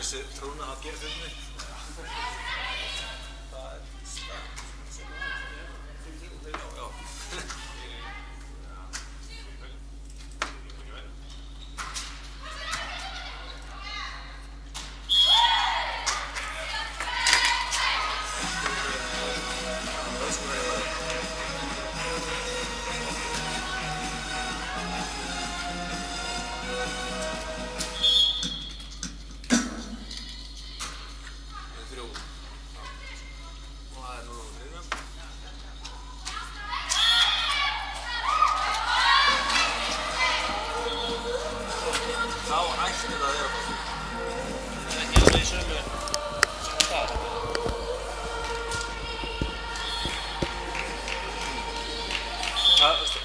missi trúna að gera fyrir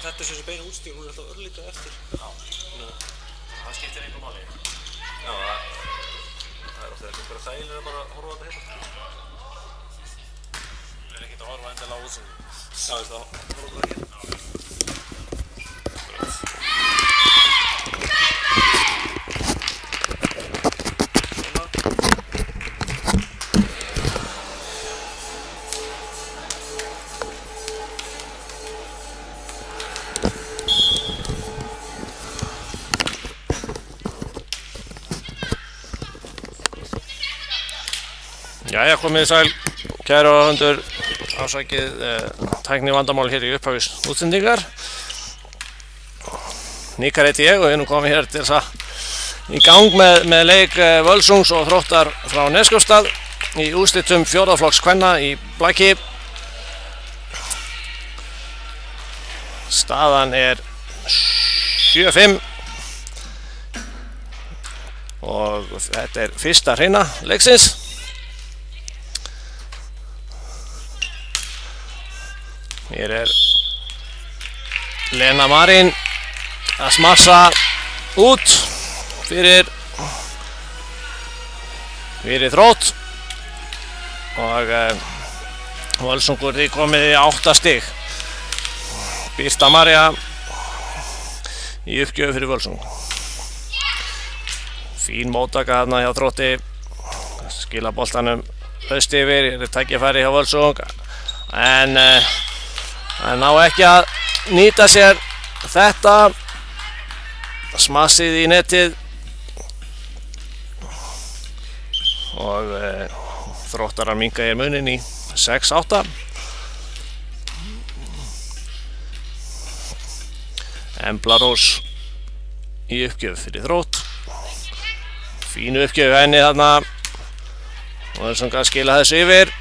Þetta sem beina útstíðum, hún alltaf örlítið eftir. Já. Það skiptir engu máli. Já, það ofta bara þægilega bara að horfa á þetta hérna. Það ekkert að horfa endilega á útstíðum. Já, veist það, horfa bara hérna. Jæja, komið sæl, kæru áhorfendur, afsakið tækni vandamál hér í upphafis útsendingar. Níkar heiti ég og við erum komið hér til þess að í gang með leik Völsungs og Þróttar frá Neskaupstað í úrslitum fjórðaflokks kvenna í blaki. Staðan er 7-5 og þetta er fyrsta hreina leiksins. Hér er Lena Marín að smassa út fyrir Þrótt og Völsungur því komið í 8 stig. Birta María í uppgjöf fyrir Völsung. Fín móttaka þarna hjá Þrótti, skila boltanum haust yfir, hér er tækifæri hjá Völsung en það ná ekki að nýta sér þetta smassið í netið og Þróttarar minnka hér munin í 6-8. Embla Rós í uppgjöf fyrir Þrótt. Fínu uppgjöf henni þarna og það er svona að skila þessu yfir.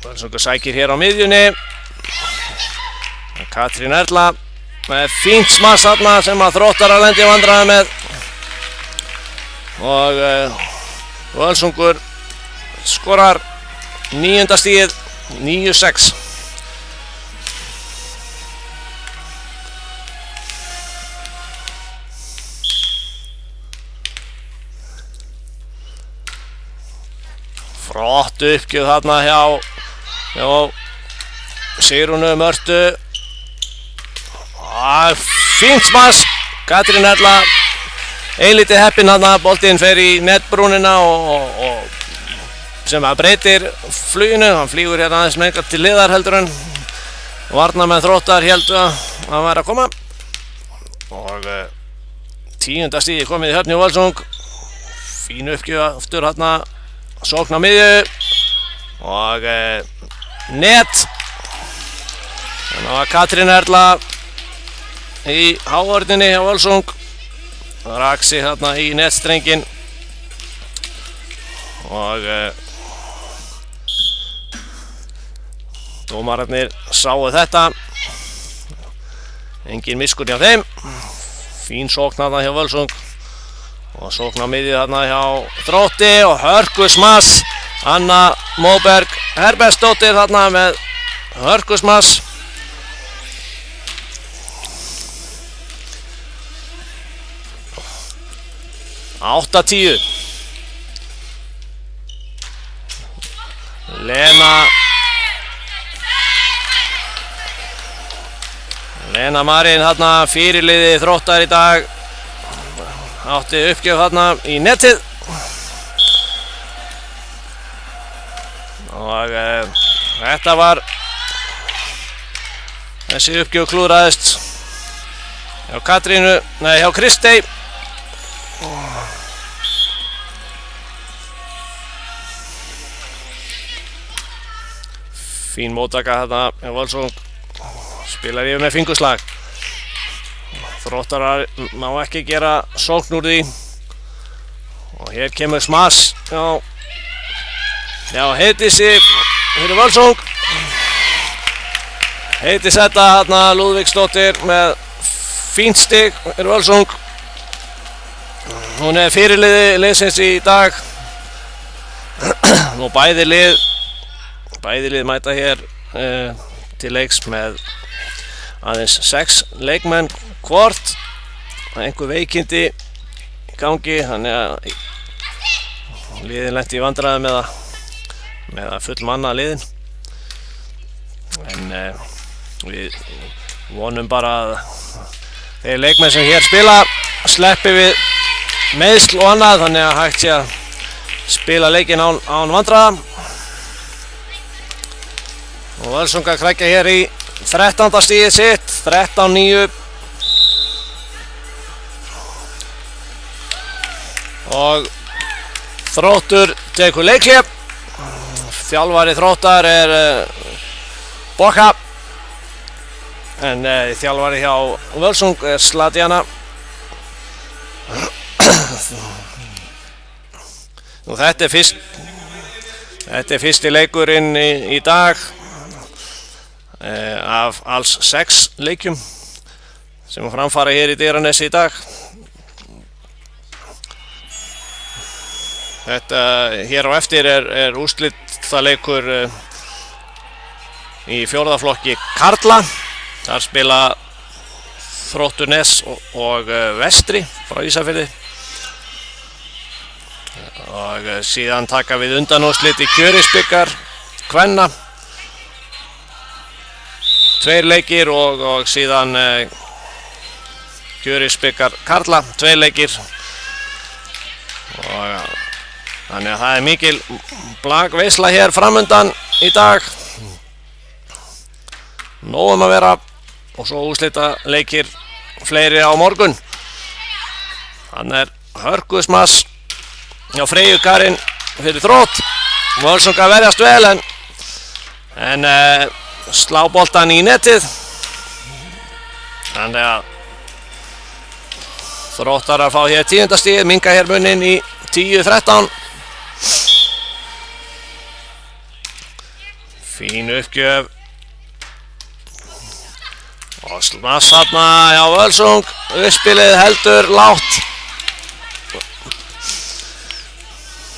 Völsungur sækir hér á miðjunni. Katrín Erla með fínt smass þarna sem að Þróttarar lendi í vandræðum með og Völsungur skorar 9. stigið 9-6. Flott uppgjöf þarna hjá Sigrúnu Mörtu. Fínt smass, Katrín Erla eilítið heppin þarna, boltinn fer í netbrúnina og sem að breytir fluginu, hann flýgur hérna aðeins meira til liðar heldur en varnarmenn Þróttar héldu að hann væri að koma og 10. stigið komið í höfn hjá Völsung. Fín uppgjöf aftur þarna, sókn á miðju og net. Þannig að Katrín Erla í háorðinni hjá Völsung rak sig þarna í netstrengin og dómararnir sáu þetta, engin miskunn hjá þeim. Fín sókn þarna hjá Völsung og sókn á miðju þarna hjá Þrótti og hörkusmass. Anna Móberg Herbertsdóttir þarna með hörkusmass. Átta-10. Lena Marín þarna fyrirliði Þróttar í dag átti uppgjöf þarna í netið og þetta var þessi uppgjöf klúðraðist hjá Katrínu, nei hjá Kristey fín móttaka þarna hjá Völsung spilar yfir með fingurslag Þróttarar má ekki gera sókn úr því og hér kemur smass já Heiðdísi fyrir Völsung Heiðdís þetta þarna Lúðvíksdóttir með fínt stig fyrir Völsung hún fyrirliði liðsins í dag og bæði lið mæta hér til leiks með aðeins 6 leikmenn hvort einhver veikindi í gangi þannig að liðin lenti í vandræði með að fullmanna liðin en við vonum bara að þeir leikmenn sem hér spila sleppi við meiðsl og annað þannig að hægt sé að spila leikinn án vandræða og Völsung að krækja hér í 13. stigið sitt 13-9 og Þróttur tekur leikhlé þjálfari Þróttar Bokka en þjálfari hjá Völsung Slatjana og þetta er fyrsti leikurinn í dag af alls 6 leikjum sem framfara hér í Digranessi í dag þetta hér á eftir er úrslitaleikur í 4. flokki karla þar spila Þróttur Nes og Vestri frá Ísafirði og síðan taka við undanúrslit í Kjörisbikar kvenna 2 leikir og síðan Kjörisbikar karla 2 leikir og þannig að það er mikil blagveisla hér framundan í dag nóg að vera og svo úrslita leikir fleiri á morgun þannig hörkusmass hjá Freyju Karin fyrir Þrótt Völsung að verjast vel en slá boltan í netið þannig að Þróttar að fá hér 10. stigið minka hér muninn í 10-13 fín uppgjöf og smass þarna hjá Völsung uppspilið heldur lágt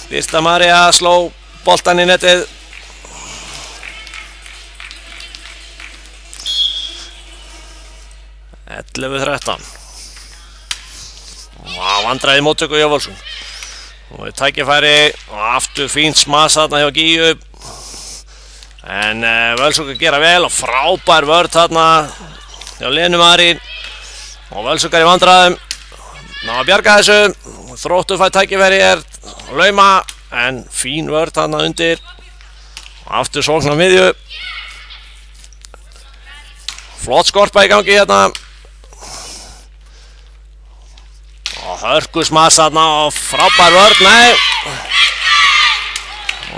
Birta María sló boltan í netið 11-13 og vandræði móttöku hjá Völsung og tækifæri og aftur fínt smass þarna hjá Gíu en Völsung að gera vel og frábær vörn þarna hjá Lenu Marín og Völsungar í vandræðum ná að bjarga þessu Þróttur fær tækifæri lauma en fín vörn þarna undir og aftur sókn á miðju flott skorpa í gangi hérna og hörkusmass þarna og frábær vörn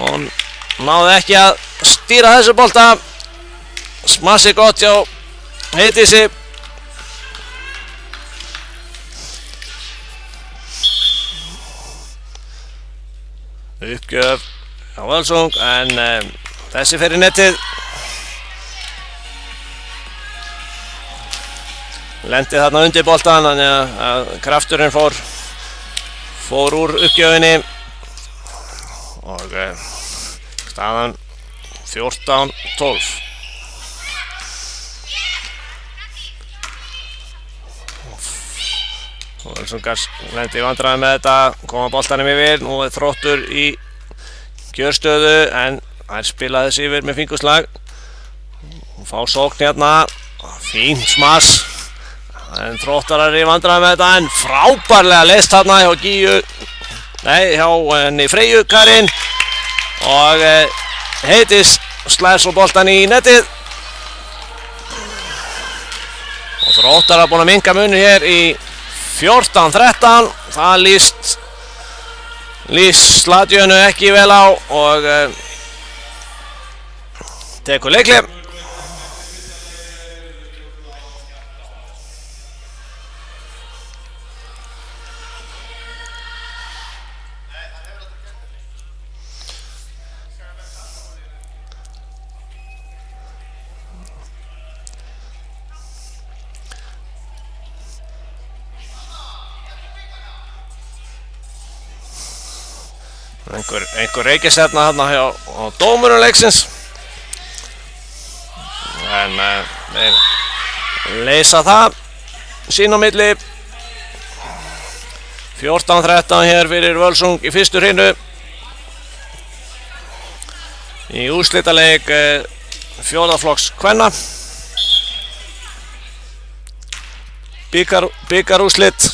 og náði ekki að stýra þessu bolta smassi gott hjá Heiðdísi uppgjöf hjá Völsung en þessi fyrir netið lendi þarna undir boltan þannig að krafturinn fór úr uppgjöfinni og staðan 14-12 Völsungar lendi í vandræði með þetta koma boltanum yfir nú Þróttur í kjörstöðu en þær spila þessi yfir með fingurslag og fá sókn hérna Fín smass. En Þróttarar í vandræðum með þetta en frábærlega leyst þarna hjá Gíu. Nei, hjá henni Freyju Karin. Og Heiðdís slær svo boltan í netið. Og Þróttarar búin að minnka muninn hér í 14-13. Það líst Slatjönu ekki vel á og tekur leikli. Einhver reykisefna þarna hjá dómurum leiksins en þeir leysa það sín á milli. 14-13 hér fyrir Völsung í fyrstu hreinu í úrslitaleik fjórðaflokks kvenna, bikarúrslit.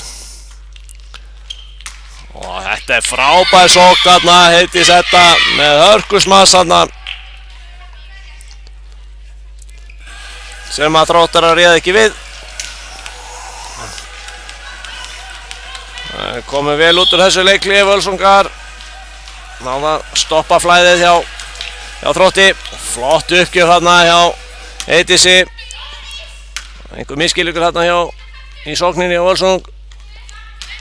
Og þetta frábær sókn þarna, Heiðdís Edda með hörkusmass þarna sem að Þróttarar réð ekki við. Komum vel út úr þessu leikli Völsungar. Náða stoppa flæðið hjá Þrótti. Flott uppgjöf þarna hjá Heiðdísi. Einhver misskilningur þarna í sókninni á Völsung.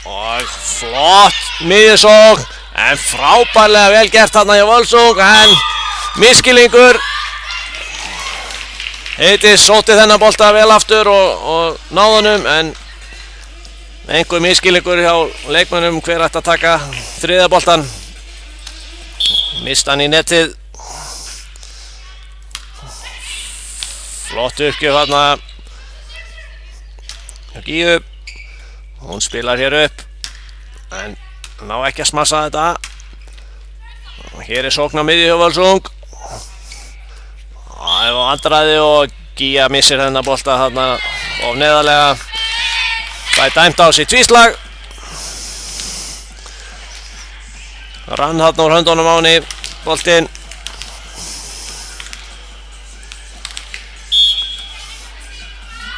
Og flott miðjusókn en frábærlega vel gert þarna hjá Völsung en misskilningur. Heiðdís sótti þennan bolta vel aftur og náðunum en einhver misskilningur hjá leikmönnum hver ætti að taka þriðja boltan. Mista hann í netið. Flott uppgjöf þarna hjá Gíu. Hún spilar hér upp en ná ekki að smassa þetta. Og hér sókn á miðju hjá Völsung. Það var vandræði og Gía missir þennan bolta þarna of neðarlega. Það dæmt á sig tvíslag. Rann þarna úr höndunum á henni boltinn.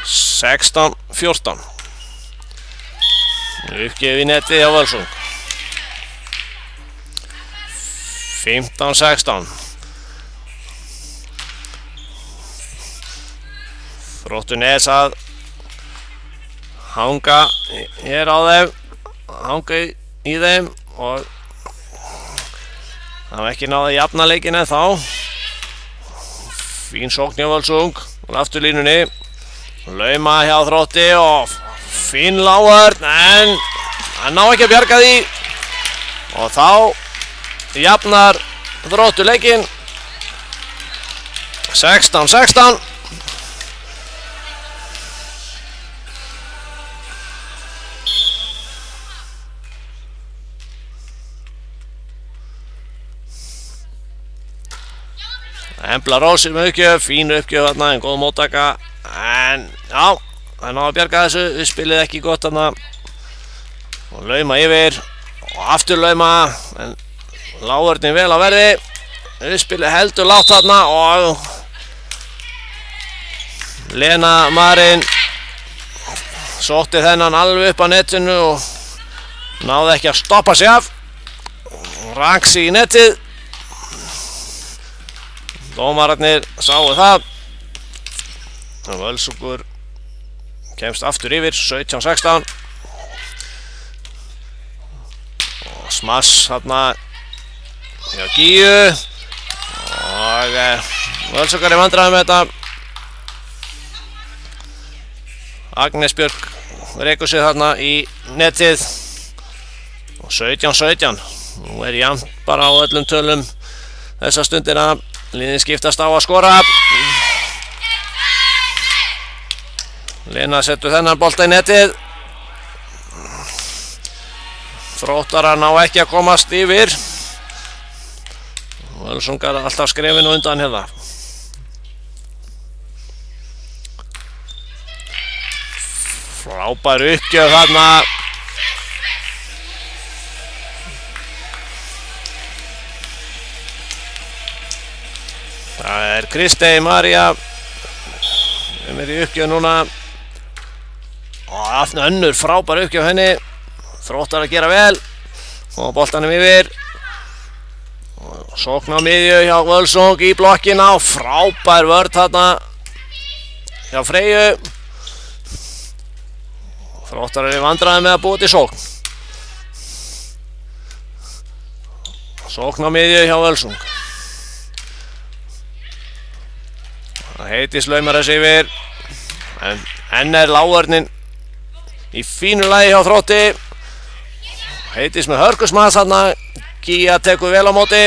(16-14) Uppgjöf í netið hjá Völsung. 15-16. Þróttunes að hanga hér á þeim, hanga í þeim og það var ekki náð að jafna leikinn en þá. Fín sókn hjá Völsung og afturlínunni. Lauma hjá Þrótti og fín lágvörn en hann ná ekki að bjarga því og þá jafnar Þróttur leikinn 16-16. Embla Rósi með uppgjöf, fín uppgjöf þarna, en góð móttaka en já, það ná að bjarga þessu, við spilið ekki gott þarna og lauma yfir og aftur lauma en lágvörnin vel á verði. Við spilið heldur lágt þarna og Lena Marin sótti þennan alveg upp á netinu og náði ekki að stoppa sig af og raks í netið. Dómararnir sáu það og Völsungur kemst aftur yfir 17-16 og smass þarna hjá Gíu og Völsungar í vandræðum með þetta. Agnes Björk rekur sig þarna í netið og 17-17. Nú jafnt bara á öllum tölum þessa stundina. Liðin skiptast á að skora. Lena setur þennan bolta í netið. Þróttarar ná ekki að komast yfir. Völsungar alltaf skrefinu undan hérna. Frábær uppgjöf þarna. Það Kristey María sem í uppgjöf núna. Og önnur frábær uppgjöf henni. Þróttar að gera vel. Og boltanum yfir. Og sókn á miðju hjá Völsung í blokkina og frábær vörn þarna hjá Freyju. Þróttar í vandræðum með að búa til sókn. Sókn á miðju hjá Völsung. Það Heitis laumar þessi yfir. En enn lágvörnin í fínu lagi hjá Þrótti. Heitis með hörkusmaðs þarna. Gía tekur vel á móti.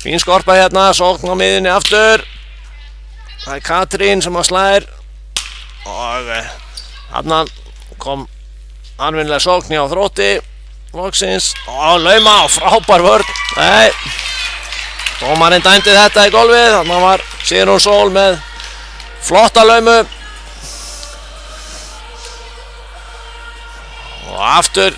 Fín skorpa hérna. Sókn á miðjunni aftur. Það Katrín sem að slær. Og þarna kom anvinnilega sókn hjá Þrótti. Loksins. Og lauma og frábær vörn. Nei. Dómarinn dæmdi þetta í golfið. Þannig var Sigrún Sól með flotta laumu. Og aftur.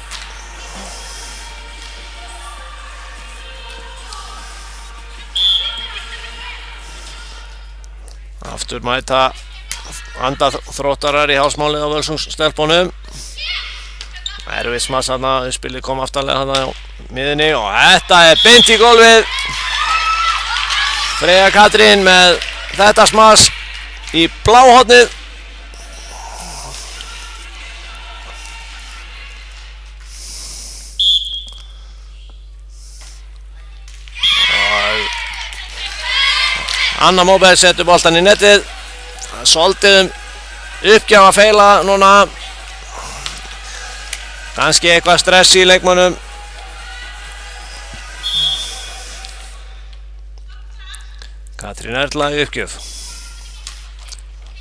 Aftur mæta anda Þróttarar í hálsmálið á Völsungsstelpunum. Erfitt smass þarna, spilið kom aftarlega þarna á miðunni og þetta beint í gólfið. Freyja Katrín með þetta smass í bláhornið. Anna Móberg setur boltan í netið. Svolítið uppgjaf að feila núna. Kannski eitthvað stress í leikmönnum. Katrín Erla í uppgjöf.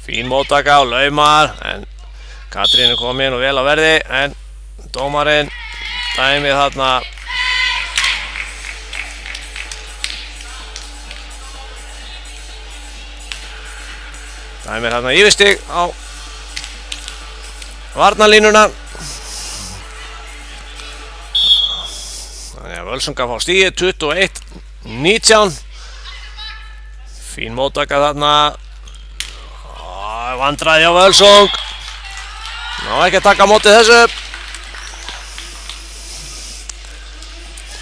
Fín móttaka og laumar. En Katrín komin og vel á verði. En dómarinn dæmið þarna. Dæmir hérna yfirstig á varnarlínuna. Þannig að Völsunga fá stigið 21-19. Fín móttaka þarna. Vandræði á Völsung. Ná ekki að taka mótið þessu.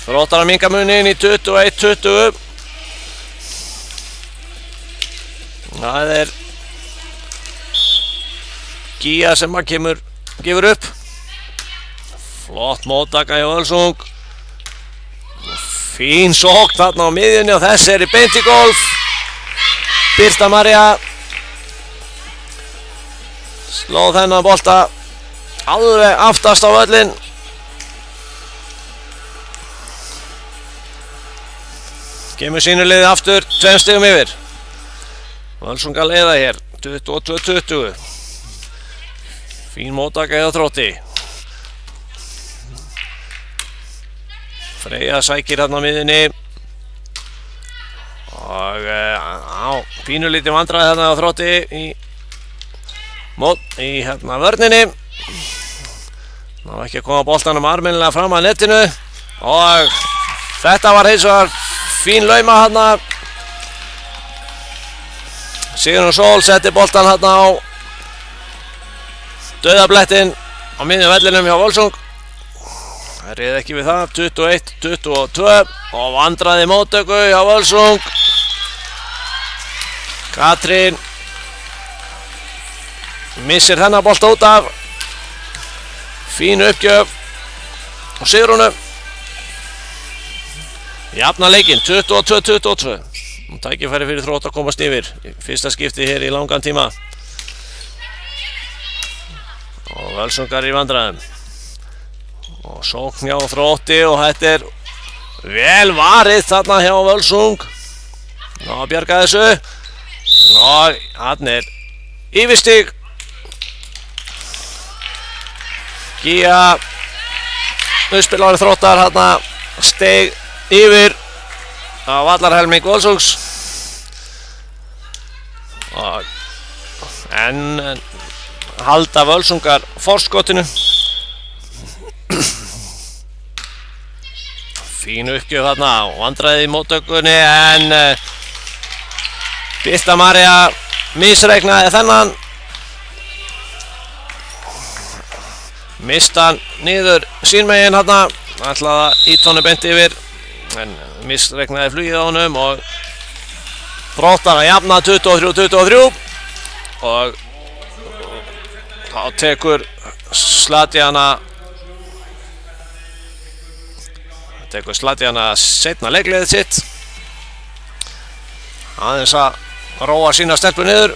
Þróttar að minnka munin í 21-20. Það Gía sem að gefur upp. Flott móttaka hjá Völsung. Fín sókn þarna á miðjunni og þessi í beint í golf. Birta María slóð þennan bolta alveg aftast á völlinn. Kemur sínu liði aftur 2 stigum yfir. Völsung að leiða hér 22-20. Fín móttaka hjá Þrótti. Freyja sækir hérna á miðjunni. Og pínulítið vandræði hérna á Þrótti í hérna vörninni. Ná ekki að koma boltanum arminnilega fram að netinu. Og þetta var hins vegar fín lauma hérna. Sigrún Sól setti boltan hérna á dauðablettinn á miðjum vellinum hjá Völsung. Það réð ekki við það. 21-22 og vandraði móttöku hjá Völsung. Katrín missir þennan bolta út af. Fín uppgjöf og Sigrúnu. Jafna leikinn 22-22. Tækifæri fyrir Þrótt að komast yfir. Fyrsta skipti hér í langan tíma. Og Völsungar í vandræðum. Og sókn hjá Þrótti og þetta vel varið þarna hjá Völsung. Ná að bjarga þessu. Og hann yfirstig. Gía uppspilari Þróttar hérna steig yfir á vallarhelming Völsungs. En halda Völsungar forskotinu. Fín uppgjöf þarna og vandræði í móttökunni en Birta María misreiknaði þennan. Mistan niður sínmegin þarna, ætlaði að ýta honum beint yfir en misreiknaði flugið á honum og Þróttar að jafna 23-23 og þá tekur Slatjana seinna leikliðið sitt aðeins að róa sína stelpur niður.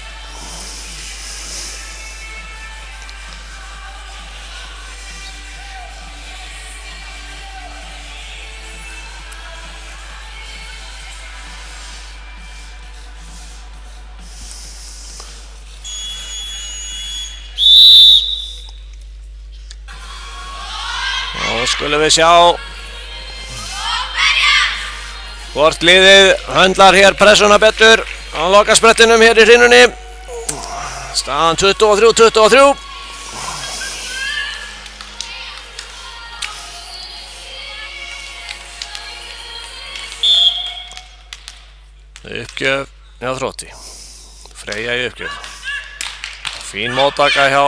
Og skulum við sjá hvort liðið höndlar hér pressuna betur á lokasprettinum hér í hrinunni. Staðan 23-23. Uppgjöf hjá Þrótti. Freyja í uppgjöf. Fín móttaka hjá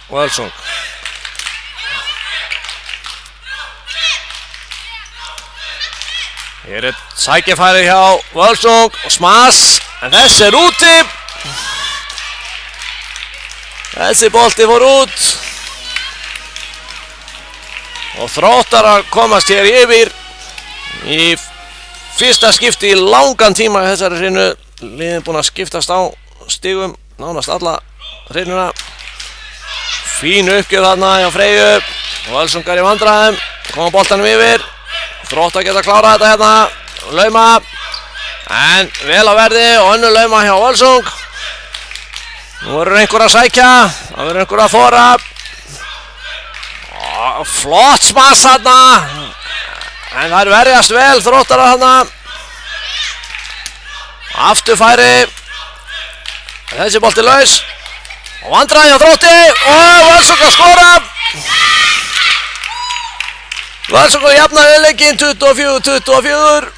Völsung. Hér sækifæri hjá Völsung og smass, en þessi úti. Þessi bolti fór út. Og Þróttar að komast hér yfir í fyrsta skipti í langan tíma í þessari hrinu. Liðin búin að skiptast á stigum nánast alla hrinuna. Fín uppgjöf þarna hjá Freyju. Völsungar í vandræðum, koma boltanum yfir. Þróttar geta klárað þetta hérna, lauma, en vel á verði og önnur lauma hjá Völsung. Nú verður einhver að sækja, það verður einhver að þora. Flott smass þarna, en það verjast vel Þróttarar þarna. Afturfæri, þessi bolti laus og vandræði hjá Þrótti og Völsung að skora. Völsungur jafnaði leikinn 24-24.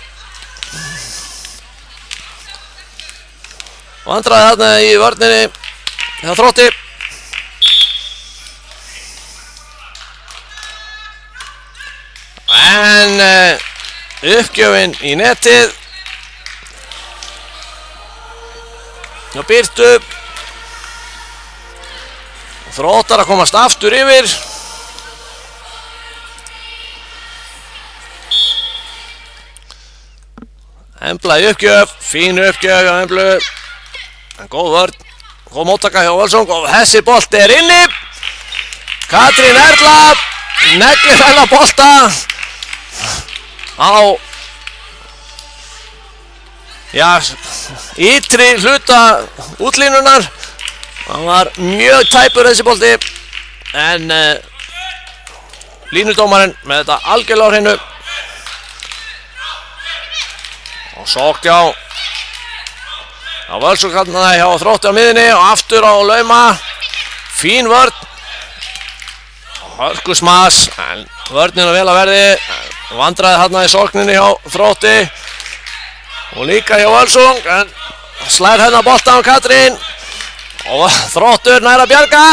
Vandræði þarna í vörninni hjá Þrótti. En uppgjöfin í netið hjá Birtu. Þróttar að komast aftur yfir. Embla í uppgjöf, fín uppgjöf hjá Emblu. En góð vörn, góð móttaka hjá Völsung og þessi bolti er inni. Katrín Erla neglir þennan bolta á ytri hluta útlínunar. Hann var mjög tæpur þessi bolti en línudómarinn með þetta algjörlega á hreinu. Og sókt hjá Völsung hérna hjá Þrótti á miðinni og aftur á lauma. Fín vörn. Hörku smass, en vörnin vel að verði. Vandræði hérna í sókninni hjá Þrótti og líka hjá Völsung, en slær hérna bolta á Katrín og Þróttur nær að bjarga.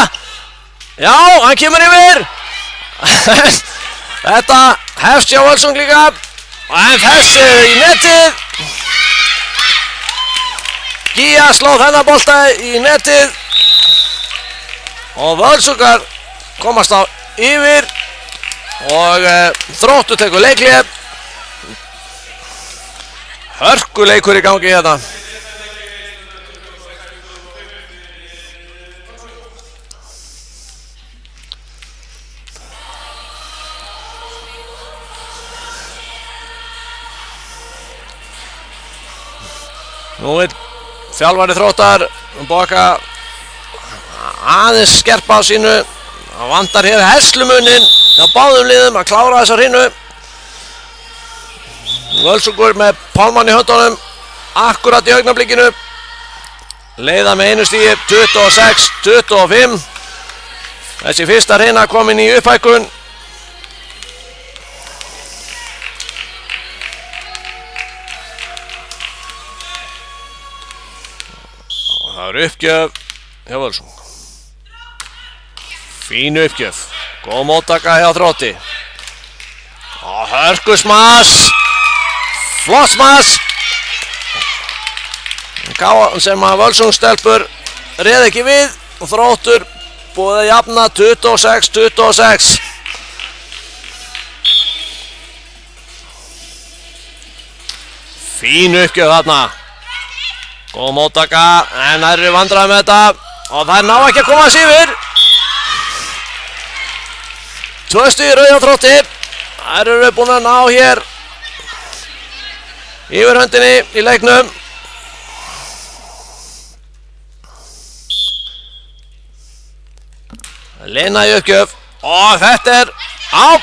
Já, hann kemur yfir. Þetta hefst hjá Völsung líka. En þessi í netið. Gía sló þennan bolta í netið og Völsungar komast á yfir og Þróttur tekur leikhlé. Hörkuleikur í gangi hérna. Nú vil þjálfari Þróttar baka aðeins skerpa á sínu. Það vantar hér herslumuninn hjá báðum liðum að klára þessa hrinu. Völsungur með pálmann í höndunum akkurat í augnablikinu. Leiða með einu stíi 26-25. Þessi fyrsta hreina komin í upphækkun. Og það er uppgjöf hjá Völsung. Fín uppgjöf. Góð móttaka hjá Þrótti. Og hörku smass. Flott smass. Sem að Völsung stelpur réð ekki við og Þróttur búið að jafna 26-26. Fín uppgjöf þarna. Góð móttaka en þær eru vandræði með þetta og þær ná ekki að koma sér yfir. 2 stig rauð á Þrótti. Þær eru búin að ná hér yfirhöndinni í leiknum. Lena í uppgjöf og þetta er á.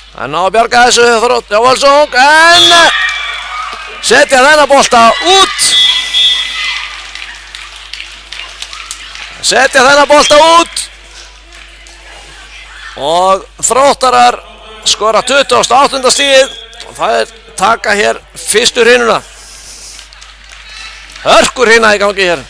Það er ná að bjarga þessu Þrótti á Völsung en setja þennan bolta út. Setja þennan bolta út og Þróttarar skora 28. stigið og það er taka hér fyrstu hrinuna. Hörkur hrina í gangi hér.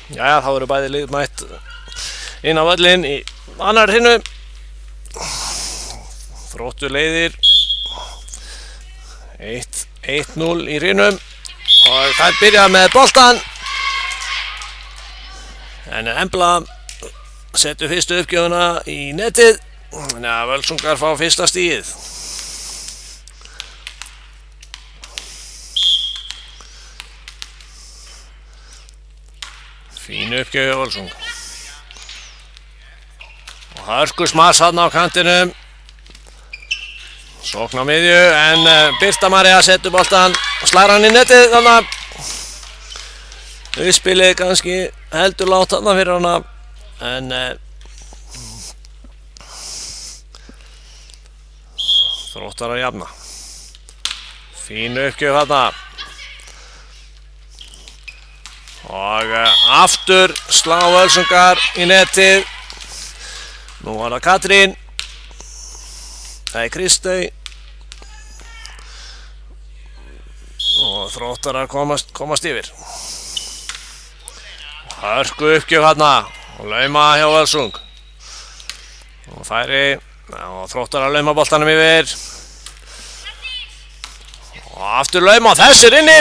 Jæja, þá eru bæði lið mætt inn á völlinn í annar hinu. Þróttur leiðir 1-0 í rinum og þær byrja með boltan. En Embla setur fyrstu uppgjöfuna í netið. Þannig að Völsungar fá fyrsta stigið. Fín uppgjöf hjá Völsung. Og hörkusmass hann á kantinum. Sókn á miðju en Birta María setur boltan og slær hann í netið þannig. Uppspilið kannski heldur lágt þarna fyrir hana en Þróttar að jafna. Fín uppgjöf þarna. Og aftur slá Völsungar í netið. Nú var það Katrín. Það er Kristey. Og Þróttar að komast yfir. Hörku uppgjöf þarna og lauma hjá Völsung. Og færi og Þróttar að lauma boltanum yfir. Og aftur lauma og þessi er inni.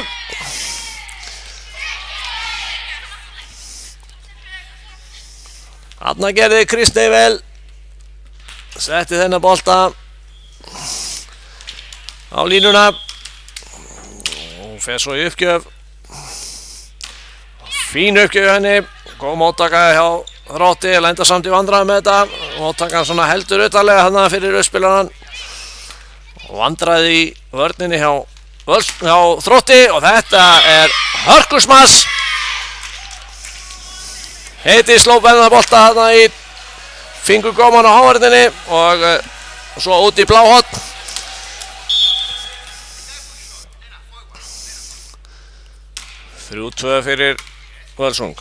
Þarna gerði Kristey vel. Setti þennan bolta á línuna. Og fer svo í uppgjöf. Fín uppgjöf henni. Góð móttaka hjá Þrótti. Lenda samt í vandræðum með þetta. Móttakan svona heldur utarlega þarna fyrir uppspilaran. Og vandræði í vörninni hjá Þrótti. Og þetta er hörkusmass. Heiti sló benna bolta þarna í fingurgóman á hávörninni og svo út í bláhott. Þrjú 2 fyrir Völsung.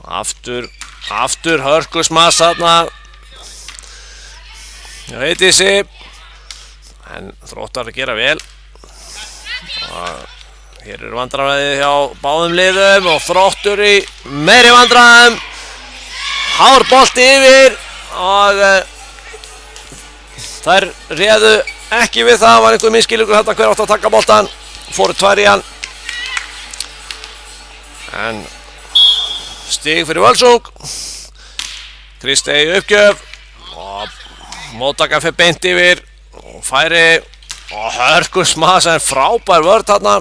Aftur hörkusmass þarna. Heiti sig. En Þróttar að gera vel. Og hér eru vandræðið hjá báðum liðum og Þróttur í meiri vandræðum. Hár bolti yfir og þær réðu ekki við það. Var einhver misskilningur þetta hver átt að taka boltan. Fóru 2 í hann. En stig fyrir Völsung. Kristey uppgjöf og móttakan fer beint yfir og færi og hörkusmass en frábær vörn þarna.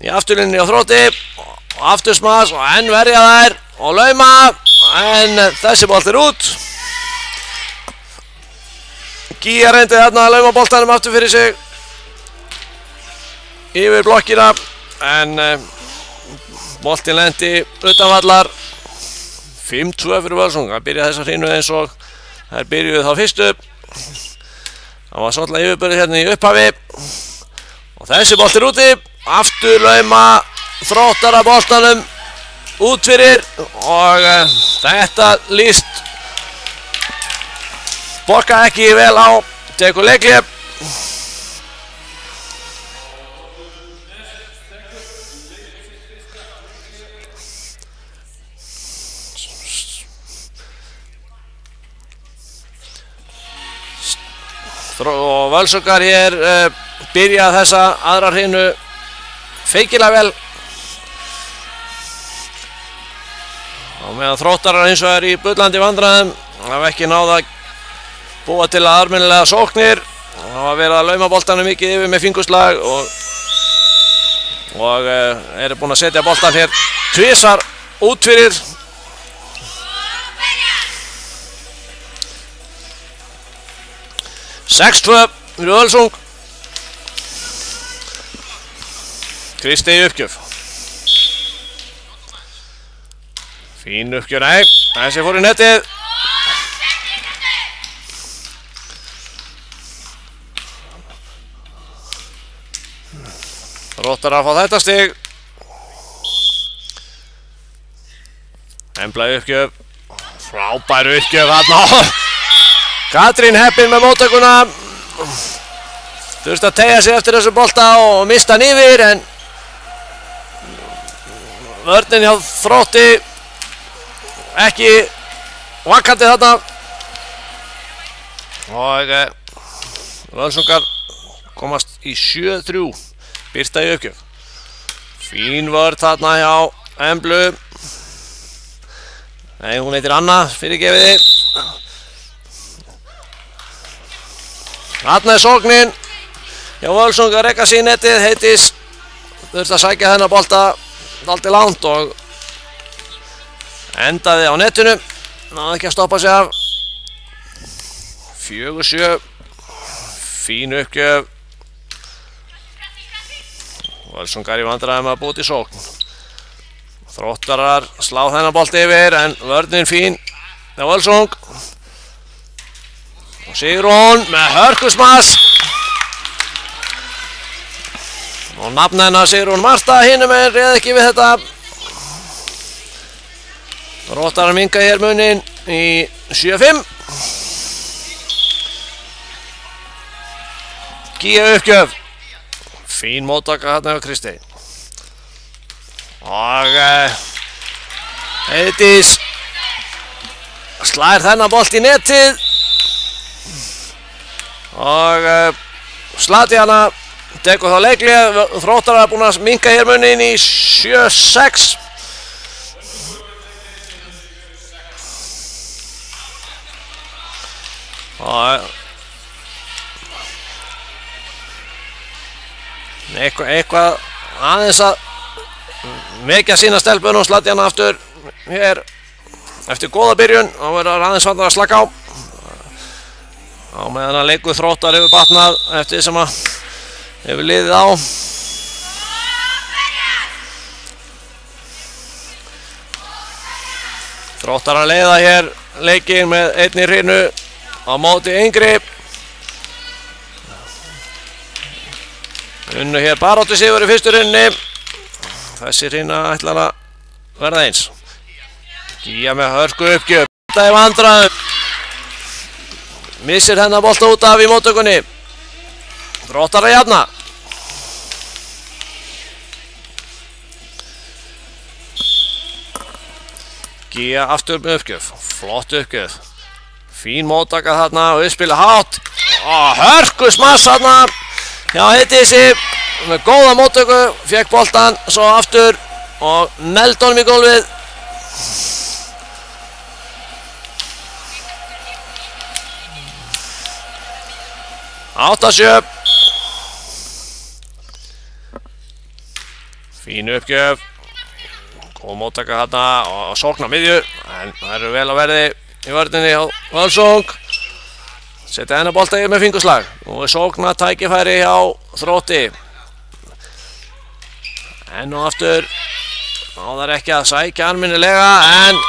Í afturlinni á Þrótti og aftursmass og enn verja þær og lauma en þessi bolt er út. Gía reyndi þarna að lauma boltanum aftur fyrir sig yfir blokkina en boltin lendi utanvallar. 5-2 fyrir Völsung. Það byrja þessa hrínu eins og þær byrjuðu þá fyrstu. Það var svolítið yfirbörðið hérna í upphafi og þessi bolt er úti. Aftur lauma Þróttar að boltanum út fyrir og þetta líst Borka ekki vel á. Tekur leikhlé. Og Völsungar hér byrja þessa aðra hrínu feikilega vel. Og meðan Þróttarar hins vegar í bullandi vandræðum. Hafa ekki náð að búa til að almennilega sóknir. Hafa verið að lauma boltanum mikið yfir með fingurslag og eru búin að setja boltan hér tvisvar út fyrir. Sex 2 fyrir Völsung. Kristey uppgjöf. Fín uppgjöf, nei. Þessi fór í netið. Þróttar að fá þetta stig. Embla uppgjöf. Frábær uppgjöf þarna. Katrín heppin með móttökuna. Þurfti að teygja sig eftir þessu bolta og mista hann yfir, en vörnin hjá Þrótti ekki vakandi þarna. Og Völsungar komast í 7-3, Birta í uppgjöf. Fín vörn þarna hjá Emblu. Nei, hún heitir Anna, fyrirgefiði. Þarna sóknin hjá Völsungar, rekka sig í netið. Heitis þurfti að sækja þennan bolta dálítið langt og endaði á netinu. Náði ekki að stoppa sig af. 4-7. Fín uppgjöf. Völsungar í vandræðum að búti sókn. Þróttarar slá þennan bolt yfir, en vörnin fín hjá Völsung. Og Sigrún með hörkusmass. Og nafn hennar Sigrún Marta, hinum en réð ekki við þetta. Þróttarar minka hér munin í 7-5. Gíja uppgjöf. Fín móttaka hérna hjá Kristi. Og Heiðdís slær þennan bolt í netið. Og Slatjana tekur þá leiklið. Þróttarar er búin að minka hér munin í 7-6. Og eitthvað aðeins að vekja sína stelpunum. Slatjana aftur hér eftir góða byrjun og verður aðeins vantar að slaka á. Á meðan að leikur Þróttar hefur batnað eftir því sem að hefur liðið á. Þróttar að leiða hér leikinn með einni hrínu á móti yngri. Unnu hér baráttu sigur í fyrstu hrinni. Þessi hrína ætlar að verða eins. Gíja með hörku uppgjöf. Þetta er vandræðum. Missir hennar bolta út af í móttökunni. Þróttar að jafna. Gíja aftur með uppgjöf. Flott uppgjöf. Fín móttaka þarna og uppspila hátt. Hörku smass þarna hjá Heiðdísi með góða móttöku. Fékk boltan svo aftur og neldi honum í gólfið. Áttasjöp. Fín uppgjöf. Góð móttaka þarna og sókn á miðju, en það eru vel að verði í vörninni hjá Völsung. Setja hennar bolta yfir með fingurslag. Nú er sókna tækifæri hjá Þrótti. Enn og aftur. Náðar ekki að sækja almennilega, en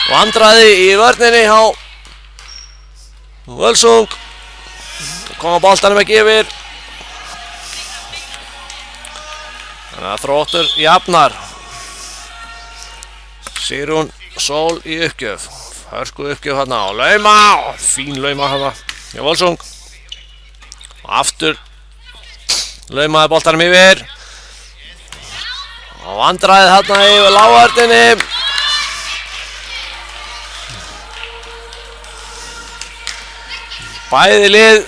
vandræði í vörninni hjá Völsung. Koma boltanum ekki yfir. Þannig að Þróttur jafnar. Sigrún Sól í uppgjöf. Hörku uppgjöf hérna og lauma. Fín lauma hérna hjá Völsung. Og aftur laumaði boltanum yfir. Og vandræði hérna yfir lágvörninni. Bæði lið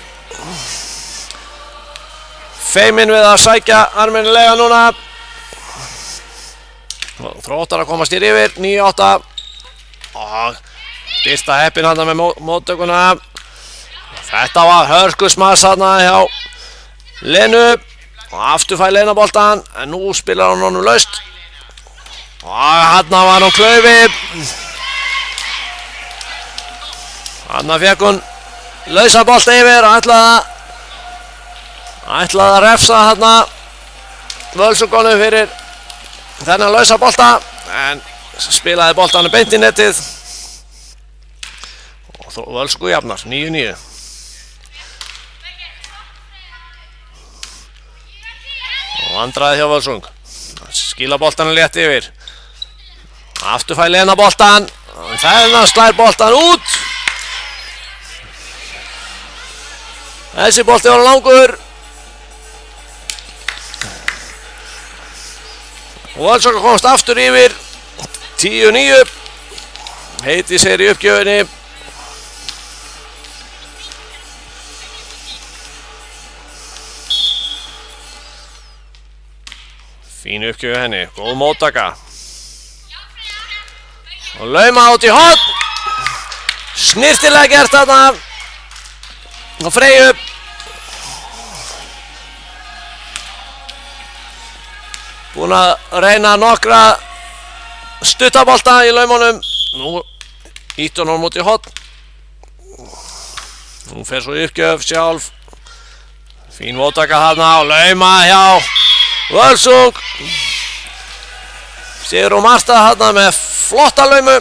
feimin við að sækja almennilega núna. Þróttar að komast hér yfir, 9-8. Og Birta heppin hann með móttökuna. Þetta var hörkusmass hann hjá Lenu. Og aftur fær Lena boltan, en nú spilar hann honum laust. Og hann var hann klaufi. Hann fekk hún lausa bolta yfir og ætlaði að refsa hérna Völsungunum fyrir þennan lausa bolta, en spilaði boltanum beint í netið og Völsungu jafnar 9-9. Og vandræði hjá Völsung. Skila boltanum létt yfir. Aftur fær Lena boltan, þennan slær boltan út. Þessi bolti var langur. Og Völsungur komst aftur yfir 10-9. Heiðdís í uppgjöfinni. Fín uppgjöf henni, góð móttaka. Og lauma át í horn. Snirtilega gert þarna. Og Freyju. Búin að reyna nokkra stuttabolta í laumunum. Nú ítt hún út í horn. Hún fer svo í uppgjöf sjálf. Fín móttaka þarna og lauma hjá Völsung. Sigrún Marta þarna með flotta laumu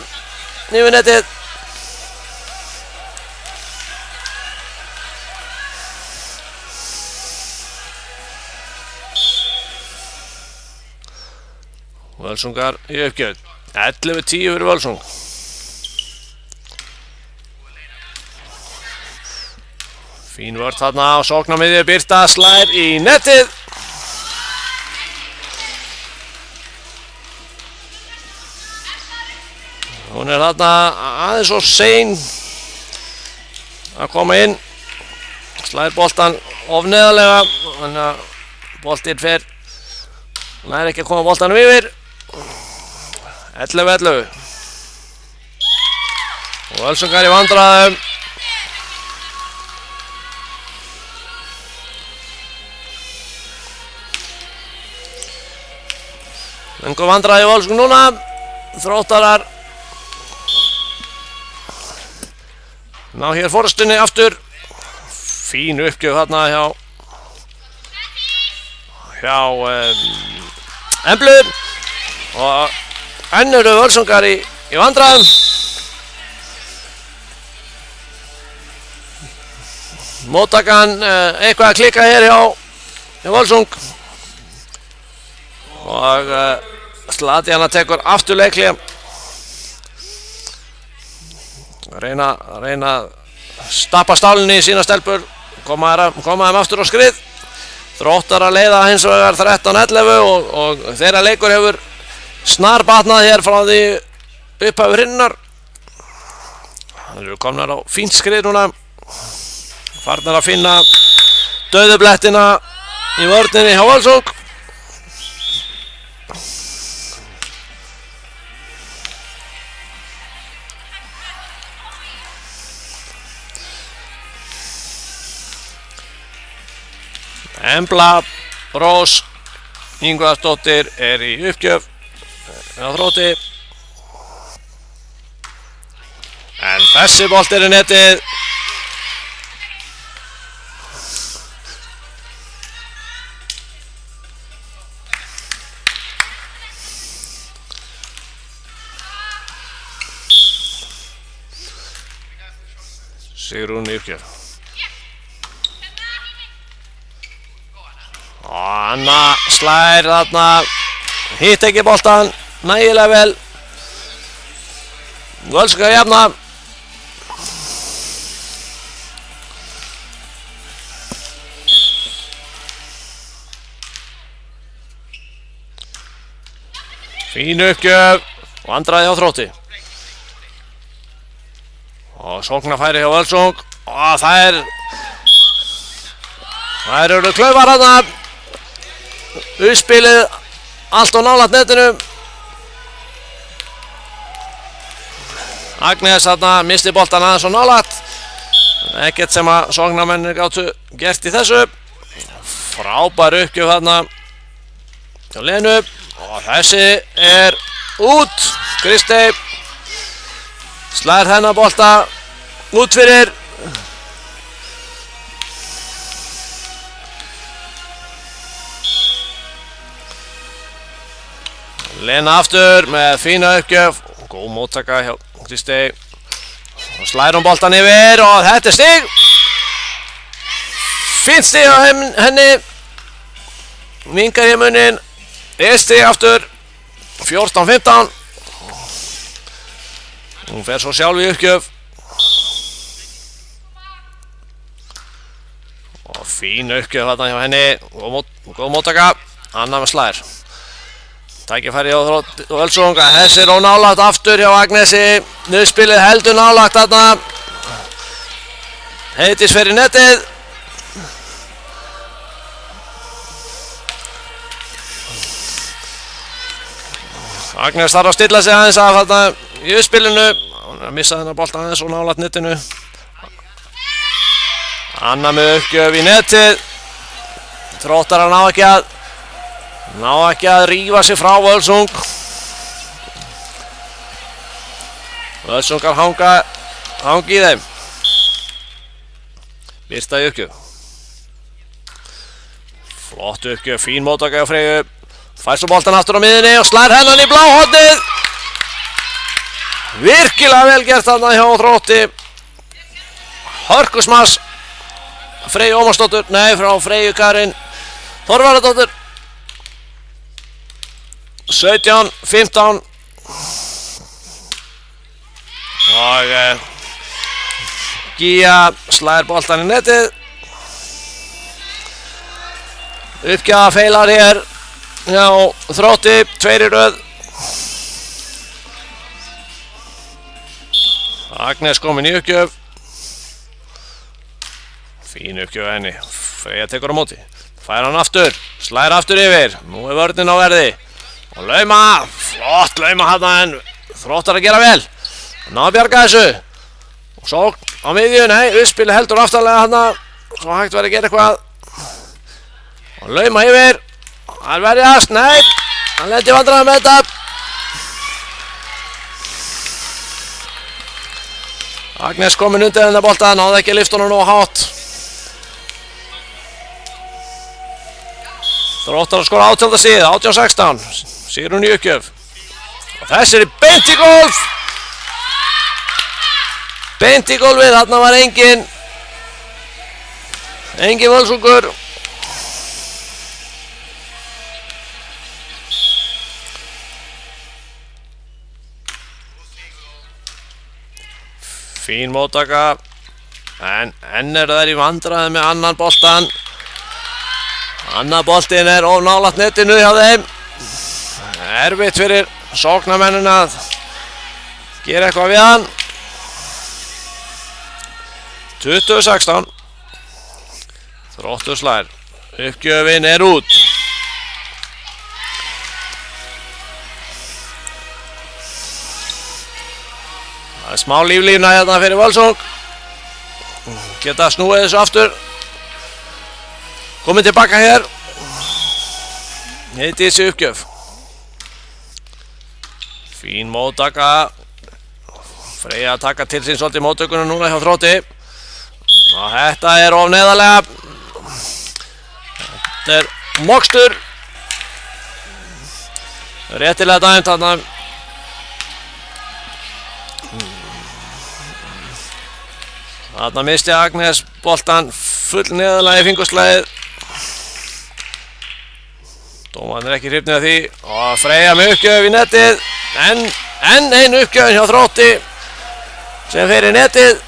yfir netið. Völsungar í uppgjöf. 11-10 fyrir Völsung. Fín vörn þarna á sóknarmiðju. Birta slær í netið. Hún er þarna aðeins og sein að koma inn. Slær boltan of neðarlega. Þannig að boltinn fer. Hún er ekki að koma boltanum yfir. 11-11. Og Völsungar í vandræðum. Lengur vandræði í Völsung núna. Þróttarar ná hér forystunni aftur. Fín uppgjöf þarna hjá Emblu. Og enn eru Völsungar í vandræðum. Móttakan eitthvað að klikka hér hjá Völsung. Og Slatjana tekur aftur leikli. Reyna að stappa stálinni í sína stelpur. Koma þeim aftur á skrið. Þróttar að leiða hins vegar 13-11 og þeirra leikur hefur snarbatnað hér frá því upphafur hinnar. Það eru komnar á fínt skrið núna. Farnar að finna dauðublettina í vörninni hjá Völsung. Embla Rós Ingvarsdóttir er í uppgjöf á Þrótti. En þessi bolt er í netið. Sigrún í uppgjöf. Og Anna slær þarna, hitt ekki boltan nægilega vel. Völsungar jafna. Fín uppgjöf, vandræði hjá Þrótti. Og sóknarfæri hjá Völsung. Og þær eru klaufar þarna. Uppspilið allt og nálægt netinu. Agnes þarna misti boltan aðeins og nálægt. Ekkert sem að sóknarmennir gátu gert í þessu. Frábær uppgjöf þarna hjá Lenu. Og þessi er út. Kristey slær þennan bolta út fyrir. Lena aftur með fína uppgjöf. Góð móttaka hjá Kristey. Og slær hún boltan yfir og þetta er stig. Fínt stig á henni. Mingar í munin. Stig aftur. 14-15. Hún fer svo sjálf í uppgjöf. Fín uppgjöf þarna hjá henni, góð móttaka, Anna með slær. Tækifæri á Völsung, þessi er ónálægt aftur hjá Agnesi, nuðspilið heldur nálægt þarna. Heiðdís fer í netið. Agnes þarf að stilla sig aðeins af þarna í uppspilinu, hún er að missa þennan bolta aðeins og nálægt netinu. Anna með uppgjöf í netið. Þróttarar ná ekki að rífa sig frá Völsung. Völsungar hangi í þeim. Birta í uppgjöf. Flott uppgjöf, fín móttaka á Freyju. Fær svo boltan aftur á miðinni og slær hennan í bláhornið. Virkilega vel gert þarna hjá Þrótti. Hörkusmass. Freyju Ómarsdóttur, nei, frá Freyju Karin Þorvarðardóttur. 17-15 og Gía slær boltan í netið. Uppgjafa feilar hér hjá Þrótti, 2 í röð. Agnes komin í uppgjöf. Fín uppgjöf henni, Freyja tekur á móti. Fær hann aftur, slær aftur yfir. Nú er vörnin á verði. Og lauma, flott lauma hann en Þróttar að gera vel. Ná að bjarga þessu. Og svo á miðju, nei, uppspili heldur aftarlega hann. Svo hægt verið að gera eitthvað. Og lauma yfir. Hann verjast, nei. Hann lendi vandræðum með þetta. Agnes komin undir þennan bolta, náði ekki að lyfta honum nógu hátt. Þróttar að skora 18. stig, 18-16. Sigrún í uppgjöf. Og þessi er beint í gólf. Beint í gólfið, þarna var engin Völsungur. Fín móttaka. En enn eru þær í vandræðum með annan boltan. Annar boltinn er of nálægt netinu hjá þeim. Erfitt fyrir sóknarmennin að gera eitthvað við hann. 20-16. Þróttur slær. Uppgjöfin er út. Það er smá líflífna hérna fyrir Völsung. Geta snúið þessu aftur. Komin tilbaka hér. Heiðdís í uppgjöf. Fín móttaka. Freyja að taka til sín svolítið móttökunum núna hjá Þrótti. Og þetta er of neðarlega. Þetta er mokstur. Réttilega dæmt þarna. Þarna misti Agnes boltan full neðarlega í fingurslæðið. Dómarinn er ekki hrifnir af því. Og Freyja með uppgjöf í netið. Enn ein uppgjöf hjá Þrótti sem fer í netið.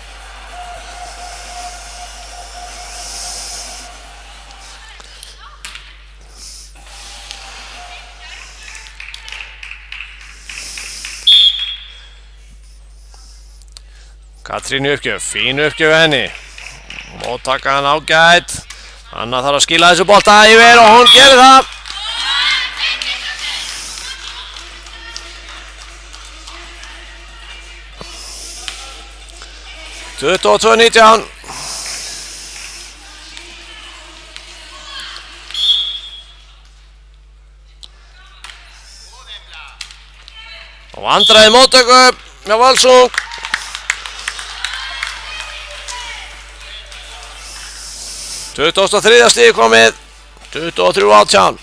Katrín í uppgjöf, fín uppgjöf henni. Móttaka hann ágætt. Anna þarf að skila þessu bolta yfir og hún gerir það. – 22-19. Og vandræði móttöku með Völsung. –23. stig komið. 23-18.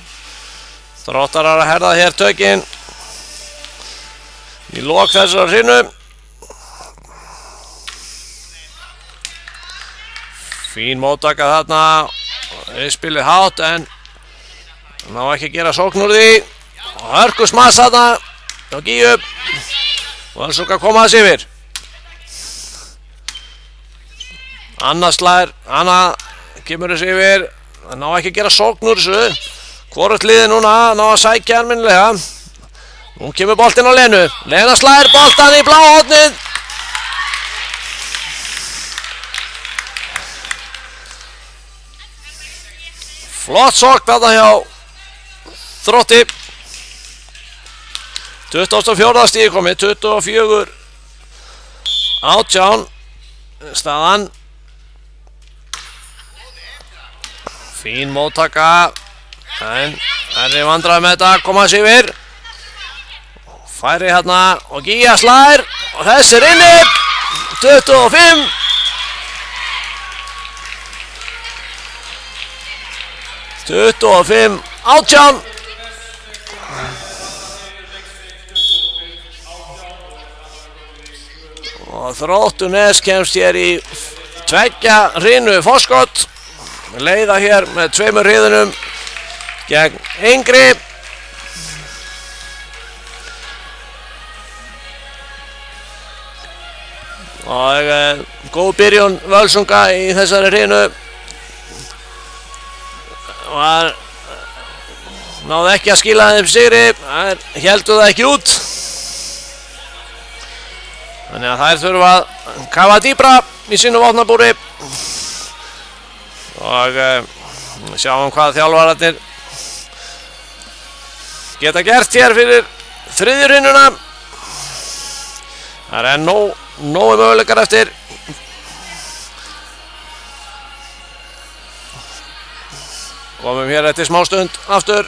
Þróttarar að herða hér tökin í lok þessar hrinu. Fín móttaka þarna. Spilið hátt en ná ekki að gera sókn úr því. Og hörkusmass þarna og Gíu. Völsung að koma þess yfir. Anna slær. Anna kemur þessi yfir. Það ná ekki að gera sókn úr þessu. Hvorugt liðið núna ná að sækja almennilega. Nú kemur boltinn á Lenu. Lena slær boltan í bláa hornið. Flott sókn þarna hjá Þrótti. 24. stíð komið, 24-18 staðan. Fín móttaka, en Henry vandrar með þetta að koma þessi yfir. Færi hérna og Gíja slær og þess inni. 25-18. Og Þróttunes kemst hér í 2 hrinu forskot. Leiða hér með 2 hriðunum gegn Engri. Og góð byrjun Völsunga í þessari hrinu. Náðu ekki að skila þeim sigri, héldu það ekki út. Þannig að þær þurfa að kafa dýpra í sínu vopnabúri. Og sjáum hvað þjálfararnir geta gert hér fyrir 3. hrununa. Það nógu möguleikar eftir. Komum hér eftir smá stund aftur.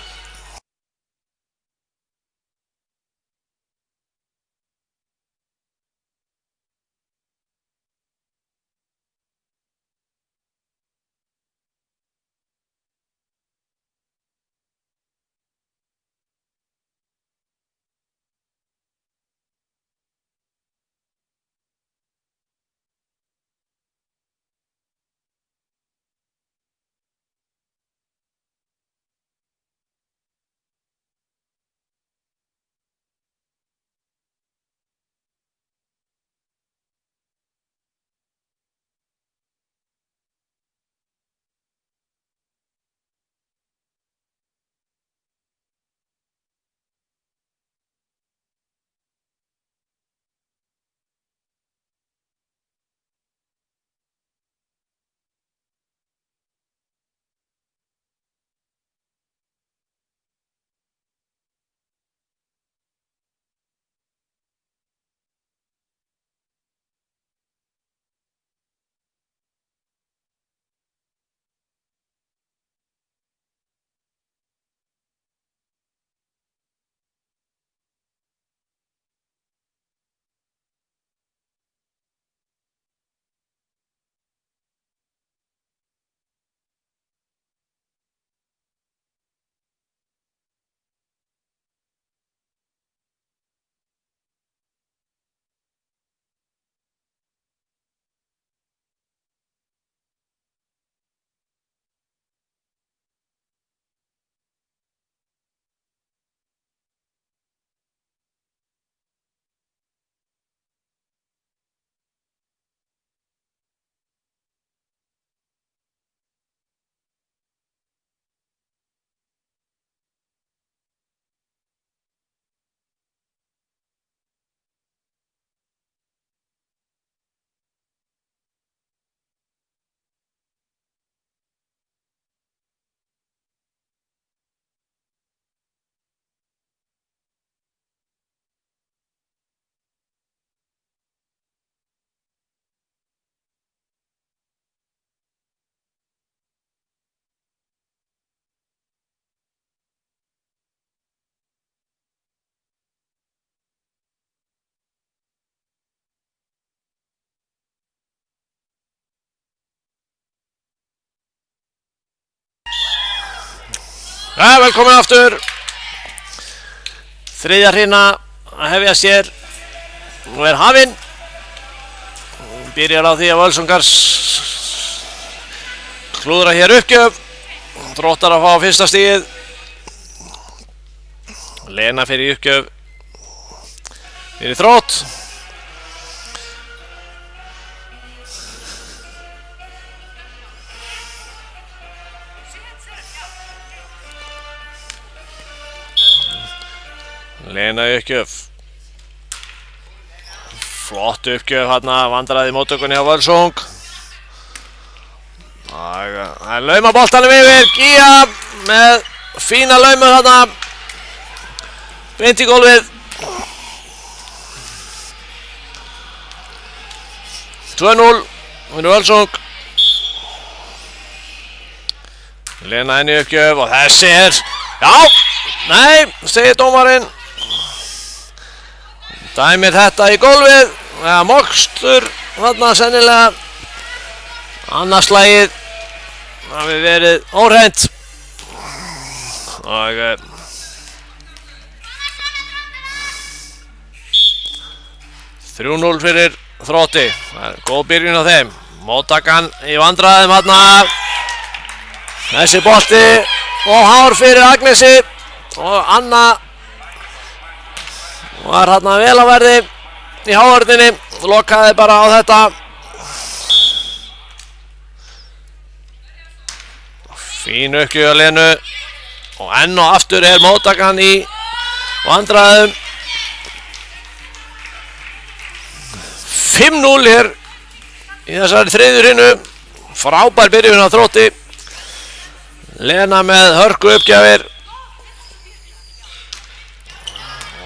Velkomin aftur. 3. hrina að hefja sér og hafinn. Byrjar á því að Völsungar klúðra hér uppgjöf. Þróttar að fá fyrsta stigið. Lena fyrir uppgjöf fyrir Þrótt. Lena í uppgjöf. Flott uppgjöf hérna, vandræði í móttökunni á Völsung. Það er lauma boltanum yfir, Gía með fína laumu hérna. Beint í gólfið. 2-0, vinnur Völsung. Lena inn í uppgjöf og þessi já, nei, segir dómarinn. Dæmir þetta í gólfið, eða mokstur, þarna sennilega. Annars slagið hafi verið óhreint. Og 3-0 fyrir Þrótti. Það er góð byrjun á þeim. Móttakan í vandræðum þarna. Þessi bolti og hár fyrir Agnesi og Anna var hérna vel á verði í hávörðinni, lokaði bara á þetta. Fín uppgjöf Lenu og enn og aftur er móttakan í vandræðum. 5-0 hér í þessari þriðju hrinnu. Frábær byrjun á Þrótti. Lena með hörku uppgjafir.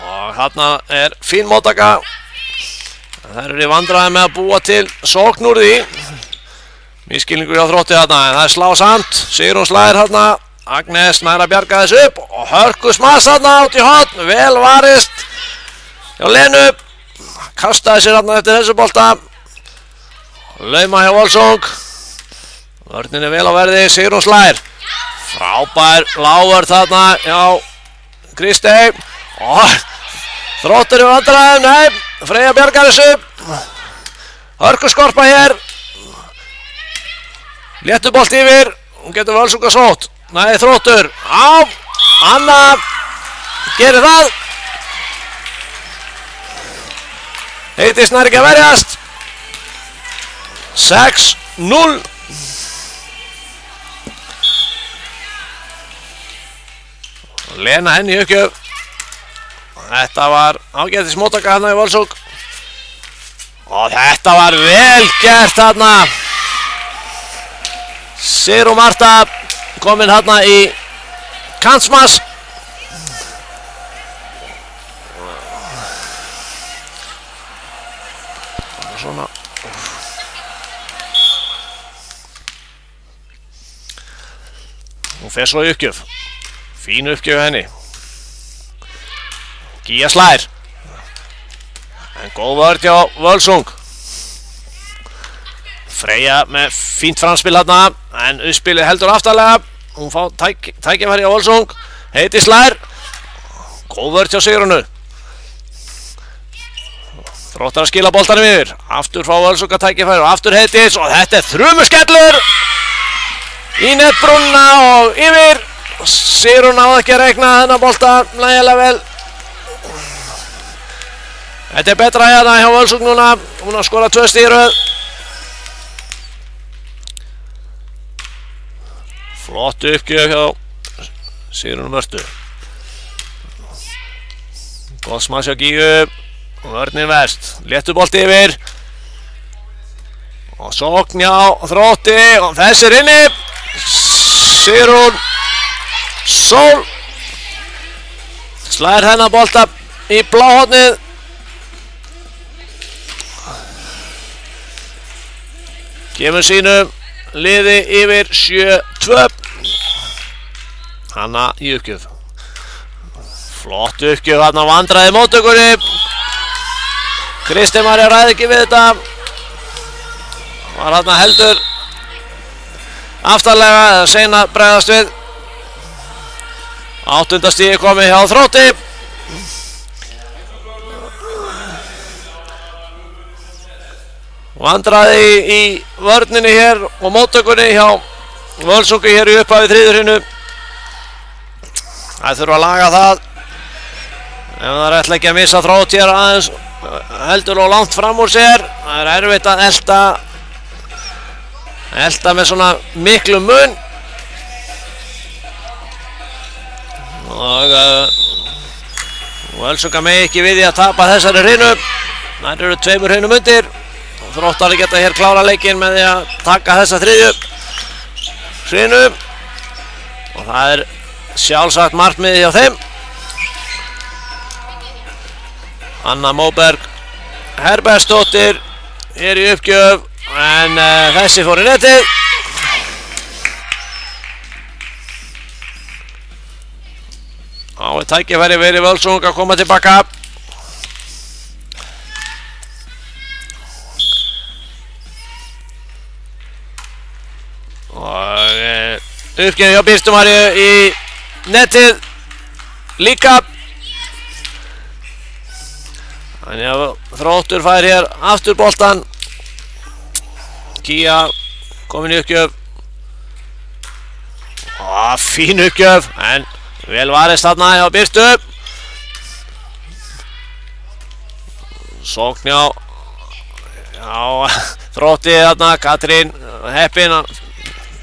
Og þarna er fín móttaka. Það eru í vandræði með að búa til sókn úr því. Misskilningur hjá Þrótti þarna, en það er slá samt. Sigrún slær þarna. Agnes nær að bjarga þessu upp. Og hörku smass þarna át í horn. Vel varist hjá Lenu. Kastaði sér þarna eftir þessu bolta. Lauma hjá Völsung. Vörnin er vel á verði. Sigrún slær. Frábær lágur þarna hjá Kristey. Þróttur í vandræðum, nei, Freyja bjargar þessu. Hörku skorpa hér. Léttubolt yfir, hún getur Völsunga sótt. Nei, Þróttur, Anna gerir það. Heiðdís nær ekki að verjast. 6-0. Lena henni í uppgjöf. Þetta var ágætis móttaka hérna í Völsung. Og þetta var vel gert hérna. Sigrún Marta komin hérna í kantsmass. Svona. Hún fer svo í uppgjöf. Fín uppgjöf henni. Gía slær. En góð vörn hjá Völsung. Freyja með fínt framspil hérna. En uppspilið heldur aftarlega. Hún fá tækifæri hjá Völsung. Heiðdís slær. Góð vörn hjá Sigrúnu. Þróttar að skila boltanum yfir. Aftur fá Völsung að tækifæri og aftur Heiðdís. Og þetta er þrumuskellur. Í netbrúnna og yfir. Sigrún náði ekki að reikna þennan bolta nægilega vel. Þetta er betra hérna hjá Völsung núna. Hún har skorað 2 stig í röð. Flott uppgjöf hjá Sigrúnu Mörtu. Góð smass hjá Gíu. Vörnin verst. Léttubolt yfir. Og sókn hjá Þrótti. Og þessi er inni. Sigrún Sól slær hennar bolta í bláhornið. Gefur sínu liði yfir 7-2. Hanna í uppgjöf. Flott uppgjöf hann á vandræði móttökunni. Kristey María ræði ekki við þetta. Var hann heldur aftarlega eða seinna bregðast við. 8. stigi komið hjá Þrótti. Vandræði í vörninni hér og móttökunni hjá Völsungi hér í upphafi þriðju hrinnu. Það þurfa að laga það. Ef það ætla ekki að missa Þrótt hér aðeins heldur og langt fram úr sér. Það er erfitt að elta með svona miklu mun. Og Völsunga megi ekki við því að tapa þessari hreinu. Það eru 2 hreinum undir. Þróttar geta hér klára leikinn með því að taka þessa 3. hreinu. Og það er sjálfsagt markmiðið hjá þeim. Anna Móberg Herbertsdóttir er í uppgjöf en þessi fór í netið. Á tækifæri verið Völsung að koma tilbaka. Og uppgjöf hjá Birtumari í netið líka. Þannig að Þróttur fær hér aftur boltan. Kía komin í uppgjöf. Fín uppgjöf en vel varist þarna hjá Birtu. Sókn hjá Þrótti þarna, Katrín heppin.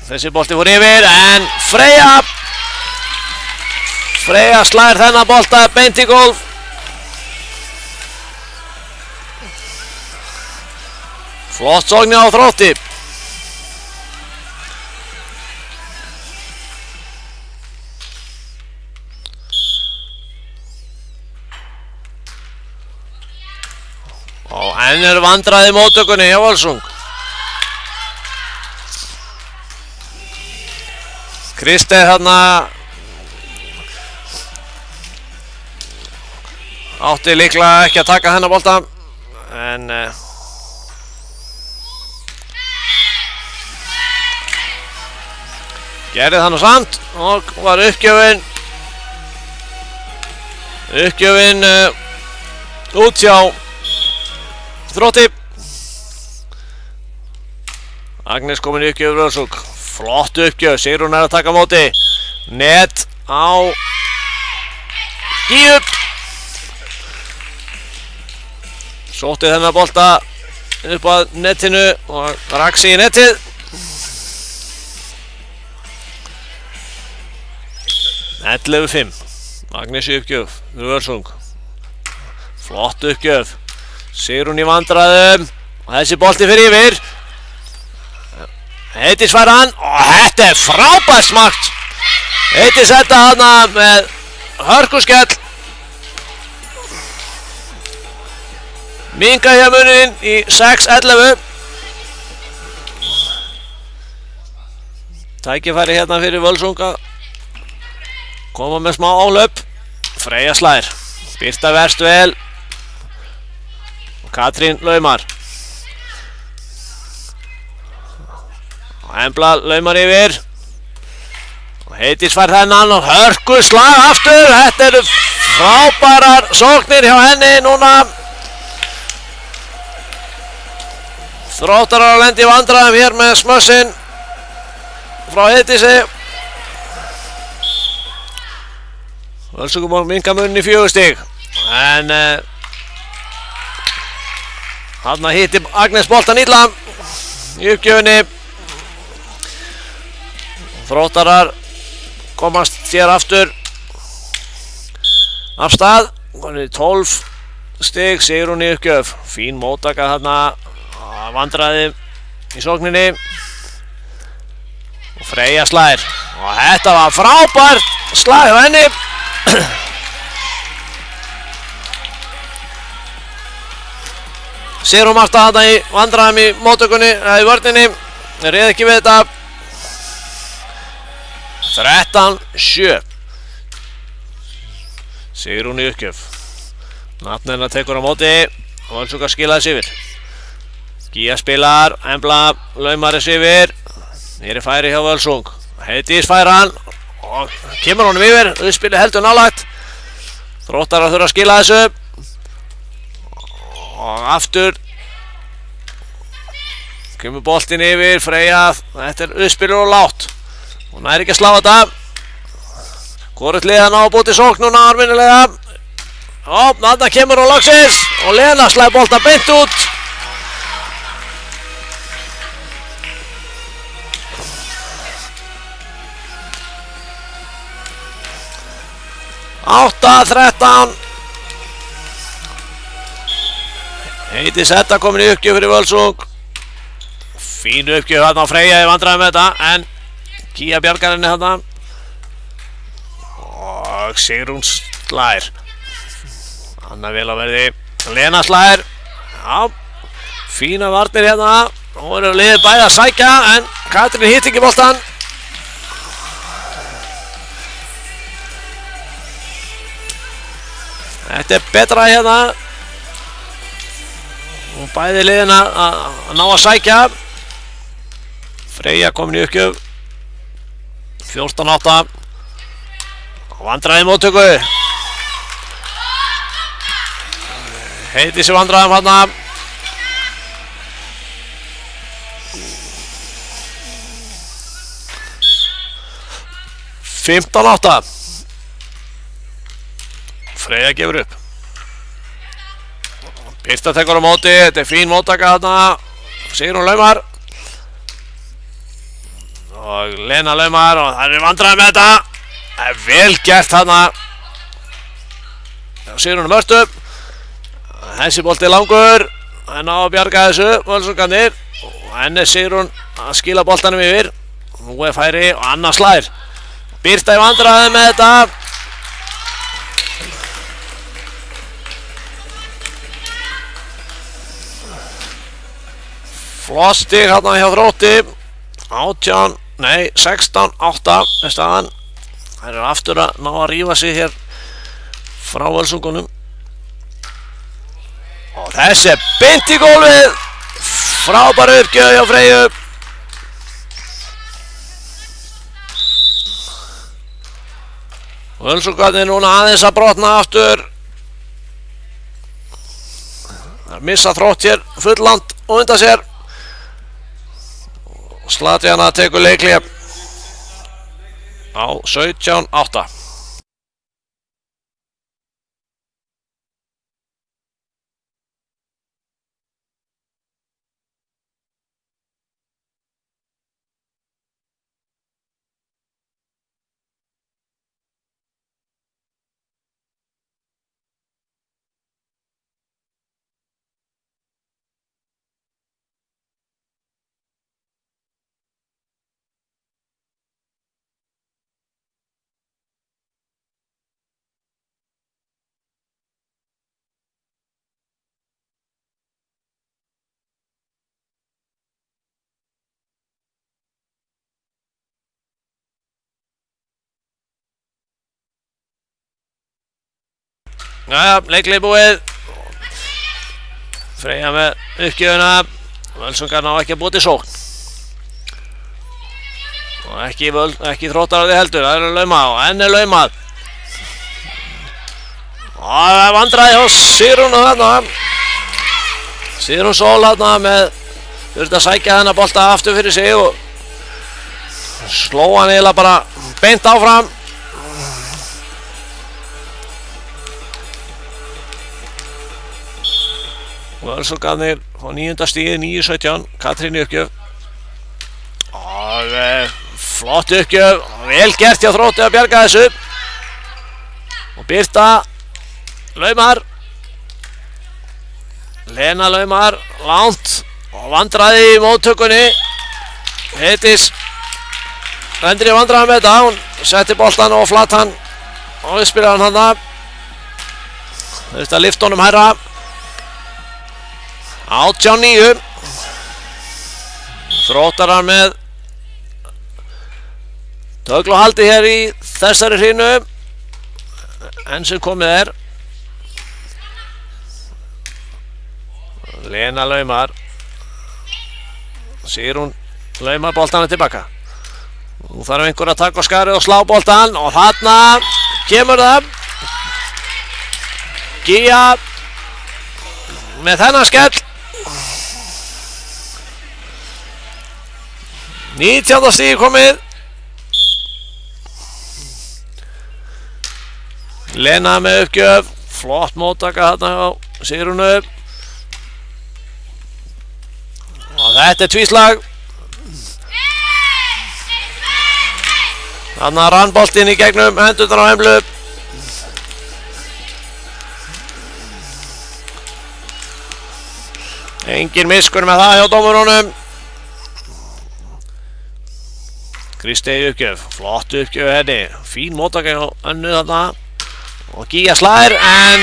Þessi bolti fór yfir en Freyja slær þennan bolta beint í gólf. Flott sókn á Þrótti. Og enn er vandræði í móttökunni hjá Völsung. Krister þarna átti líklega ekki að taka þennan bolta en gerði það nú samt og var uppgjöfin út hjá Þrótti. Agnes komin í uppgjöf Völsung. Flott uppgjöf, Sigrún er að taka móti. Net á Gíu. Sótti þennan bolta upp að netinu og raksi í netið. Ellefu 5. Agnes í uppgjöf Völsung. Flott uppgjöf. Sigrún í vandræðum og þessi bolti fyrir yfir. Heitis fær hann og þetta er frábært smakt. Heitis þetta hana með hörkuskell. Minka hjá muninn í 6-11. Tækifæri hérna fyrir Völsung að koma með smá álöp. Freyja slær. Birta verst vel. Katrín laumar. Embla laumar yfir. Og Heitis fær þennan og hörku slag aftur. Þetta eru frábærar sóknir hjá henni núna. Þróttarar að lendi í vandræðum hér með smössin frá Heitisi. Völsungum á minka munni 4 stig. En þarna hitti Agnes boltan illa í uppgjöfinni. Þróttarar komast hér aftur af stað. 12 stig, Sigrún í uppgjöf. Fín móttaka þarna, vandræði í sókninni. Og Freyja slær. Og þetta var frábært slag hjá henni. Sigrún Marta þarna í vandræðum í móttökunni, eða í vörninni. Réð ekki við þetta. 13-7. Sigrún í uppgjöf. Nafnirna tekur á móti. Völsunga skilaði sig yfir. Gía spilar, Embla laumar þessu yfir. Nýri færi hjá Völsung. Heitis fær hann og kemur honum yfir. Uppspilið heldur nálægt. Þróttarar þurfa að skila þessu. Og aftur kemur boltinn yfir. Freyja, þetta er uppspilið og lágt. Hún er ekki að slá þetta. Hvorugt liðan á að búti sókn núna almennilega. Þarna kemur hún loksins og Lena slæði bolta beint út. Átta 13 Heiti Setta komin í uppgjöf fyrir Völsung. Fínu uppgjöf þarna á Freyja í vandræðum með þetta, en Gía bjargar henni þarna. Og Sigrún slær. Anna vel á verði. Lena slær. Já, fína varnir hérna. Nú eru liðið bæði að sækja, en Katrín hitt ekki boltann. Þetta er betra hérna. Og bæði liðin að ná að sækja. Freyja komin í uppgjöf. 14-8. Vandræði móttöku. Heiti sér vandræðum hérna. 15-8. Freyja gefur upp. Birta tekur á móti, þetta er fín móttaka þarna. Sigrún laumar. Og Lena laumar og það er vandræði með þetta. Það er vel gert þarna. Sigrún mörst upp. Þessi bolti er langur. Það ná að bjarga þessu, Völsungarnir. Og henni Sigrún að skila boltanum yfir. Nú er færi og Anna slær. Birta í vandræði með þetta. Flott stig hérna hjá Þrótti. 16-8 er staðan. Það er aftur að ná að rífa sig hér frá Völsungunum. Og þessi er beint í gólfið. Frábær uppgjöf hjá Freyju. Völsungarnir núna aðeins að brotna aftur. Það er missa Þrótt hér fulland og undan sér. Slatjana tekur leikli á 17-8. Jæja, leiklið búið. Freyja með uppgjöfuna. Völsungar ná ekki að búið til sókn. Og ekki Þróttar á því heldur. Það er laumað og enn er laumað. Og það er vandræði hjá Sigrún og þarna. Sigrún Sól þarna með þurfti að sækja þennan bolta aftur fyrir sig og sló hann eiginlega bara beint áfram. Völsungarnir á 9. stigið, 9-17, Katrín í uppgjöf. Og flott uppgjöf, vel gert hjá Þrótti að bjarga þessu. Og Birta laumar. Lena laumar, langt og vandræði í móttökunni. Heitis rendir í vandræði með þetta, hún setti boltan og flatt hann og uppspilar hann hana. Þurfti að lyfta honum hærra. 18-9. Þróttarar með tögl og haldi hér í þessari hrínu enn sem komið er. Lena laumar. Sigrún laumar boltana tilbaka. Nú þarf einhver að taka á skarið og slá boltan og þarna kemur það. Gía með þennan skell. 19. stíð komið. Lena með uppgjöf. Flott móttaka þarna á Sigrúnu. Og þetta er tvíslag. Þarna rann boltinn í gegnum hendurnar á Emblu. Engin miskunn með það hjá dómurunum. Kristey uppgjöf, flott uppgjöf henni. Fín móttaka hjá Önnu þarna. Og Gíja slær, en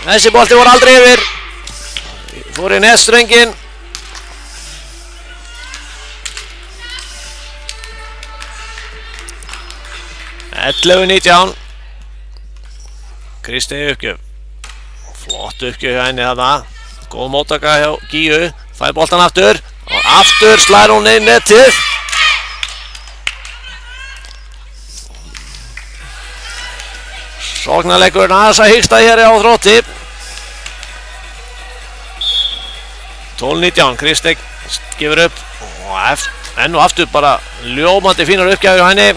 þessi bolti voru aldrei yfir. Fór í netströngin. Ellefu 19. Kristey uppgjöf. Flott uppgjöf hjá henni þarna. Góð móttaka hjá Gíu. Fær boltan aftur. Og aftur slær hún inn netið. Sóknarleikurinn aðeins að hyggsta hér á Þrótti. 12-19. Kristey gefur upp. Og enn og aftur bara ljómandi fínar uppgjafir hjá henni.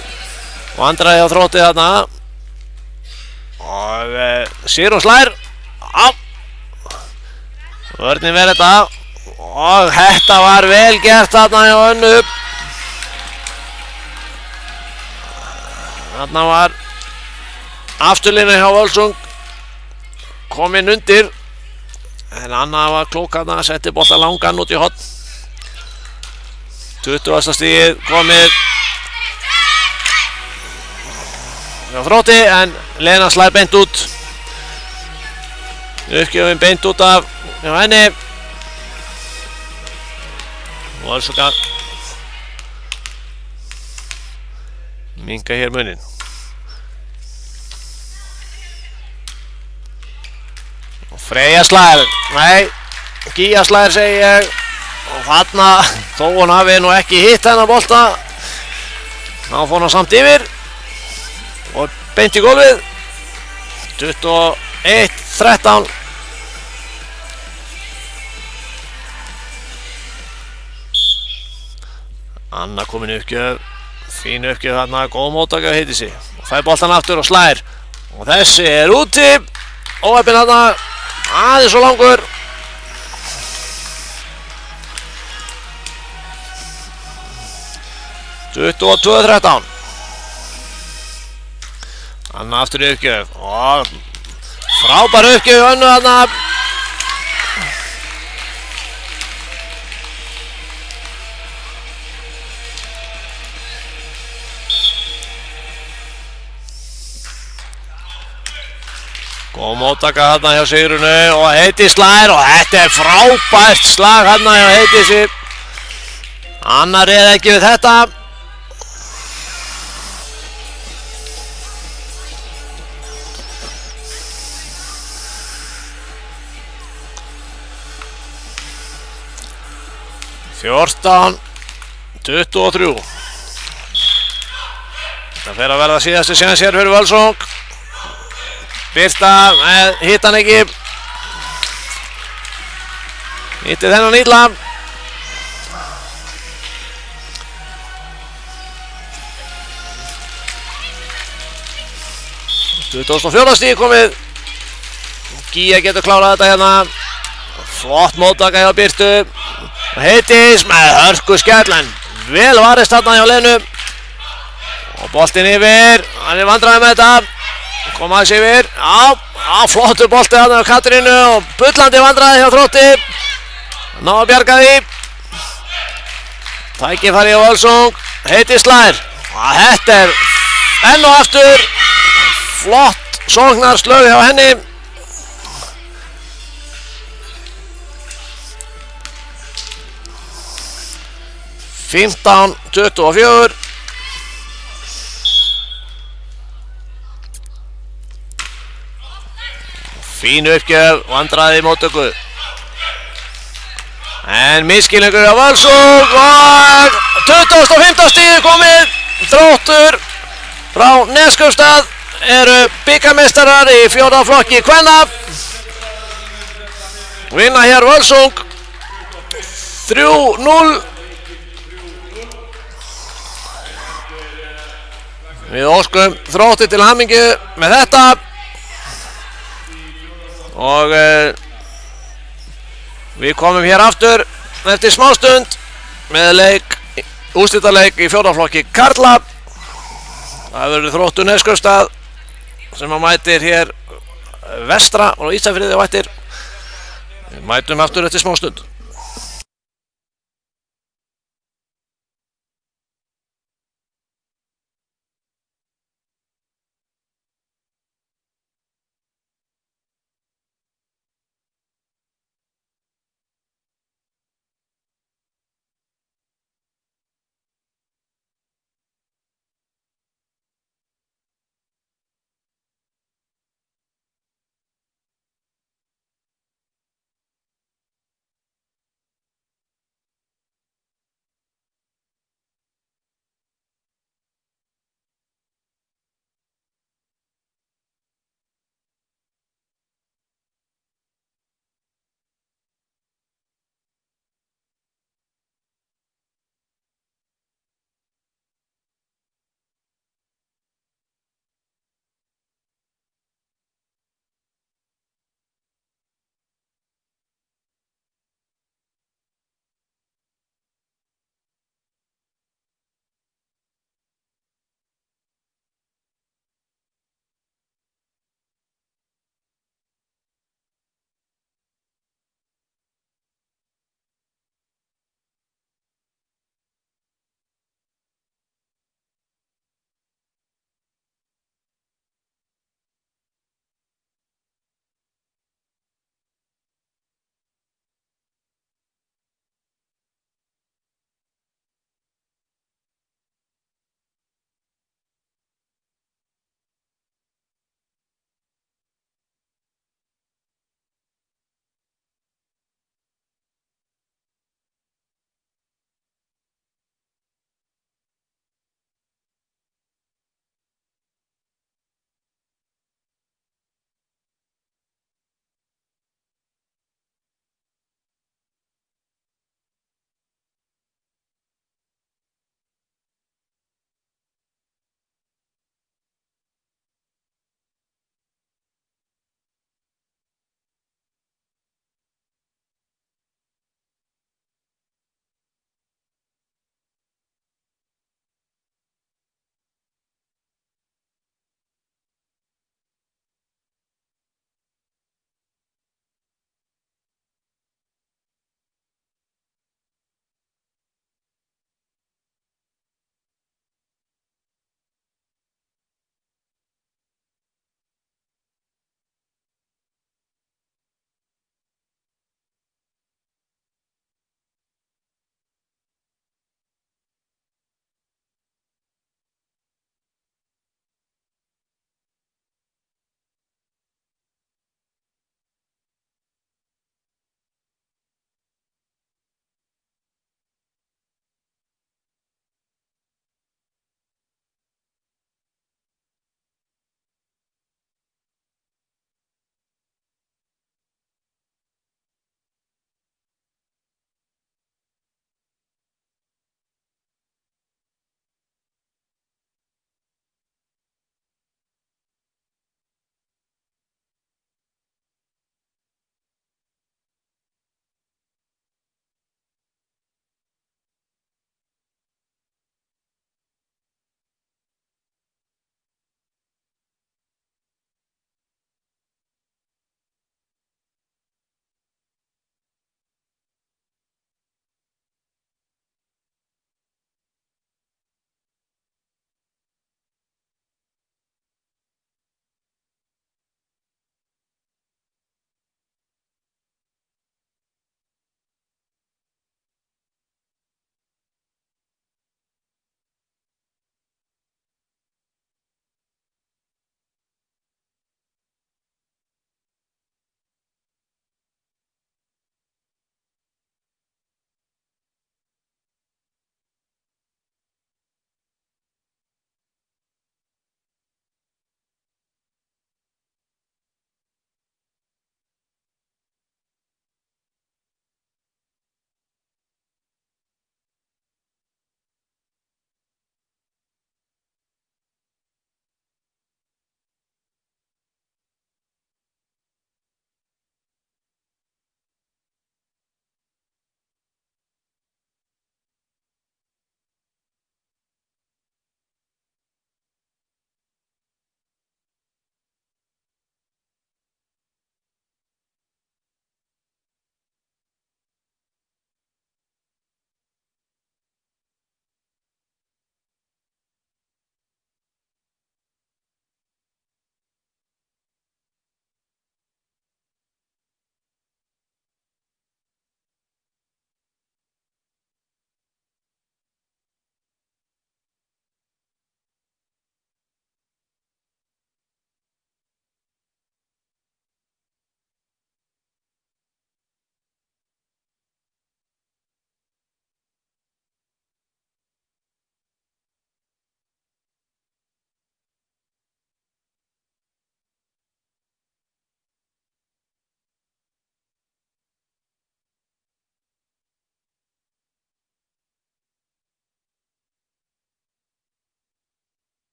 Og Andræði á Þrótti þarna. Og Sigrún slær. Vörnin verið þetta. Og þetta var vel gert þarna hjá Önnu. Þarna var afturlínu hjá Völsung kominn undir. En Anna var klók þarna, setti bolta langan út í horn. 20. stigið komið hjá Þrótti, en Lena slær beint út. Uppgjöfin beint út af hjá henni. Og Völsunga minka hér munin. Og Freyja slær. Nei, Gíja slær segi ég. Og þarna, þó hún hafi nú ekki hitt hennar bolta, þá fór hann samt yfir. Og beint í gólfið. 21-13. Anna komin uppgjöf. Fín uppgjöf þarna, góð móttaka heiti sig. Og fær boltan aftur og slær. Og þessi úti. Óheppinn þarna, aðeins svo langur. og 22-13. Anna aftur í uppgjöf. Og frábær uppgjöf Önnu þarna. Góð móttaka þarna hjá Sigrúnu. Og Heiti slær. Og þetta er frábært slag þarna hjá Heitisi. Anna réð ekki við þetta. Fjórtán 23. Þetta fer að verða síðasti séns hér fyrir Völsung. Birta, hitt hann ekki. Hitti þennan illa. 24. stig komið. Gíja getur klárað þetta hérna. Flott móttaka hjá Birtu. Heitis með hörku skell, en vel varist þarna hjá Lenu. Og boltinn yfir. Hann er vandræði með þetta. Kom aðeins yfir. Já, flottur bolti þarna hjá Katrínu. Og bullandi vandræði hjá Þrótti. Ná að bjarga því. Tækifæri hjá Völsung. Heitis slær. Og þetta er enn og aftur flott sóknarslög hjá henni. Fimmtán 24. Fín uppgjöf, vandræði í móttöku. En misskilningur hjá Völsung og 25. stig komið. Þróttur frá Neskaupstað eru bikarmeistarar í 4. flokki kvenna. Vinna hér Völsung 3-0. Við óskum Þrótti til hamingju með þetta. Og við komum hér aftur eftir smástund með úrslitaleik í 4. flokki karla. Það verður Þróttur Neskaupstað sem að mætir hér vestra og Ísafirði á eftir. Við mætum aftur eftir smástund.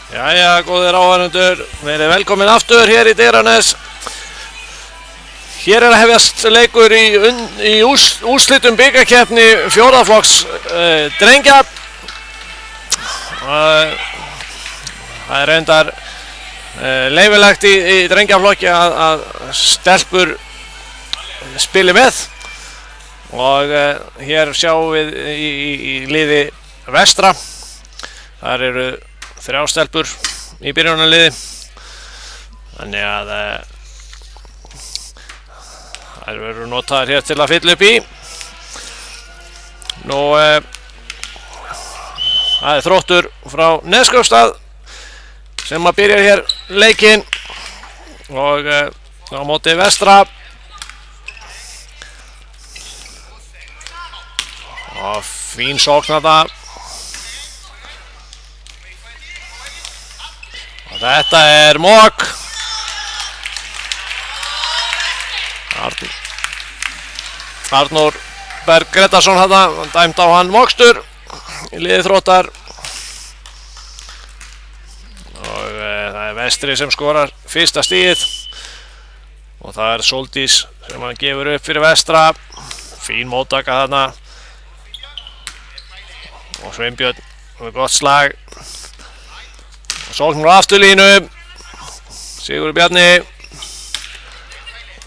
Jæja, góðir áhorfendur, verið velkomin aftur hér í Digranes. Hér að hefjast leikur í úrslitum bikarkeppni fjórðaflokks drengja. Það reyndar leyfilegt í drengjaflokki að stelpur spili með. Og hér sjáum við í liði vestra. Þar eru 3 stelpur í byrjunarliði. Þannig að þær verður notaðar hér til að fylla upp í. Nú það Þróttur frá Neskaupstað sem að byrja hér leikinn og á móti vestra. Og fín sókn þarna. Og þetta Mók. Arnór Berg Gretarsson þarna, dæmt á hann mokstur í liði Þróttar. Og það Vestri sem skorar fyrsta stigið. Og það Sóldís sem hann gefur upp fyrir vestra. Fín móttaka þarna. Og Sveinbjörn með gott slag. Og sóknur á afturlínu. Sigurður Bjarni.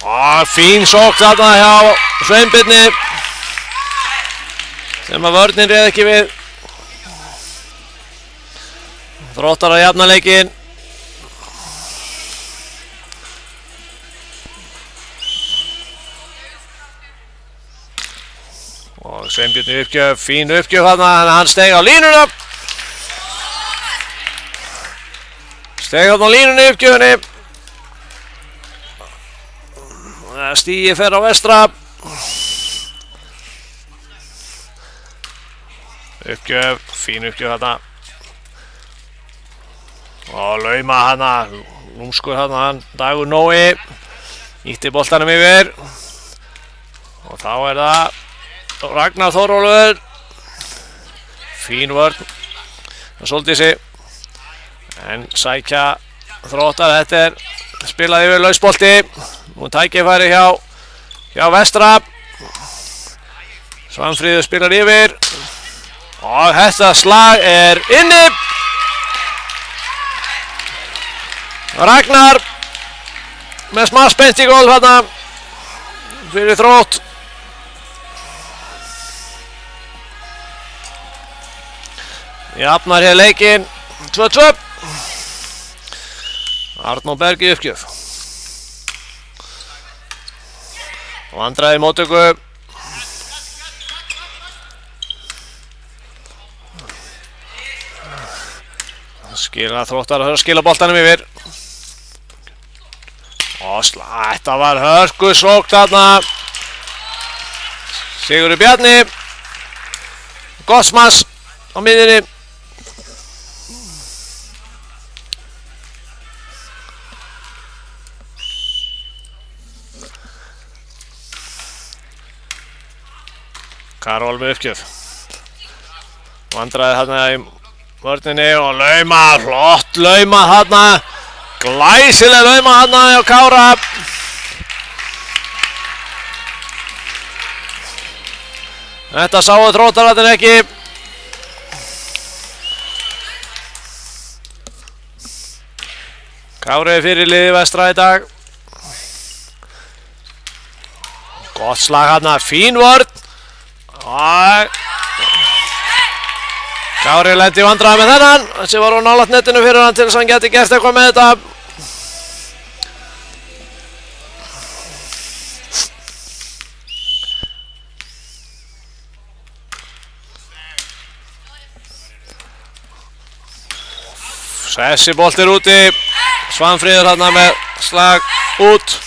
Og fín sókn þarna hjá Sveinbjörni. Sem að vörnin réð ekki við. Þróttar að jafna leikinn. Og Sveinbjörn uppgjöf, fín uppgjöf þarna, hann steig á línuna. Steig þarna á línunni uppgjöfunni. Stíi fer á vestra. Uppgjöf, fín uppgjöf þarna. Og lauma þarna, lúmskur þarna, Dagur Nói. Ítti boltanum yfir. Og þá það Ragnar Þórólfur. Fín vörn. Það Sóldísi. En sækja Þróttar, þetta spilað yfir lausbolti. Nú tækifæri hjá vestra. Svanfríður spilar yfir. Og þetta slag inni. Ragnar með smá spennt í gól þarna fyrir Þrótt. Jafnar hér leikinn 2-2. Arnór Berg í uppgjöf. Vandræði móttöku. Þróttar að skila boltanum yfir. Og þetta var hörkusókn þarna. Sigurður Bjarni. Gottsmans á miðjunni. Karol með uppgjöf. Vandræði þarna í vörninni og lauma, flott lauma þarna. Glæsileg lauma þarna hjá Kára. Þetta sáu Þróttararnir ekki. Kári fyrir liði vestra í dag. Gott slag þarna, fín vörn. Kári lendi í vandræði með þennan. Þessi var á nálægt netinu fyrir hann til þess að hann geti gert eitthvað með þetta. Þessi bolt úti. Svanfríður þarna með slag út.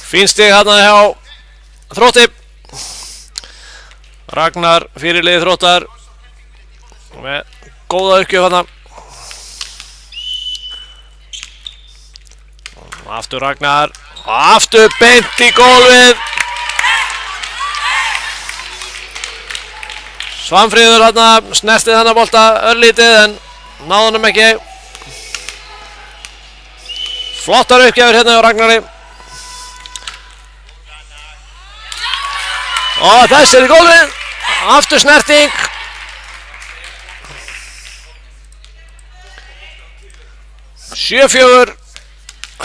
Fín stig þarna hjá Þrótti. Ragnar fyrir liði Þróttar. Með góða uppgjöf þarna. Aftur Ragnar. Aftur beint í gólfið. Svanfríður þarna, snertið þarna bolta örlítið en náði honum ekki. Flottar uppgjafur hérna hjá Ragnari. Og þessi í gólfið. Aftur snerting. Sjö-fjögur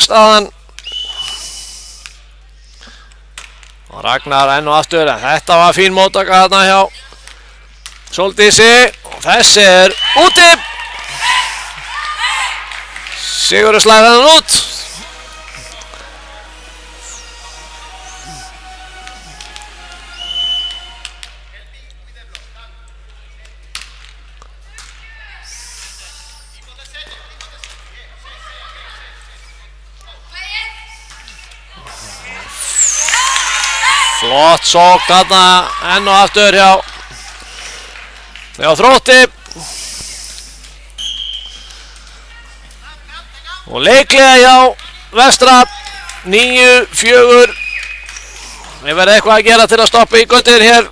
staðan. Og Ragnar enn og aftur, en þetta var fín móttaka þarna hjá Sóldísi. Og þessi úti. Sigurður slæðir hann út. Flott sókn þarna enn og aftur hjá Þrótti. Og leiklega hjá Vestra 9-4. Við verðum eitthvað að gera til að stoppa í göttin hér.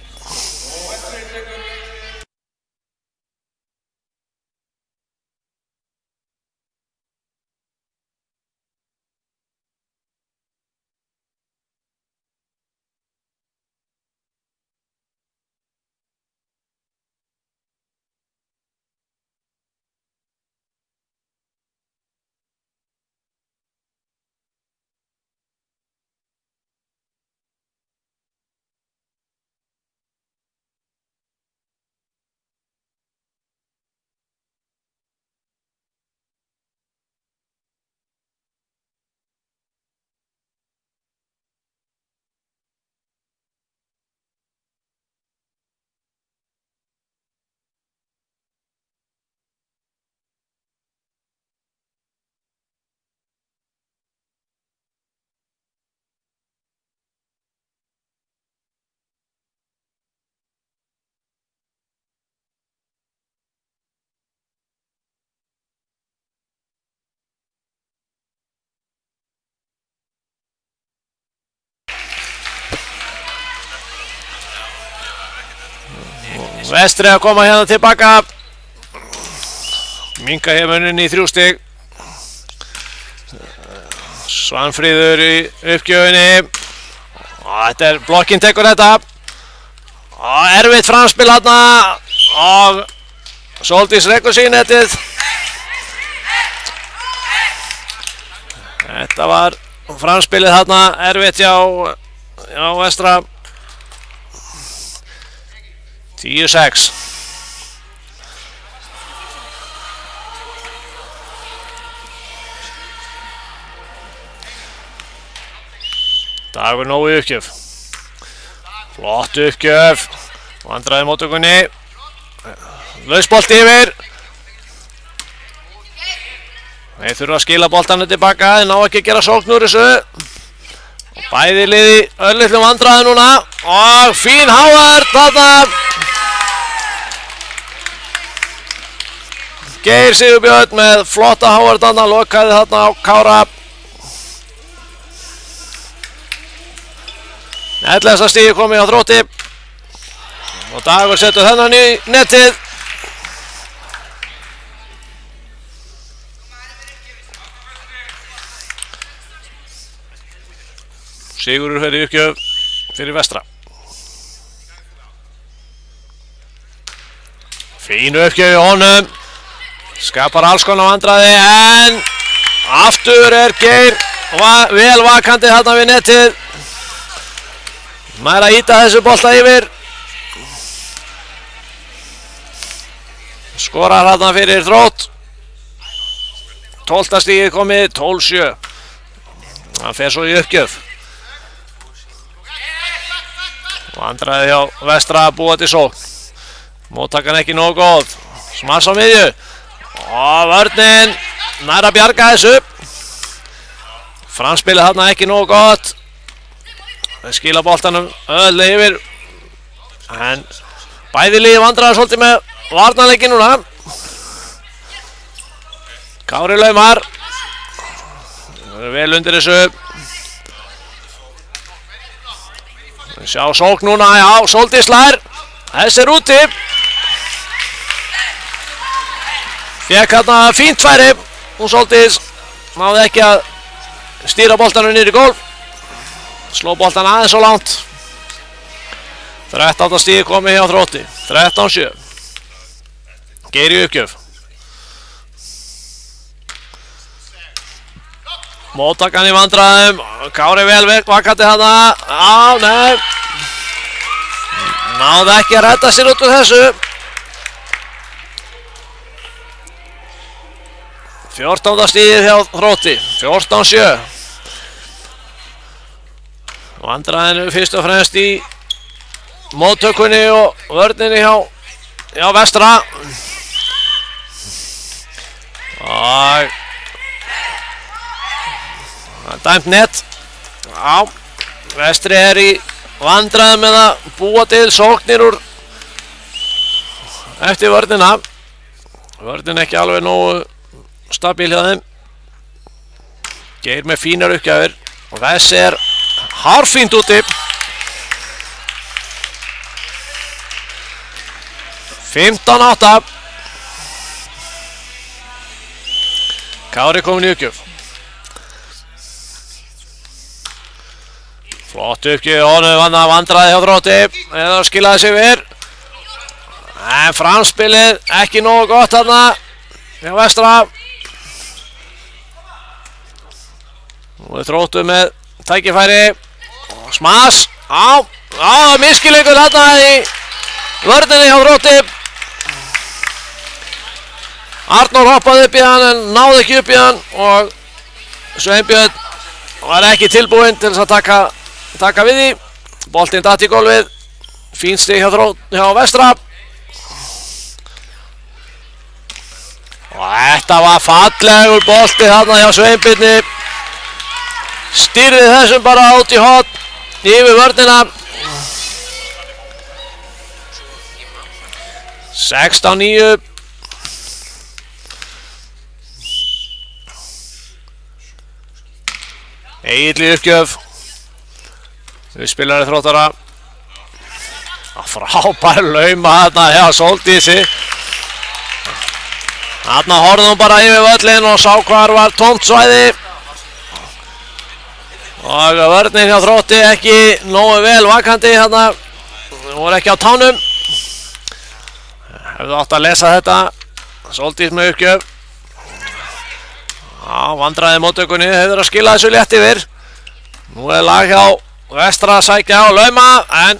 Vestri að koma hérna tilbaka. Minka hér munin í 3 stig. Svanfríður í uppgjöfinni. Þetta blokkinn tekur þetta. Erfitt framspil hérna. Og Sóldís rekur sig í netið. Þetta var framspilið hérna. Erfitt hjá Vestra. 10-6. Dagur nógu uppgjöf. Flott uppgjöf. Vandraði móttökunni. Lausbolt yfir. Þeir þurfa að skila boltanum tilbaka. Þeir ná ekki að gera sókn úr þessu. Og bæði liði örlitlum vandraði núna. Og fín Hávard þarna. Geir Sigurbjörn með flotta Hávard þarna. Lokaði þarna á Kára. 11. stíði komið á Þrótti. Og Dagur setur þennan í netið. Sigurður fer í uppgjöf fyrir Vestra. Fínu uppgjöf í honum. Skapar alls konar vandræði en aftur Geir vel vakandi þarna við netið. Maður að íta þessu bolta yfir. Skorar þarna fyrir Þrótt. 12. stígið komið, 12-7. Hann fer svo í uppgjöf. Vandræði hjá Vestra að búa til sókn. Móttakan ekki nógu góð. Smars á miðju. Og vörnin nær að bjarga þessu. Framspilið þarna ekki nógu gott. Þeir skila boltanum öll yfir. En bæði liði vandræði svolítið með varnarleiki núna. Kári laumar. Vel undir þessu. Sjá sókn núna, já, Sóldís slær. Þessi úti. Fékk hérna fínt færi. Hún Sóldís náði ekki að stýra boltanum niður í gólf. Sló boltan aðeins svo langt. 13. stíð komið hjá Þrótti. 13-7. Geir í uppgjöf. Móttakan í vandræðum. Kári vel vakandi þarna. Já, nei. Náði ekki að redda sér út úr þessu. 14. stíð hjá Þrótti. 14-7. Vandræðinu fyrst og fremst í móttökunni og vörninni hjá Vestra. Og dæmt net. Já, Vestri í vandræðum með að búa til sóknir úr eftir vörnina. Vörnin ekki alveg nógu stabíl hjá þeim. Geir með fínar uppgjafir og þessi hárfínt úti. 15-8. Kári komin í uppgjöf. Flott uppgjöf, honum vandræði hjá Þrótti. Eða skilaði sig við. En framspilið ekki nógu gott þarna hjá Vestra. Nú Þróttur með tækifæri. Smas. Já, miskileikur þarna í vörninni hjá Þrótti. Arnór hoppaði upp í hann en náði ekki upp í hann og Sveinbjörn var ekki tilbúinn til þess að taka við því. Boltinn datt í gólfið. Fínt stig hjá Vestra. Og þetta var fallegur bolti þarna hjá Sveinbjörni. Stýrði þessum bara út í horn yfir vörnina. 16-9. Egill í uppgjöf. Spilari Þróttara. Frábær lauma þarna hjá Sóldísi. Þarna horfði hún bara yfir völlin og sá hvar var tómt svæði. Og vörnin hjá Þrótti ekki nógu vel vakandi þarna. Hún voru ekki á tánum. Hefðu átt að lesa þetta. Sóldís með uppgjöf. Já, vandræði móttökunni. Hefur að skila þessu létt yfir. Nú lag hjá Vestra að sækja á lauma. En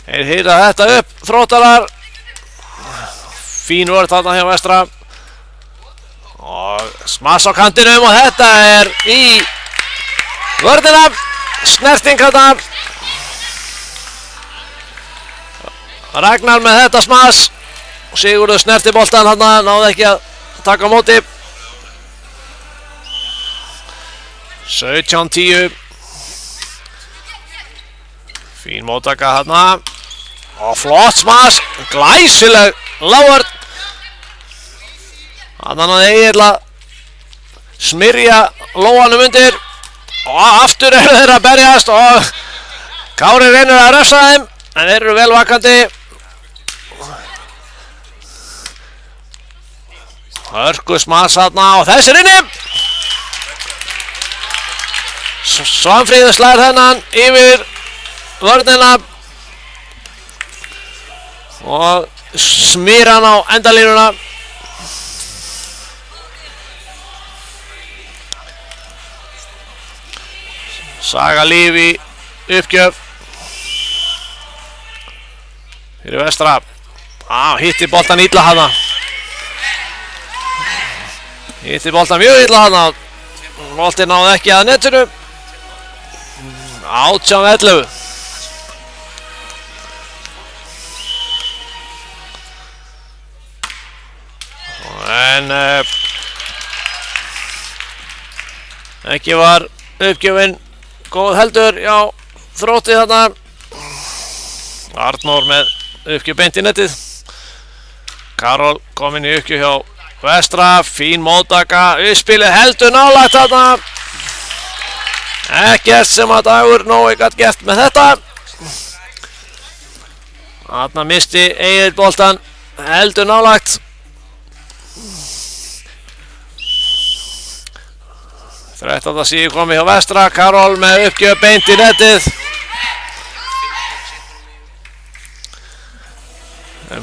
þeir hýra þetta upp. Þróttarar. Fín vörð þarna hjá Vestra. Og smass á kantinum og þetta í vörðina. Snerting þarna. Ragnar með þetta smass. Sigurður snerti boltan þarna. Náði ekki að taka á móti. 17-10. Fín móttaka þarna. Og flott smass. Glæsileg lágvörn. Þarna náði Egill að smyrja lóanum undir. Og aftur eru þeir að berjast og Kári reynir að refsa þeim. En þeir eru vel vakandi. Hörku smass þarna og þessir inni. Svanfríður slær þennan yfir vörnina og smýr hann á endalínuna. Saga Líf í uppgjöf fyrir Vestra. Hitti boltan illa hana. Hitti boltan mjög illa hana. Boltinn náði ekki að netinu. 18-11. En ekki var uppgjöfin góð heldur hjá Þrótti þarna. Arnór með uppgjöf beint í netið. Karol komin í uppgjöf hjá Vestra, fín móttaka, uppspilið heldur nálægt þarna. Ekkert sem að Dagur Nói gat gert með þetta. Þarna misti Egill boltan, heldur nálægt. 13. síðu komið hjá Vestra, Karol með uppgjöf beint í netið.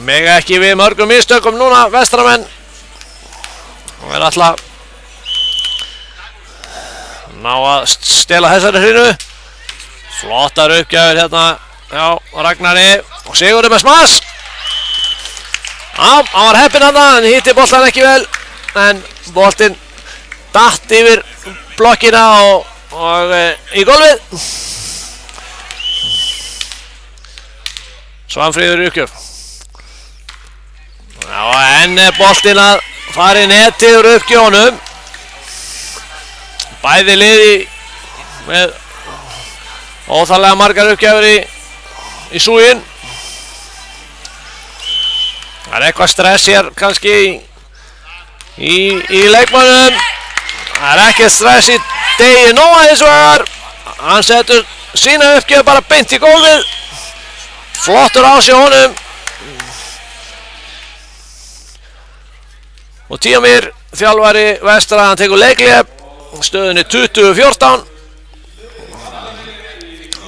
Mega ekki við mörgum mistökum núna, Vestramenn. Og er alltaf ná að stela þessari hrynu. Flottar uppgjafir hérna hjá Ragnari og Sigurður með smass. Já, hann var heppinn þarna, hann hitti boltan ekki vel en boltinn datt yfir blokkina og í gólfið. Svanfríður uppgjöf. Já, enn er boltinn að fara í netið úr uppgjöfunum. Bæði liði með óþarlega margar uppgjafir í súginn. Það er eitthvað stress hér kannski í leikmönnum. Það er ekkert stress í Degi Nóa hins vegar. Hann setur sína uppgjöf bara beint í gólfið. Flottur á sig honum. Og Tíamir, þjálfari Vestra, hann tekur leikhlé. Stöðunni 20-14.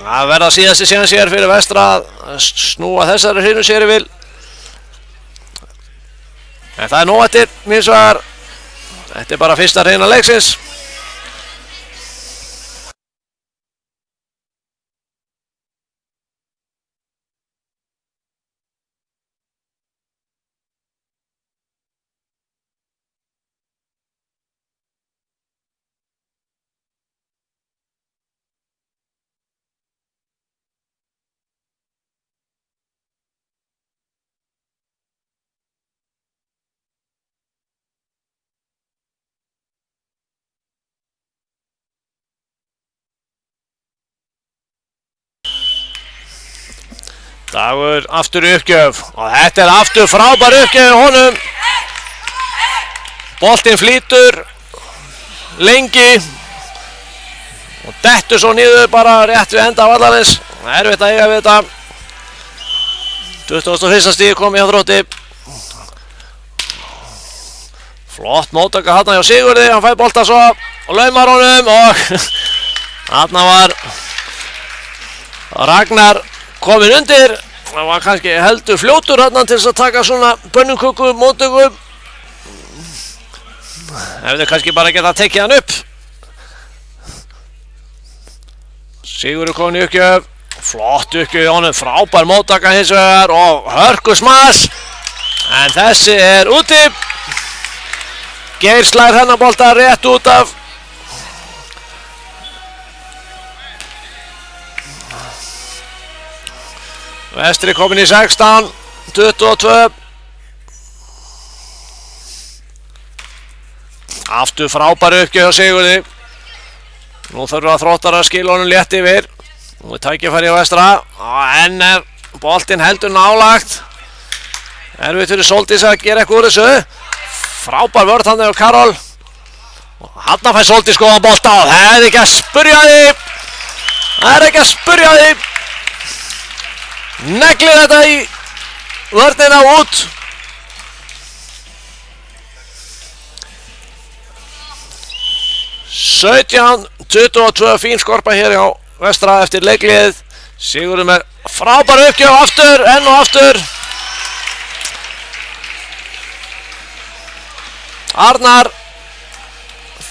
Það verða síðasti séns hér fyrir Vestra að snúa þessari hrynu sér yfir. En það er nóg eftir, hins vegar. Þetta er bara fyrsta hryna leiksins. Dagur aftur í uppgjöf og þetta er aftur frábær uppgjöf honum. Boltinn flýtur lengi og dettur svo niður bara rétt við enda vallarins. Erfitt að eiga við þetta. 21. stíð komið hjá Þrótti. Flott móttaka þarna hjá Sigurði, hann fær bolta svo og laumar honum og þarna var Ragnar komin undir. Það var kannski heldur fljótur hérna til þess að taka svona pönnuköku móttöku. Hefði kannski bara getað tekið hann upp. Sigurður komin í uppgjöf. Flott uppgjöf í honum, frábær móttaka hins vegar og hörku smass. En þessi er úti. Geir slær hennar bolta rétt út af. Vestri komin í 16, 22. Aftur frábær uppgjöf hjá Sigurði. Nú þurfa Þróttar að skila honum létt yfir. Nú er tækifæri á Vestra. En er boltinn heldur nálagt. Erfitt fyrir Sóldís að gera eitthvað úr þessu. Frábær vörð hann hjá Karol. Hanna fær Sóldís góðan bolta og það er ekki að spurja því. Það er ekki að spurja því. Neglir þetta í vörnina út. Sautján, 22, fín skorpa hér hjá Vestra eftir leiklið. Sigurður með frábær uppgjöf aftur, enn og aftur. Arnar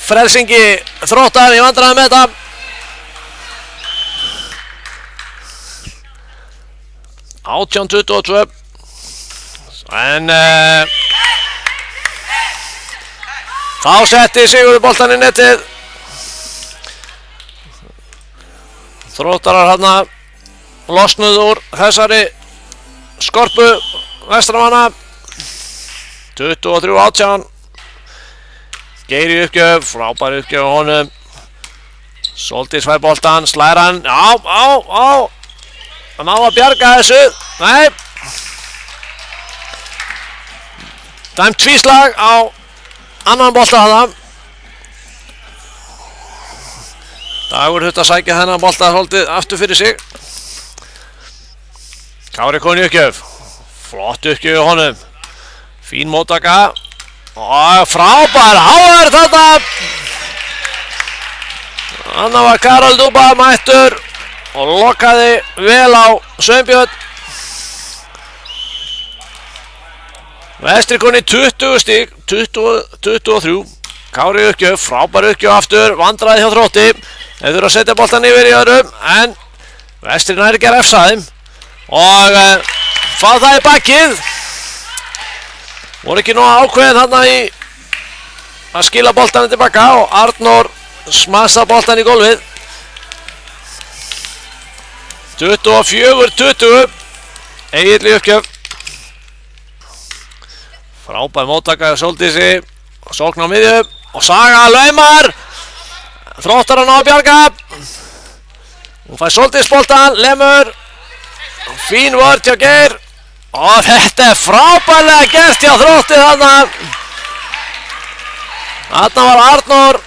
Frelsingi Þróttar í vandræðum með þetta. Átján 22. En þá setti Sigurður boltan í netið. Þróttarar hérna losnuð úr þessari skorpu Vestramanna. 23-18. Geir í uppgjöf, frábær uppgjöf honum. Sóldís fær boltan, slær hann. Á. Hann á að bjarga þessu. Nei. Dæmt tvíslag á annan bolta hana. Dagur þurfti að sækja þennan bolta svolítið aftur fyrir sig. Kári Koni uppgjöf. Flott uppgjöf í honum. Fín móttaka. Og frábær háar þarna. Anna var Karol Duba mættur og lokaði vel á Sveinbjörn. Vestri Koni 20 stig, 23. Kári uppgjöf, frábær uppgjöf aftur, vandræði hjá Þrótti. Þeir þurfa að setja boltan yfir í öðrum, en Vestri nær ekki að refsa þeim. Og fá það í bakið. Voru ekki nóg ákveðin þarna í að skila boltanum tilbaka og Arnór smassa boltan í gólfið. 24-20. Egill í uppgjöf. Frábær móttaka hjá Sóldísi. Sókn á miðju og Saga laumar. Þróttar að ná að bjarga. Hún fær Sóldís boltan, lemur. Fín vörð hjá Geir. Og þetta er frábærlega gert hjá Þrótti þarna. Þarna var Arnór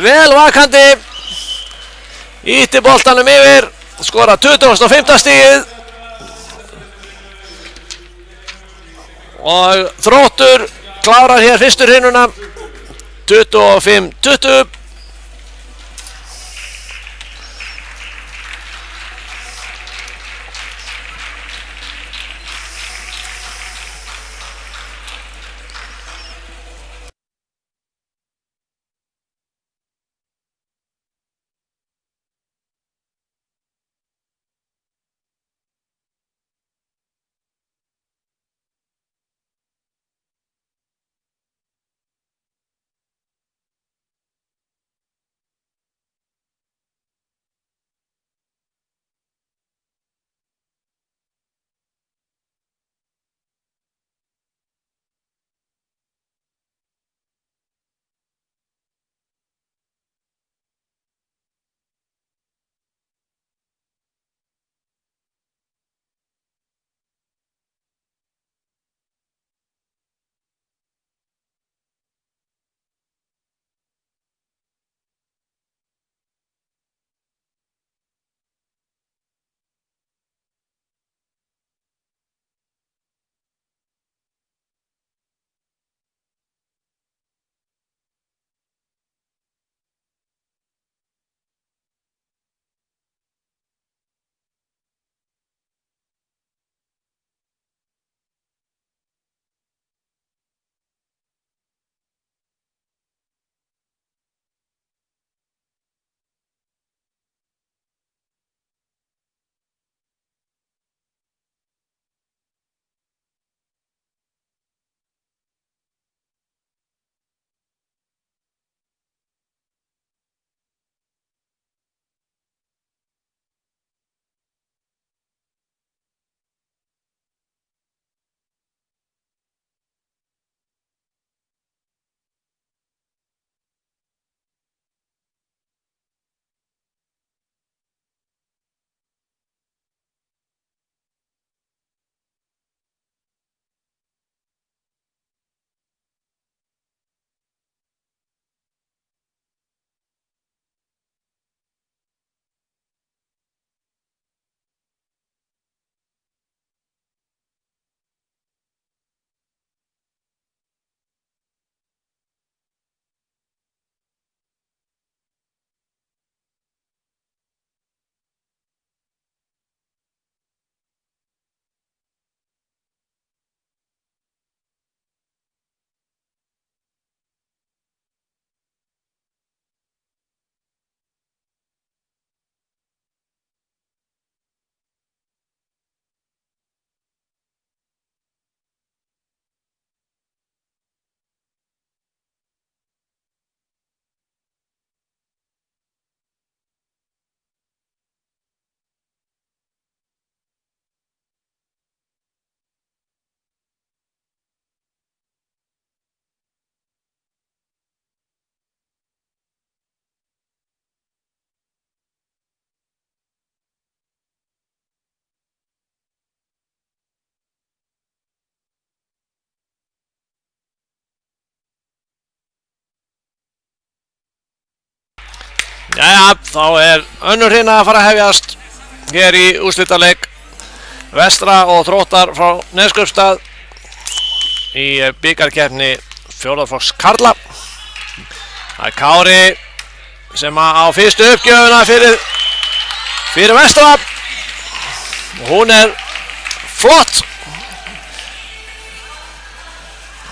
vel vakandi. Ítti boltanum yfir. Skora 25. stigið. Og Þróttur klárar hér fyrstu hrinuna. 25-20. Jæja, þá önnur hrina að fara að hefjast hér í úrslitaleik Vestra og Þróttar frá Neskaupstað í bikarkeppni fjórðaflokks karla. Það Kári sem á fyrstu uppgjöfuna fyrir Vestra og hún flott.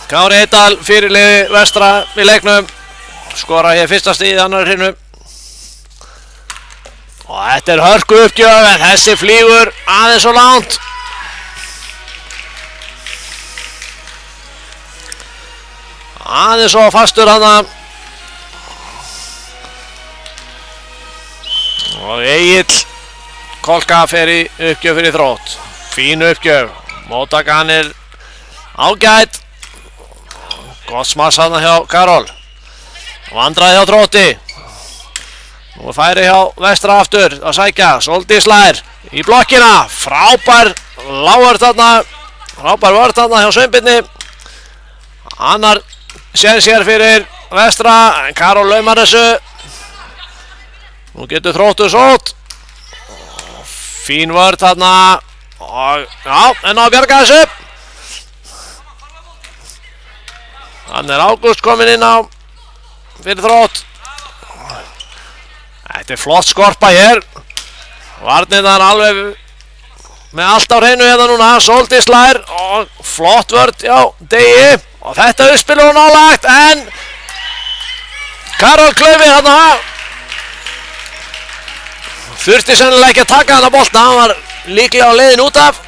Kári Eidal fyrirliði Vestra í leiknum, skora hér fyrsta stigið í annar hrinu. Og þetta hörku uppgjöf en þessi flýgur aðeins og langt. Aðeins og fastur hana. Og Egill Kolka fer í uppgjöf fyrir Þrótt. Fín uppgjöf. Móttakan ágæt. Gott smass hana hjá Karol. Vandraði hjá Þrótti. Nú færi hjá Vestra aftur að sækja. Sóldís Lær í blokkina. Frábær lágur þarna. Frábær vörð þarna hjá Sveinbirni. Annar sér fyrir Vestra. En Karol laumar þessu. Nú getur Þróttur sótt. Fín vörð þarna. Og já, en á að bjarga þessu. Þannig Ágúst kominn inn á fyrir Þrótt. Þetta flott skorpa hér. Varnirnar alveg með allt á hreinu hérna núna. Sóldís Lær og flott vörð hjá Degi. Og þetta uppspil hún nálagt en Karol Klaufi hérna. Þurfti sennilega ekki að taka þarna bolta. Hann var líklega á leiðin út af.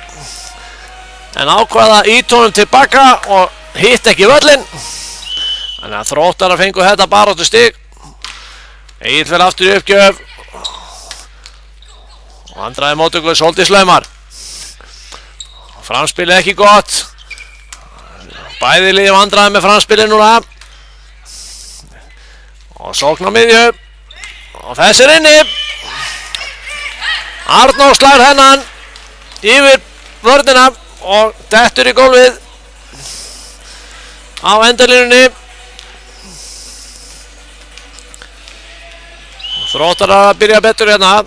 En ákvaða ítónum tilbaka og hitt ekki völlin. Þannig að Þróttarar fengu þetta baráttu stig. Egill fer aftur í uppgjöf. Vandraði móttöku Sóldís laumar. Framspilið ekki gott. Bæði liði vandraði með framspilið núna. Og sókn á miðju. Og þessi inni. Arnór slær hennan yfir vörnina og dettur í gólfið á endalínunni. Þróttar að byrja betur hérna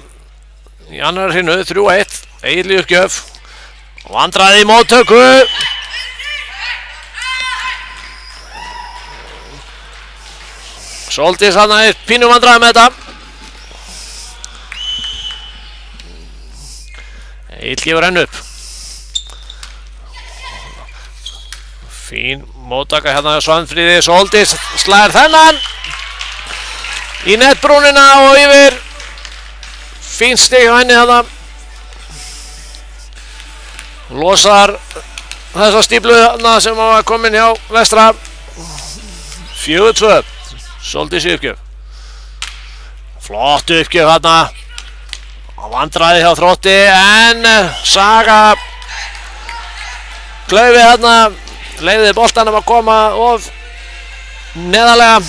í annar hrinu, 3-1. Egill í uppgjöf. Vandraði í móttöku. Sóldís hann pínu vandraði með þetta. Egill gefur henn upp. Fín móttaka hérna hjá Svanfríði. Sóldís slær þennan í netbrúnina og yfir. Fín stig á henni þarna. Losar þessa stíplu þarna sem var komin hjá Vestra. 4-2. Sóldís í uppgjöf. Flott uppgjöf þarna. Og vandraði hjá Þrótti en Saga Klaufi þarna. Leiði boltanum að koma of neðarlega.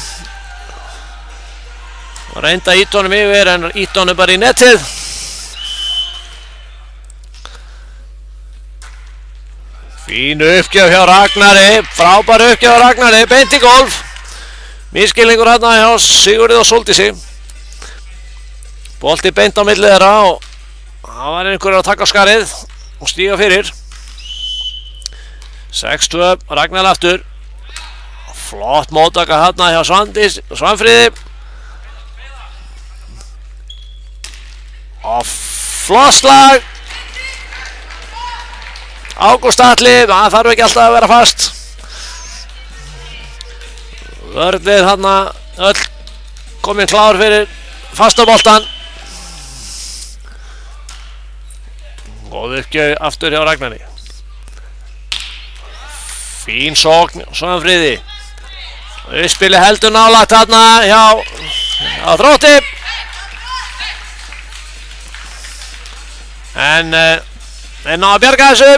Reynda ítónum yfir en ítónum bara í netið. Fín uppgjöf hjá Ragnari. Frábær uppgjöf hjá Ragnari. Beint í golf. Miskilningur hérna hjá Sigurði og Sóldísi. Bolti beint á milli þeirra og það var einhverjur að taka skarið og stíga fyrir. 6-2. Ragnar aftur. Flott móttaka hérna hjá Svanfríði. Og flott slag. Ágúst Atli, það þarf ekki alltaf að vera fast. Vörðið hann öll komin klár fyrir fastaboltan. Góð uppgjöf aftur hjá Ragnari. Fín sókn Svanfríði. Uppspili heldur nálægt þarna hjá Þrótti. En ná að bjarga þessu.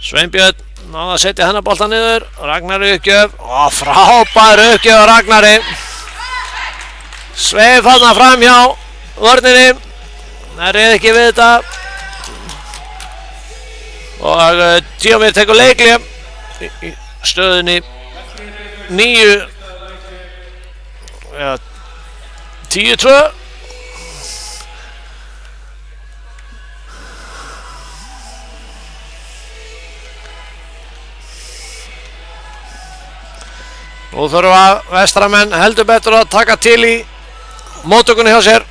Sveinbjörn náði að setja hennar bolta niður. Ragnari uppgjöf. Og frábær uppgjöf á Ragnari. Sveif þarna fram hjá vörninni. Það reið ekki við þetta. Og Tíomir tekur leikli í stöðunni 9 10-2. Nú þurfa vestramenn heldur betur að taka til í móttökunni hjá sér.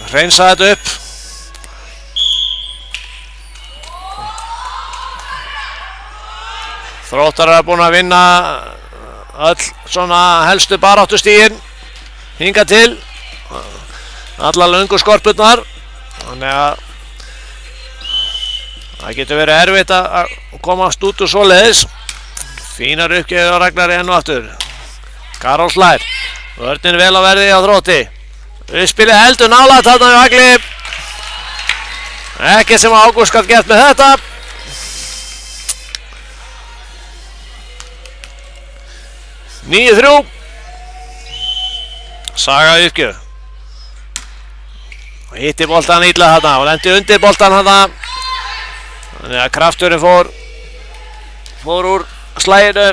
Hreinsa þetta upp. Þróttarar er búin að vinna öll svona helstu baráttustigin hingað til. Allar löngu skorpurnar. Þannig að það getur verið erfitt að komast út úr svoleiðis. Fínar uppgjöf á Ragnari enn og aftur. Karol slær. Vörnin vel á verði á Þrótti. Uppspilið heldur nálægt þarna í Agli. Ekkert sem Ágúst gat gert með þetta. Níu 3. Saga uppgjöf. Og hitti boltan illa þarna og lendi undir boltan þarna. Þannig að krafturinn fór úr slæginu.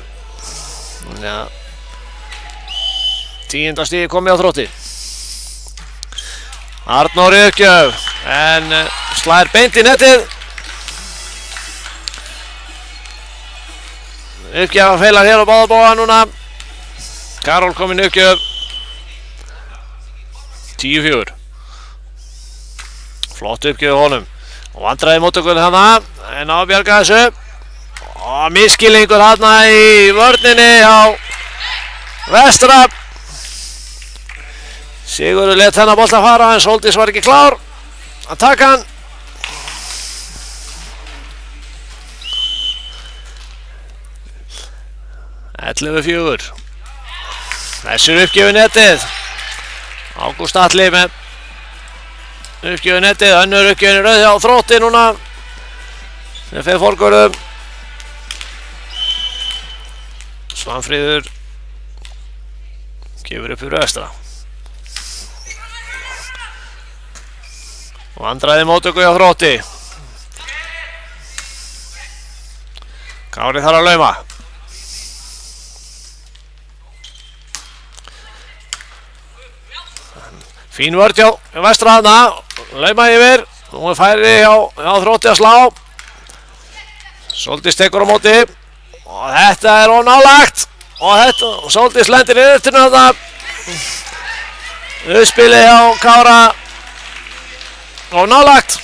Þannig að 10. stigi komið á Þrótti. Arnór uppgjöf en slær beint í netið. Uppgjöf feilar hér á báða bóga núna. Karol kominn uppgjöf. 10-4. Flott uppgjöf honum. Og vandræði móttökunni hana. En á að bjarga þessu. Og miskilningur hana í vörninni á Vestra. Sigurður let þennan bolta fara en Sóldís var ekki klár að taka hann. Ellefu 4. Þessur uppgjöfu netið. Ágúst Atli með uppgjöfu netið. Önnur uppgjöfin rauð hjá Þrótti núna. Sem fer forgörðum. Svanfríður gefur upp fyrir Vestra. Vandræði móttöku hjá Þrótti. Kári þarf að lauma. Fín vörð hjá Vestra þarna. Lauma yfir. Nú er færi hjá Þrótti að slá. Sóldís tekur á móti. Og þetta er ónálægt. Og Sóldís lendir í yfirtinu þarna. Uppspilið hjá Kára. Og nálagt.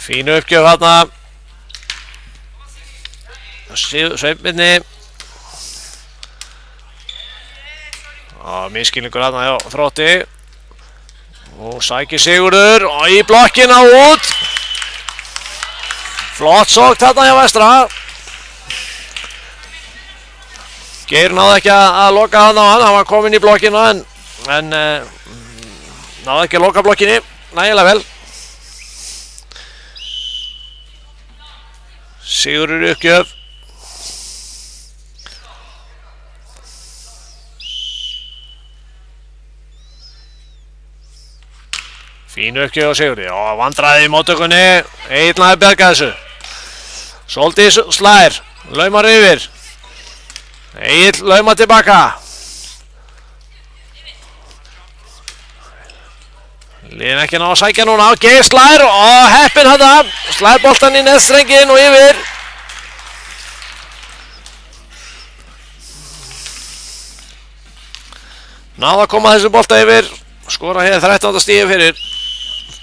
Fínu uppgjöf þarna. Sveinbirni. Og miskilningur þarna hjá Þrótti. Og sækir Sigurður og í blokkina út. Flott sókn þarna hjá Vestra. Geir náði ekki að loka þarna á hann var kominn í blokkina en náði ekki að loka blokkinni nægilega vel. Sigurður uppgjöf. Fínu uppgjöf á Sigurði og vandræði í móttökunni. Egill næði bjarga þessu. Sóldís slær. Laumar yfir. Egill laumar tilbaka. Liðin ekki ná að sækja núna. Geir slær og heppinn þetta. Slær boltan í neðstrengin og yfir. Náða að koma þessu bolta yfir. Skora hér 13. stigi fyrir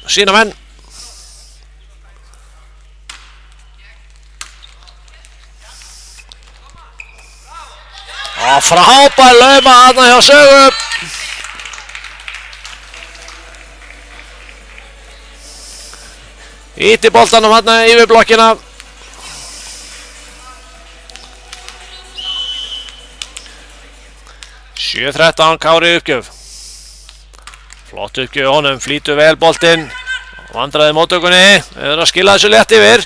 sína menn. Og frábær lauma þarna hjá Sögu. Íti boltanum þarna yfir blokkina. Sjö 13 Kári uppgjöf. Flott uppgjöf honum, flýtur vel boltinn. Vandræði móttökunni, við erum að skila þessu létt yfir.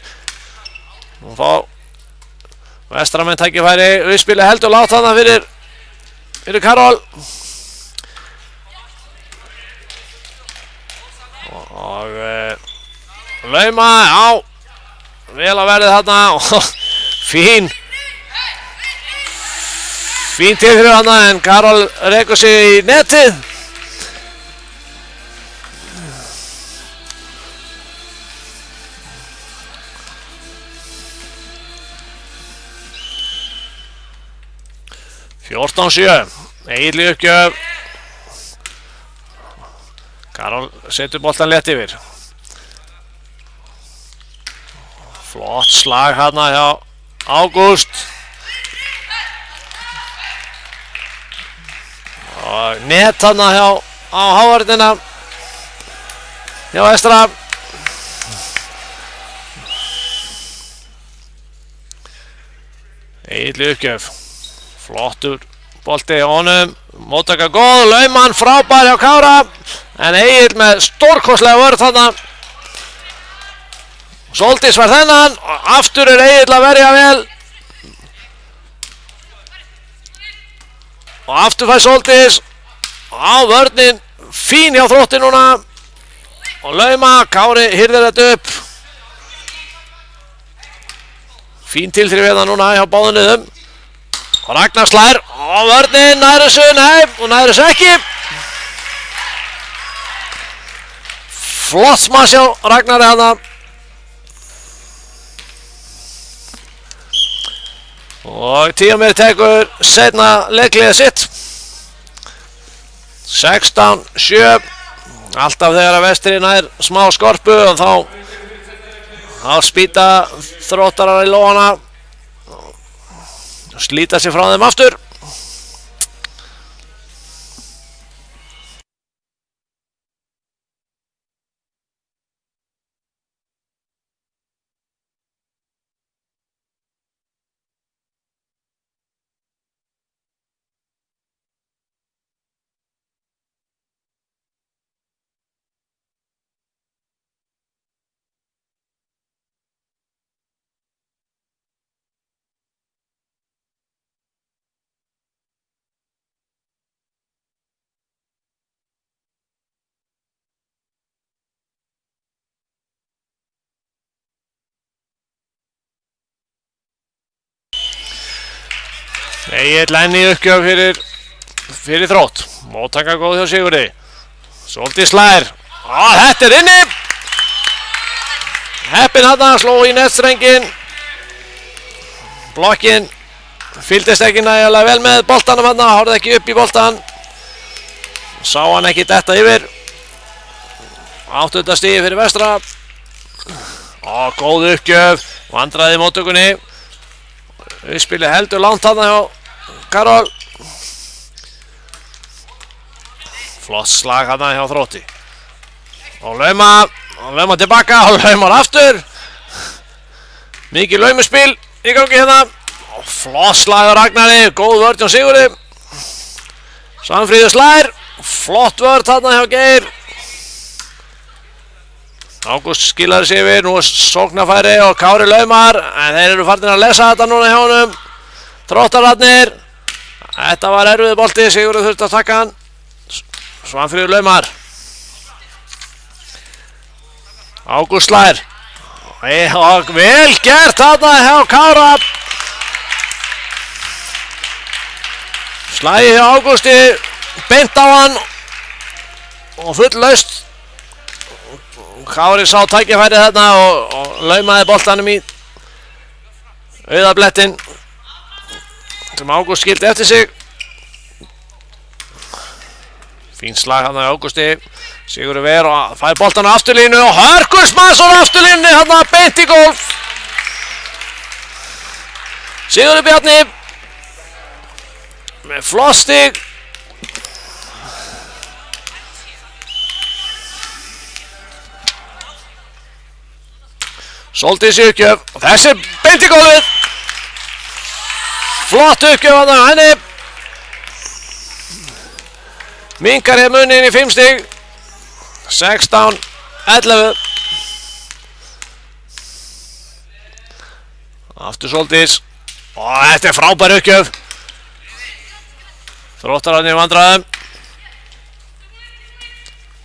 Nú fá Vestramenn tækifæri, uppspili heldur lágt þarna fyrir Karol. Og lauma, já, vel að verði þarna og fín tilþrif þarna en Karol rekur sig í netið. Fjórtán 7, Egil í uppgjöf. Karol setur boltan létt yfir. Flott slag hérna hjá Ágúst. Og net hérna á hávarnina hjá Vestra. Egil í uppgjöf. Flottur bolti á honum, móttaka góð, Laumann frábær hjá Kára, en Egil með stórkostlega vörð þarna. Soldís var þennan, og aftur Egil að verja vel. Og aftur fær Soldís, á vörnin, fín hjá Þrótti núna. Og Lauma, Kári hirðir þetta upp. Fín tilþrif hérna núna hjá báðunniðum. Og Ragnar slær, og vörnin nær þessu, nei, og nær þessu ekki. Flott smass hjá Ragnari hana. Og Tíamir tekur seinna leikliðið sitt. 16-7. Alltaf þegar að Vestri nær smá skorpu og þá spýta Þróttarar í lófana. Slíta sig frá þeim aftur. Egil enn í uppgjöf fyrir Þrótt. Móttaka góð hjá Sigurði. Soldís slær. Þetta inni. Heppinn þarna, sló í netstrenginn. Blokkin fylgdist ekki nægilega vel með boltanum þarna, horfði ekki upp í boltan. Sá hann ekki detta yfir. 8. stigi fyrir Vestra. Góð uppgjöf. Vandræði í móttökunni. Uppspilið heldur langt þarna hjá Karol. Flott slag þarna hjá Þrótti. Og Lauma tilbaka og Laumar aftur. Mikið Laumuspil í gangi hérna. Og flott slag á Ragnari, góð vörð hjá Sigurði. Svanfríður slær. Flott vörð þarna hjá Geir. Ágúst skilar sig yfir, nú sóknarfæri og Kári Laumar, en þeir eru farin að lesa þetta núna hjá honum. Þróttararnir, þetta var erfiður bolti, Sigurður þurfti að taka hann. Svanfríður Laumar. Ágúst slær. Og vel gert þarna hjá Kára. Slagi hjá Ágústi, beint á hann og full laust. Kári sá tækifærið þarna og laumaði boltanum í auðablettin sem Ágúst skildi eftir sig. Fín slag þarna í Ágústi. Sigurður ver og fær boltan á afturlínu og hörkursmassur á afturlínu þarna beint í gólf. Sigurður Bjarni með flott stig. Soldís í uppgjöf og þessi beint í gólfið. Flott uppgjöf þarna á henni. Minkar hér muninn í 5 stig. 16-11. Aftur Soldís Og þetta frábær uppgjöf. Þróttararnir í vandræðum.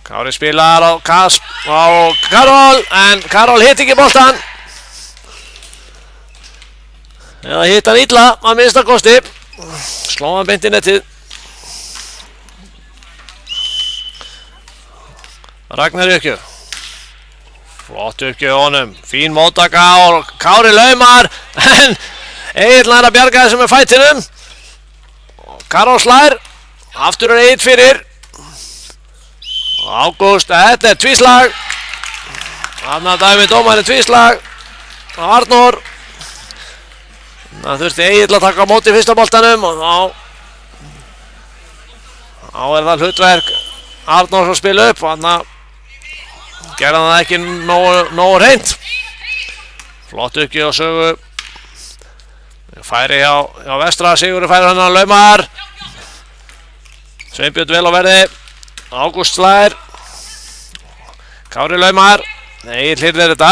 Kári spilar á Karol, en Karol hitt ekki boltan. Eða hitt hann illa að minnsta kosti. Sló hann beint í netið. Ragnar uppgjöf. Flott uppgjöf honum. Fín móttaka og Kári laumar. En Egill nær að bjarga þessu með fætinum. Karol slær. Aftur Egill fyrir. Ágúst, þetta tvíslag. Þarna dæmi dómarinn tvíslag. Arnór. Það þurfti Egill að taka á móti fyrsta boltanum og þá það hlutverk Arnórs að spila upp og þarna gerði hann það ekki nógu hreint. Flott uppgjöf og sögu. Færi hjá Vestra, Sigurður færi hann að laumar. Sveinbjörn vel á verði. Ágúst slær. Kári laumar. Nei, hlýrðir þetta.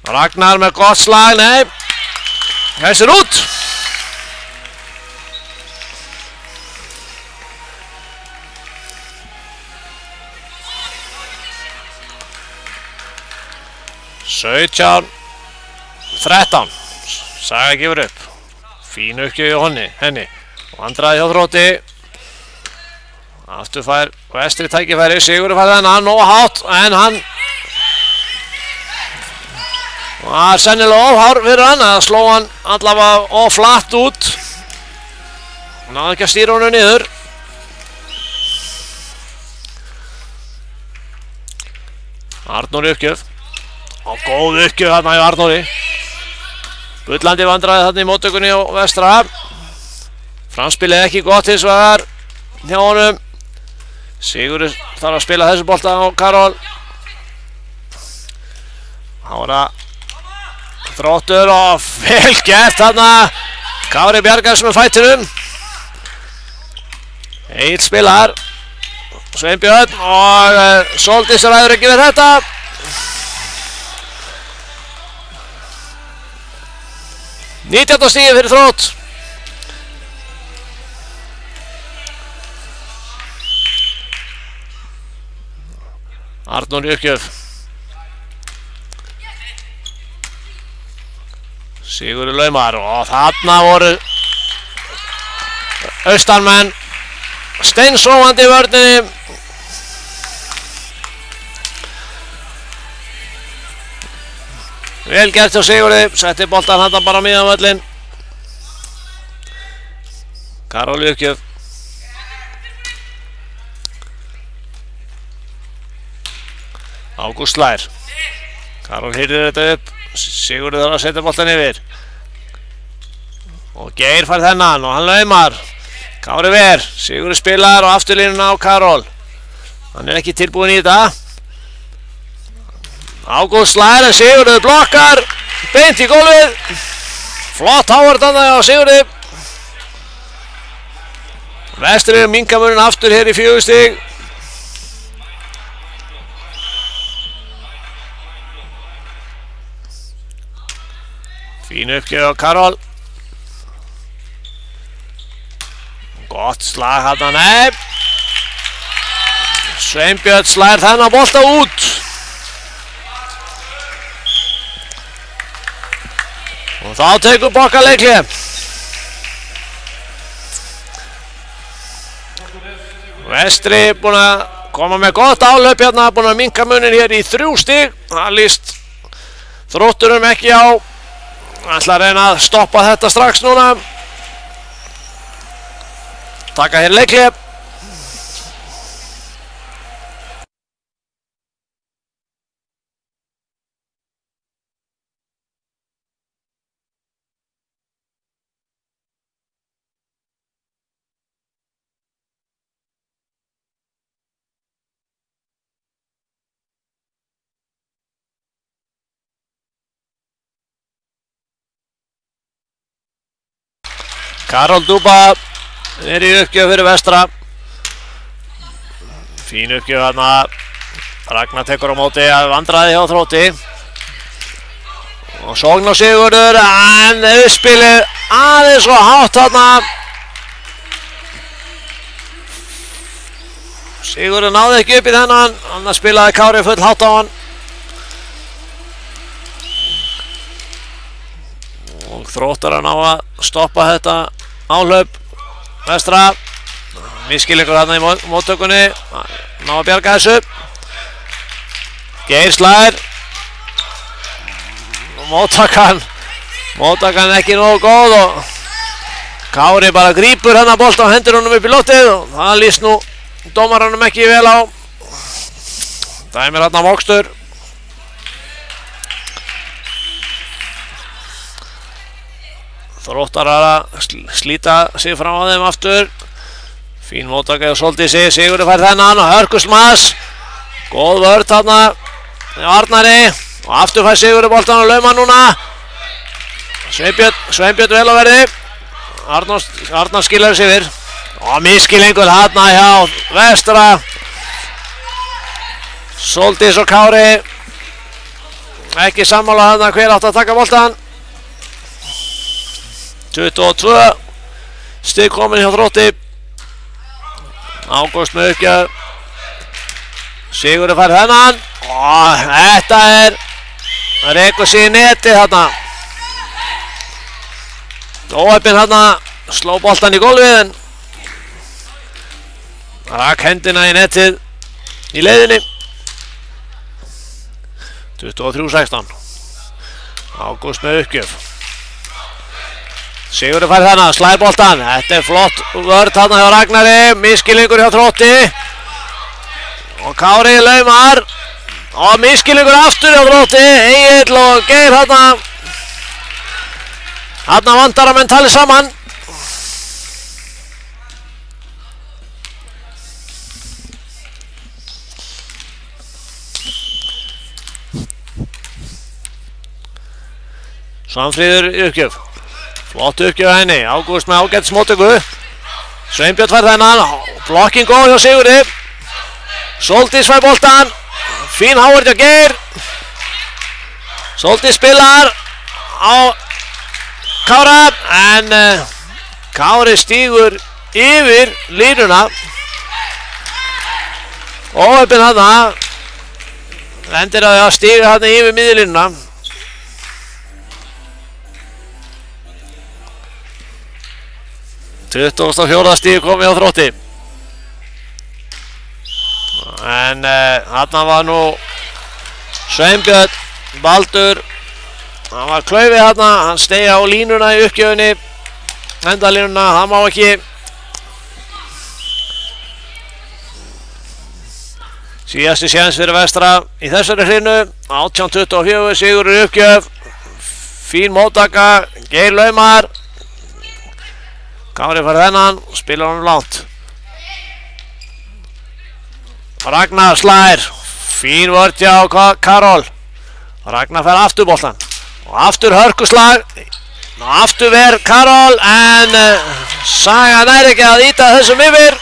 Ragnar með gott slag, nei. Hæsir út. Sautján 13. Saga gefur upp. Fín uppgjöf í henni. Vandræði hjá Þrótti. Aftur fær Vestri tækifæri. Sigurður fær þennan nóg hátt en hann var sennilega ofhár fyrir hann að sló hann allavega of flatt út. Hann náði ekki að stýra honum niður. Arnór uppgjöf. Og góð uppgjöf þarna hjá Arnóri. Bullandi vandræði þarna í móttökunni á Vestra. Framspilið ekki gott hins vegar hjá honum. Sigurður þarf að spila þessu bolta á Karol. Þá það Þróttur og vel gert þarna. Kári bjargar sem er fætinum. Egill spilar. Sveinbjörn og Sóldís ræður ekki við þetta. Nítjánda stigið fyrir Þrótt. Arnór í uppgjöf. Sigurður laumar og þarna voru austanmenn steinsrófandi í vörninni. Vel gert hjá Sigurði, setti boltan handan bara miðan völlin. Karol í uppgjöf. Ágúst slær. Karol hýrðir þetta upp. Sigurður þarf að setja boltan yfir. Og Geir fær þennan og hann laumar. Kári ver. Sigurður spilar og afturlínuna á Karol. Hann er ekki tilbúin í þetta. Ágúst slær en Sigurður blokkar. Beint í gólfið. Flott hávart þarna á Sigurði. Vestri minkamuninn aftur hér í 4 stig. Fín uppgjöf á Karol. Gott slag hann, nei. Sveinbjörn slær þennan bolta út. Og þá tekur Bokka leikli. Vestri búinn að koma með gott álöp hérna, búinn að minka munin hér í 3 stig. Það líst Þrótturum ekki á. Ætla að reyna að stoppa þetta strax núna. Taka hér leikli. Karol Dúba er í uppgjöf fyrir Vestra. Fín uppgjöf þarna. Ragnar tekur á móti að vandræði hjá Þrótti. Og Sogn og Sigurður, en uppspilið aðeins og hátt þarna. Sigurður náði ekki upp í þennan, annars spilaði Kári full hátt á hann. Og Þróttarar ná að stoppa þetta áhlaup vestra. Misskilningur þarna í móttökunni, ná að bjarga þessu. Geir slær. Móttakan ekki nógu góð og Kári bara grípur hennar bolt og hendur honum upp í loftið og það líst nú dómaranum ekki vel á. Dæmir hérna mokstur. Þróttarar að slíta sig frá þeim aftur. Fín móttaka og svolítið sig. Sigurður fær þennan og hörkusmaðs. Góð vörð þarna hjá Arnari og aftur fær Sigurður boltan og lauma núna. Sveinbjörn vel á verði. Arnar skilar sig yfir. Og misskilningur þarna hjá vestra. Sóldís og Kári ekki sammála þarna hver átt að taka boltan. 22 stig komin hjá Þrótti. Ágúst með uppgjör. Sigurður fær þennan og þetta rekur sig í neti þarna. Óheppinn þarna sló boltan í gólfið en rak hendina í netið í leiðinni. 23-16. Ágúst með uppgjöf. Sigurður fær þarna, slær boltan. Þetta flott vörð þarna hjá Ragnari. Misskilningur hjá Þrótti. Og Kári laumar. Og misskilningur aftur hjá Þrótti. Egill og Geir þarna. Þarna vantar að menn tali saman. Svanfríður í uppgjöf. Flott uppgjöf henni. Ágúst með ágætt smóttöku. Sveinbjörn fær þennan. Blokking góð hjá Sigurði. Sóldís fær boltan. Fín hávörð hjá Geir. Sóldís spilar á Kára en Kári stígur yfir línuna. Óheppinn þarna. Lendir að stíga þarna yfir miðjulínuna. 24. stíg komið á Þrótti. En þarna var nú Sveinbjörn Baldur. Hann var klaufið þarna, hann steig á línuna í uppgjöfinni. Endalínuna, það má ekki. Síðasti séns fyrir vestra í þessari hrinu. 18-24, Sigurður í uppgjöf. Fín móttaka, Geir laumar. Kári fær þennan, spilar hann langt. Ragnar slær. Fín vörð hjá Karol. Ragnar fær aftur boltan. Og aftur hörkuslag. Og aftur ver Karol. En Saga nær ekki að ýta þessum yfir.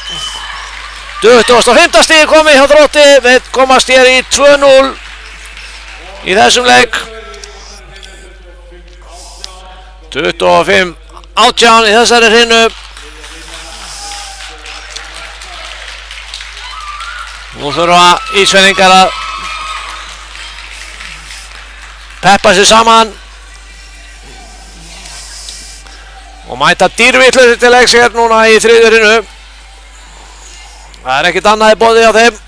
25. stíð komið hjá Þrótti. Við komast hér í 2-0 í þessum leik. 25-18 í þessari hrinu. Nú þurfa Ísfirðingar að peppa sig saman og mæta dýrvitlausir til leiks hér núna í þriðju hrinu. Það ekkert annað í boði á þeim.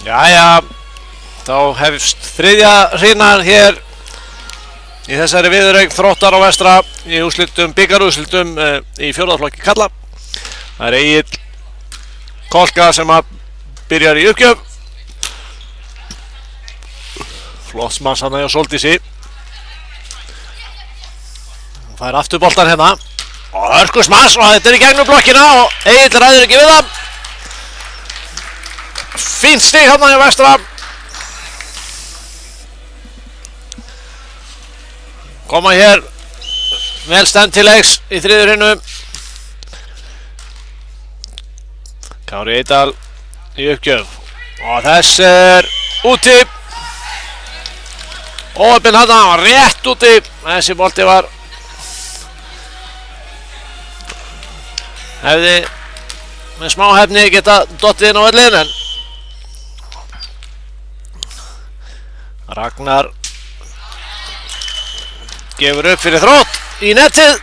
Jæja, þá hefst þriðja hrinan hér í þessari viðureign Þróttar á Vestra í úrslitum, bikarúrslitum í fjórðaflokki karla. Það Egill Kolka sem að byrjar í uppgjöf. Flott smass hann hjá Sóldísi. Hún fær aftur boltan hérna. Og hörku smass og þetta í gegnum blokkina og Egill ræður ekki við það. Fínt stig hérna hjá Vestra. Koma hér vel stend til leiks í þriðju hrinu. Kári Eidal í uppgjöf og þess úti. Óöppin hann var rétt úti. Þessi bolti var hefði með smá hefni geta dottið inn á völlinn en Ragnar gefur upp fyrir Þrótt í netið.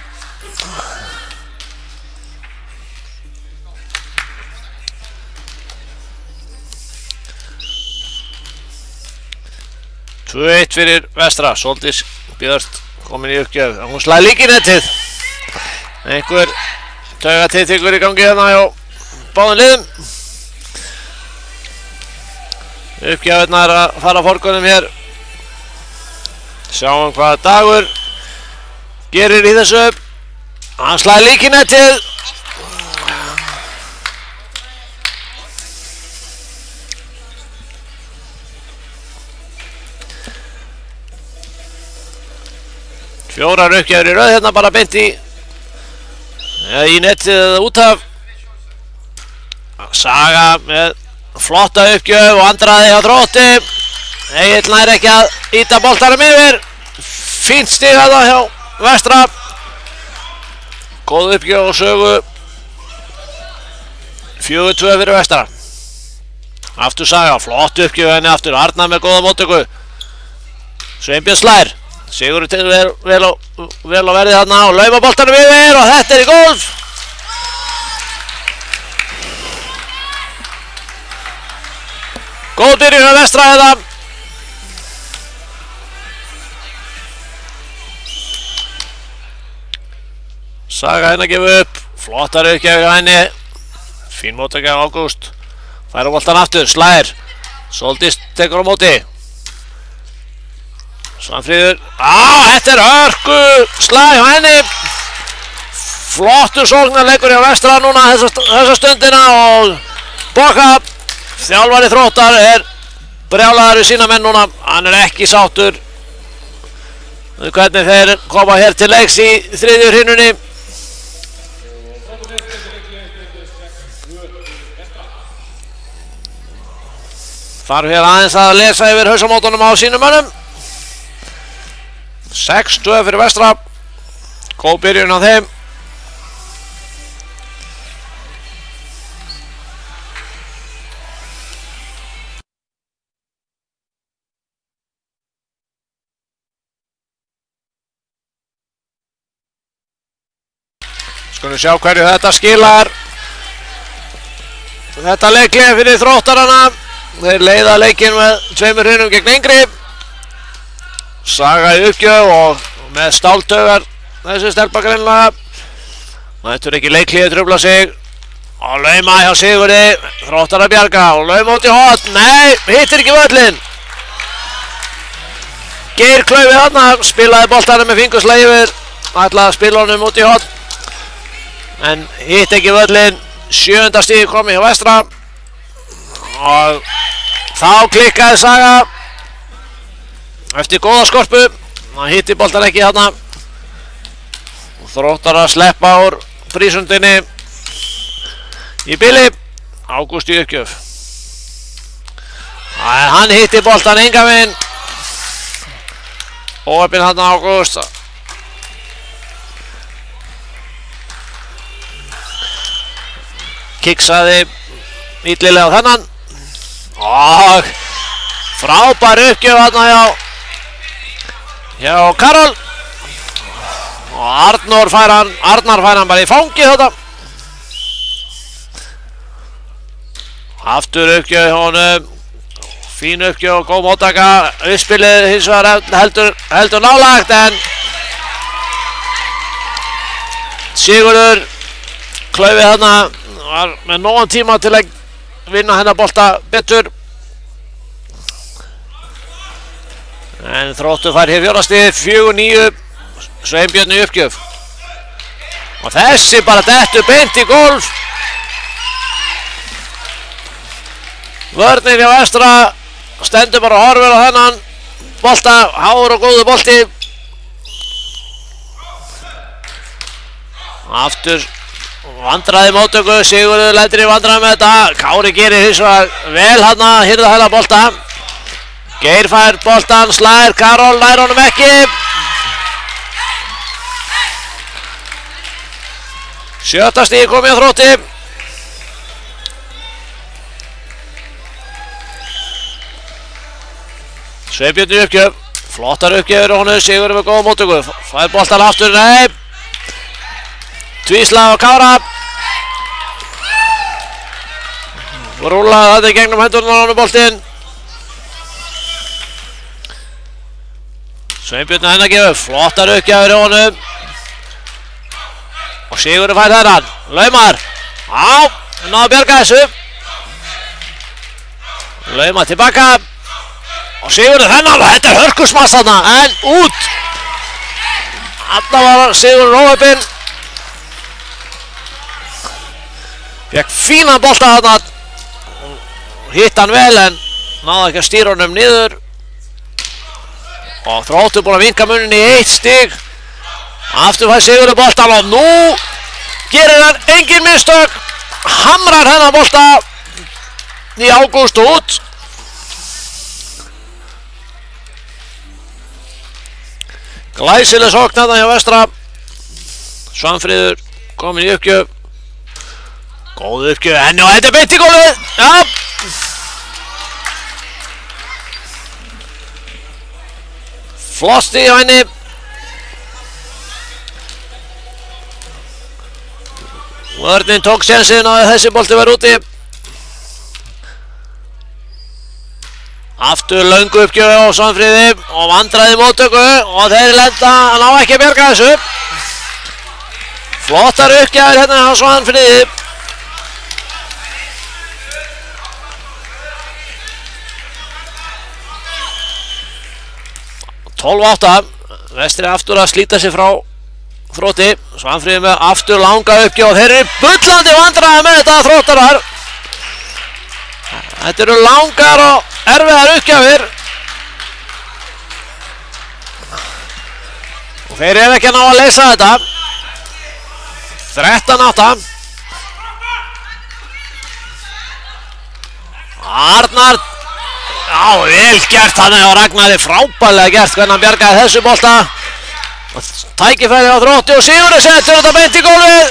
2-1 fyrir Vestra. Sóldís Björst komin í uppgjöf. Hún slæði líka í netið. Einhver taugatittingur í gangi hérna hjá báðum liðum. Uppgjöfurnar að fara forgunum hér. Sjáum hvað Dagur gerir í þessu. Hann slæði líka í netið. Fjórar uppgjafir í röð hérna bara beint í netið eða út af. Saga með flotta uppgjöf og andraði hjá Þrótti. Egill nær ekki að ýta boltanum yfir. Fínt stig þarna hjá Vestra. Góð uppgjöf og sögu. 4-2 fyrir Vestra. Aftur Saga, flott uppgjöf henni aftur. Arnar með góða móttöku. Sveinbjörn slær. Sigurður til vel á verði þarna og lauma boltanum yfir og þetta í gól. Góð byrjun á Vestra þetta. Saga henni að gefa upp. Flottar uppgjöf hjá henni. Fín móttaka á Ágúst. Færa boltan aftur, slær. Sóldís tekur á móti. Svanfríður, þetta hörku slag hjá henni. Flottur sóknarleikur hjá Vestra núna þessa stundina og Boka, þjálfari Þróttar, brjálaður við sína menn núna. Hann ekki sáttur hvernig þeir koma hér til leiks í þriðju hrinunni. Þarf hér aðeins að lesa yfir hausamótunum á sínum mönnum. 6-2 fyrir Vestra. Góð byrjun á þeim. Skulum sjá hverju þetta skilar. Þetta leiklið fyrir Þróttarana. Þeir leiða leikinn með 2 hrinum gegn Engri. Saga í uppgjöf og með stáltaugar þessi stelpa greinilega. Þetta ekki leiklíði trufla sig og lauma hjá Sigurði. Þróttar að bjarga og lauma út í horn. Nei, hittir ekki völlinn. Geir Klaufi þarna, spilaði boltanum með fingurslega yfir. Ætlaði að spila honum út í horn en hitt ekki völlinn. 7. stig komið hjá Vestra og þá klikkaði Saga eftir góða skorpu. Hann hitti boltan ekki þarna. Þróttar að sleppa úr frísundinni í bili. Ágúst í uppgjöf. Hann hitti boltan engan veginn. Óöppin þarna Ágúst. Kiksaði illilega á þennan. Og frábær uppgjöf þarna hjá Karol. Og Arnar fær hann bara í fangi þetta. Aftur uppgjöf hjá honum. Fín uppgjöf og góð móttaka. Uppspilið hins vegar heldur nálagt en Sigurður klaufið þarna var með nógan tíma til að vinna hennar bolta betur. En Þróttur fær hér 4 stig, 4-9, Sveinbjörn í uppgjöf. Og þessi bara dettur beint í gólf. Vörnin hjá Vestra stendur bara og horfir á þennan bolta, hár og góðu bolti. Aftur vandræði móttöku, Sigurður lætur í vandræði með þetta. Kári gerir hins vegar vel hann að hirða hennar bolta. Geir fær boltan, slær, Karol nær honum ekki. 7. stig komið á Þrótti. Sveinbjörn í uppgjöf, flottar uppgjöfur og honum, Sigurður með góða móttöku. Fær boltan aftur, nei. Tvísla á Kára. Rúlaði þetta í gegnum hendurinn á honum boltinn. Sveinbjörn henn að gefa, flottar uppgjafur í honum. Og Sigurður fær þennan, laumar. Á, náðu að bjarga þessu. Laumar tilbaka. Og Sigurður þennan, og þetta er hörkusmass þarna, en út. Þarna var Sigurður óheppinn. Fekk fínan bolta þarna. Hitt hann vel en náðu ekki að stýra honum niður. Og Þróttur búinn að vinka munin í 1 stig. Aftur fær Sigurður boltan og nú gerir hann engin mistök. Hamrar hennar bolta í Ágúst og út. Glæsileg sókn þarna hjá Vestra. Svanfríður komin í uppgjöf. Góð uppgjöf henni og þetta er beint í gólfið. Já. Flott stig hjá henni. Vörnin tók sénsinn að þessi bolti var úti. Aftur löngu uppgjöf á Svanfríði og vandræði móttöku og þeir lenda að ná ekki að bjarga þessu. Flottar uppgjafir hérna á Svanfríði. 12-8. Vestri aftur að slíta sig frá Þrótti. Svanfríði með aftur langa uppgjöf og þeir eru bullandi vandræði með þetta Þróttarar. Þetta eru langar og erfiðar uppgjafir. Og þeir eru ekki að ná að leysa þetta. 13-8. Arnar. Já, vel gert hann og Ragnari, frábærlega gert hvernig hann bjargaði þessu bolta. Tækifæri á Þrótti og Sigurður setur þetta beint í gólfið.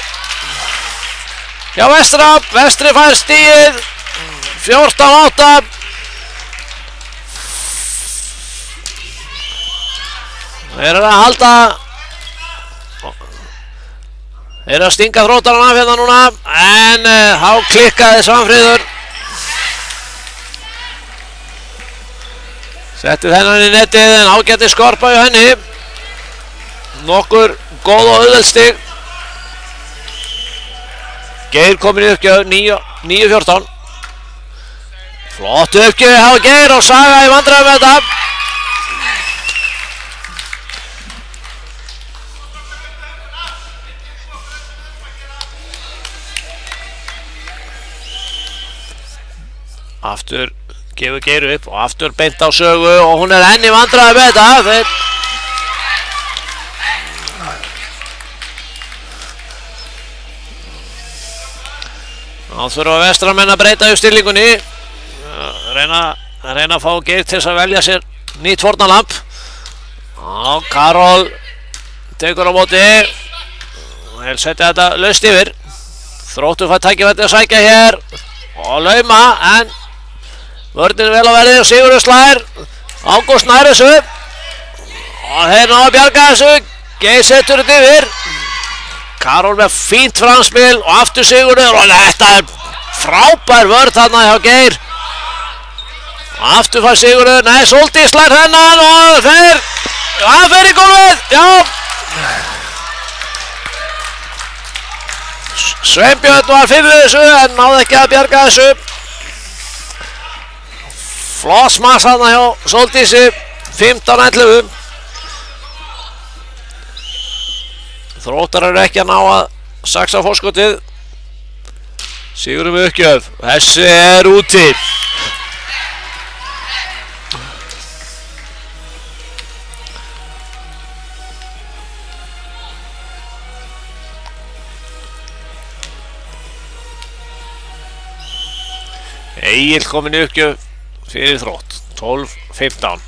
Já, Vestra. Vestri fær stigið. 14-8. Þeir eru að halda. Þeir eru að stinga Þróttarana af hérna núna. En þá klikkaði Svanfríður. Setti þennan í netið en ágæti skorpa í henni. Nokkur góð og auðveld stig. Geir komin í uppgjöf 9-14. Flott uppgjöf hjá Geir og Saga í vandræðum með þetta. Aftur gefur Geir upp og aftur beint á Sögu og hún er enn í vandræðum með þetta. Þá þurfa Vestramenn að breyta uppstillingunni. Reyna að fá Geir til að velja sér nýtt fórnarlamb. Karol tekur á móti og þeir setja þetta laust yfir. Þróttur fær tækifæri að sækja hér og lauma en vörnin vel á verði og Sigurður slær. Ágúst nær þessu og þeir ná að bjarga þessu. Geir setur þetta yfir. Karol með fínt framspil og aftur Sigurður og þetta er frábær vörn þarna hjá Geir. Aftur fær Sigurður, nei, Sóldís slær þennan og hann fer í gólfið, já. Sveinbjörn var fyrir þessu en náði ekki að bjarga þessu. Flossmass þarna hjá Sóldísi, 15-11. Þróttar eru ekki að ná að saxa forskotið. Sigurður með uppgjöf, þessi er úti. Egil komin í uppgjöf fyrir Þrótt, 12-15.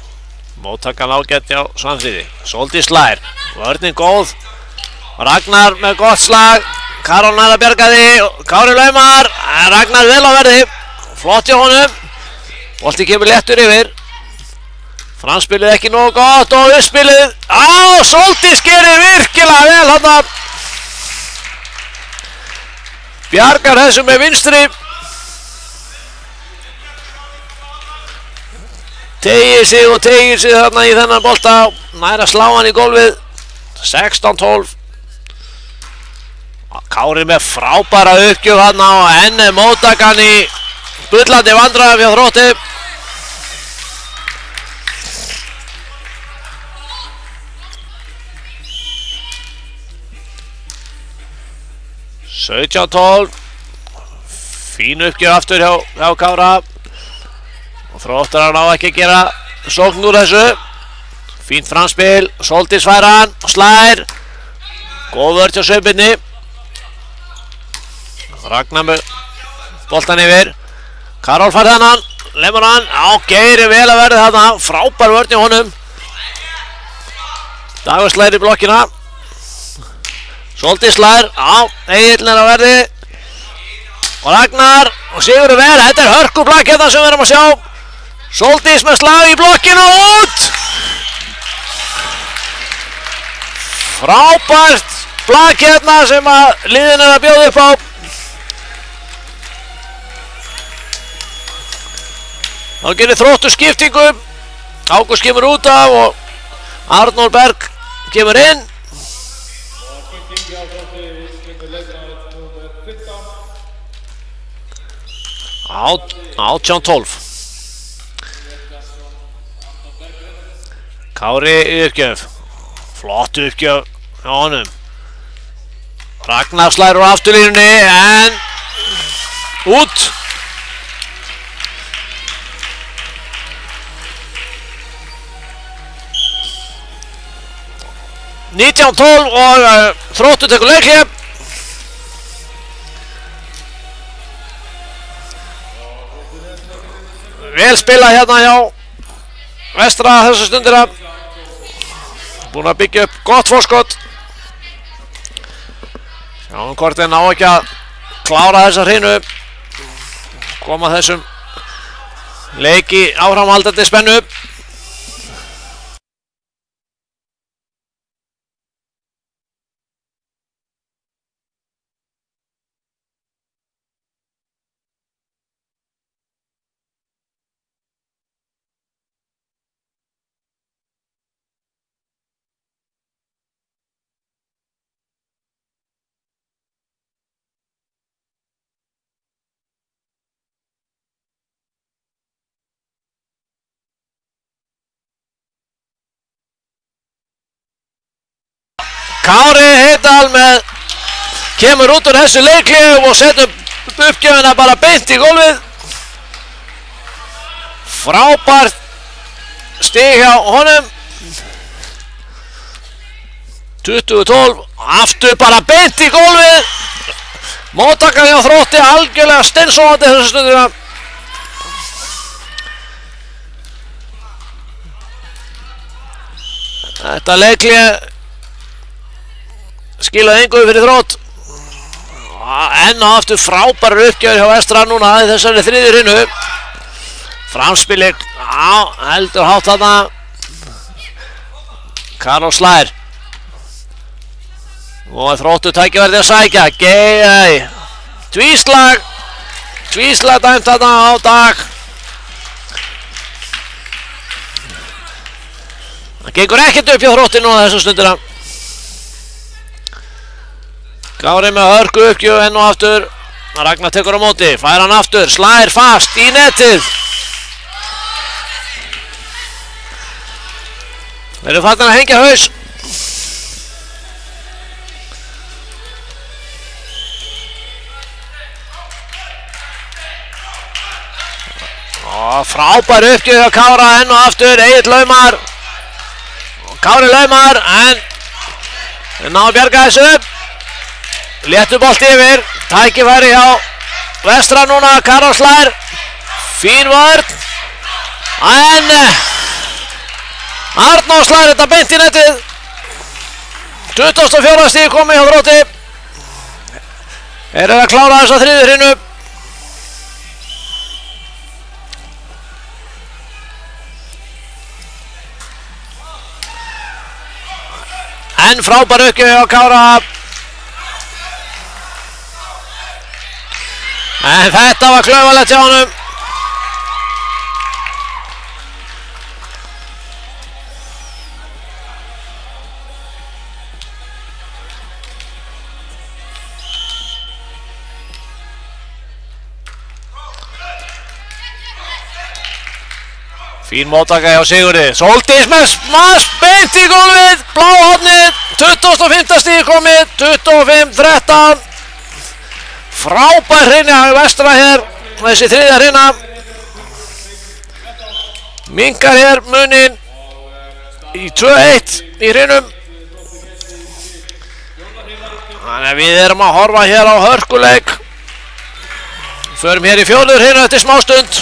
Móttakan ágætt á Svanfríði. Sóldís slær, vörnin góð. Ragnar með gott slag. Karol nær að bjarga því. Kári laumar, Ragnar vel á verði. Flott hjá honum. Bolti kemur léttur yfir. Framspilið ekki nógu gott og uppspilið. Sóldís gerir virkilega vel þarna. Bjargar þessu með vinstri. Tegir sig þarna í þennan bolta, nær að slá hann í gólfið, 16-12. Kári með frábæra uppgjöf þarna og enn er móttakan í bullandi vandræðum hjá Þrótti. (17-12). Fín uppgjöf aftur hjá Kára. Og Þróttar ná ekki að gera sókn úr þessu. Fínt framspil, Sóldís fær hann, slær. Góð vörn hjá Sveinbirni. Ragnar með boltan yfir. Karol fær þennan, lemur hann. Geir er vel að verði þarna, frábær vörn hjá honum. Dagur slær í blokkina. Sóldís slær, Egil er að verði. Og Ragnar og Sigurður vel, þetta er hörkublak hérna sem við erum að sjá. Sóldís með slag í blokkinu og út! Frábært blak hérna sem að liðin er að bjóða upp á. Þá gerir Þróttur skiptingu. Ágúst kemur út af og Arnór Berg kemur inn. 18-12. Kári í uppgjöf. Flott uppgjöf hjá honum. Ragnar slær úr afturlínunni en út. (19-12) og Þróttur tekur leikhlé. Vel spila hérna hjá Vestra þessu stundina. Búin að byggja upp gott forskot. Sjáum hvort þeir ná ekki að klára þessa hreinu. Koma þessum leiki áframhaldandi spennu. Kári Heiðdal kemur út úr þessu leikli og setur uppgjöfina bara beint í gólfið. Frábært stig hjá honum. 20-12, aftur bara beint í gólfið. Móttakan hjá Þrótti algjörlega steinsofandi þessu stundina. Þetta leikli skilaði engu fyrir Þrótt. Enn og aftur frábærar uppgjör hjá Vestra núna í þessari þriðju hreinu. Framspili, heldur hátt þarna. Karol slær. Og Þróttur tækifærið að sækja. Tvíslag dæmt þarna á Dag. Það gengur ekkert upp hjá Þrótti núna þessum stundina. Kári með hörku uppgjöf enn og aftur. Ragnar tekur á móti, fær hann aftur, slær fast í netið. Þeir eru farnir að hengja haus. Og frábær uppgjöf hjá Kára enn og aftur, Egill laumar. Kári laumar, en ná að bjarga þessu. Léttu bolti yfir, tækifæri hjá Vestra núna, Karol slær. Fín vörn. En Arnór slær þetta beint í netið. 24. stig komið hjá Þrótti. Þeir eru að klára þessa þriðju hrinu. En frábær uppgjöf hjá Kára. En þetta var klaufalegt hjá honum. Fín móttaka hjá Sigurði. Sóldís með smast beint í gólfið. Blá hornið. 25. stig komið. 25-13. Frábær hrina hjá Vestra hér. Þessi þriðja hrina. Minkar hér munin í 2-1 í hrinum. Þannig að við erum að horfa hér á hörkuleik. Förum hér í fjórðu hrinu eftir smástund.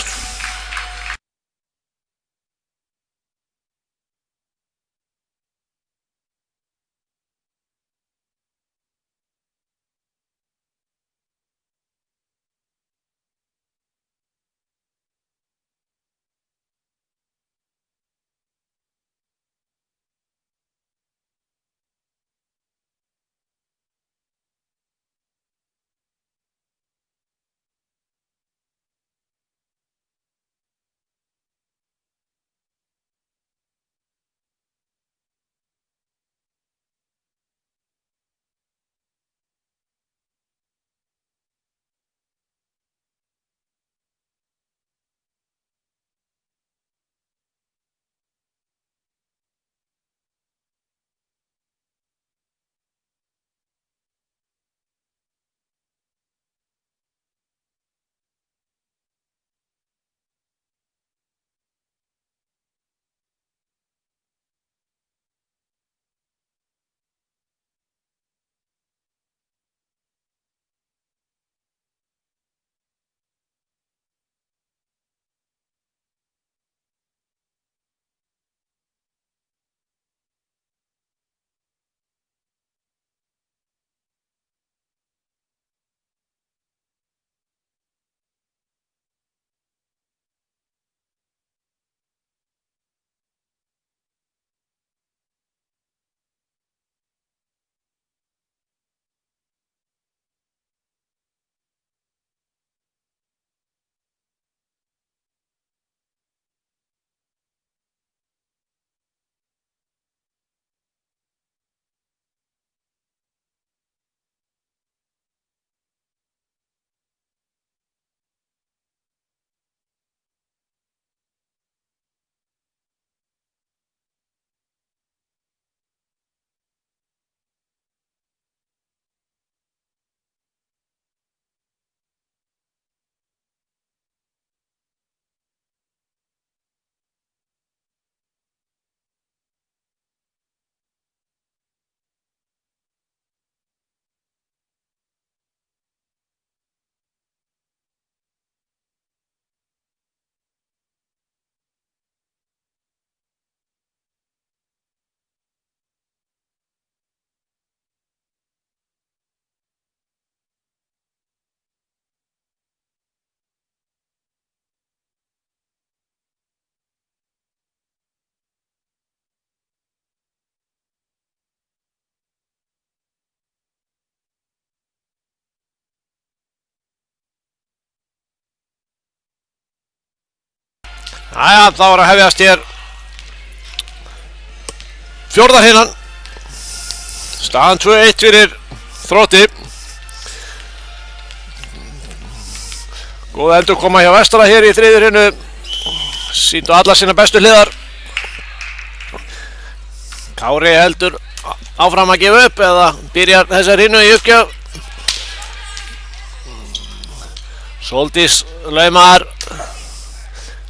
Jæja, þá er að hefjast hér fjórða hrinnan. Staðan 2-1 fyrir Þrótti. Góð endur koma hjá Vestra hér í þriðju hrinnu. Sýndu alla sína bestu hliðar. Kári heldur áfram að gefa upp eða byrjar þessa hrinnu í uppgjöf. Sóldís laumar.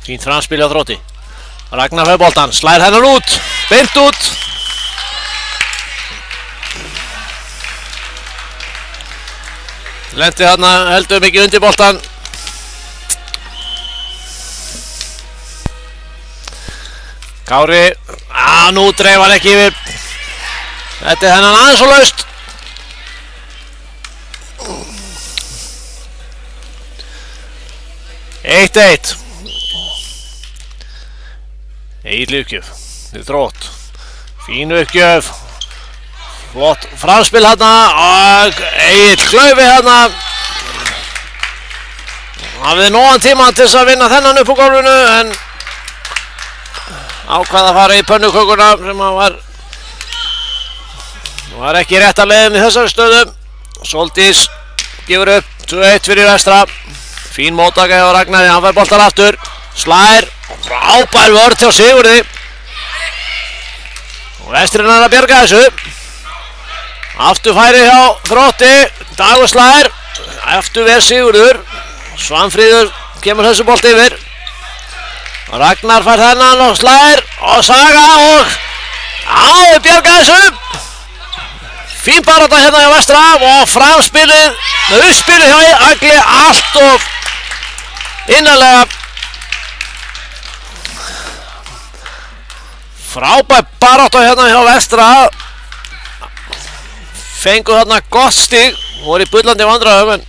Fínt framspil á Þrótti. Ragnar fær boltan, slær hennar út, beint út. Lenti þarna heldur mikið undir boltan. Kári, nú dreif hann ekki yfir. Þetta hennan aðeins og laust. Eitt. Egil uppgjöf til Þrótt. Fín uppgjöf. Flott framspil hérna og Egil klaufi hérna. Hafði nógan tíma til þess að vinna þennan upp á gólfinu en ákvað að fara í pönnukökuna sem var ekki rétt að leiðin í þessari stöðu. Sóldís gefur upp 2-1 fyrir Vestra. Fín móttaka hjá Ragnari, hann fær boltan aftur. Slær, frábær vörn hjá Sigurði. Og Vestrinn að bjarga þessu. Aftur færi hjá Þrótti. Dagur slær. Aftur verð Sigurður. Svanfríður kemur þessu bolt yfir. Ragnar fær þennan og slær. Og Saga og bjarga þessu. Fín barátta hérna hjá Vestra. Og framspilið, uppspilið hjá Agli allt of innanlega. Frábær barátta hérna hjá Vestra. Fengu þarna gott stig. Voru í bullandi vandræðum en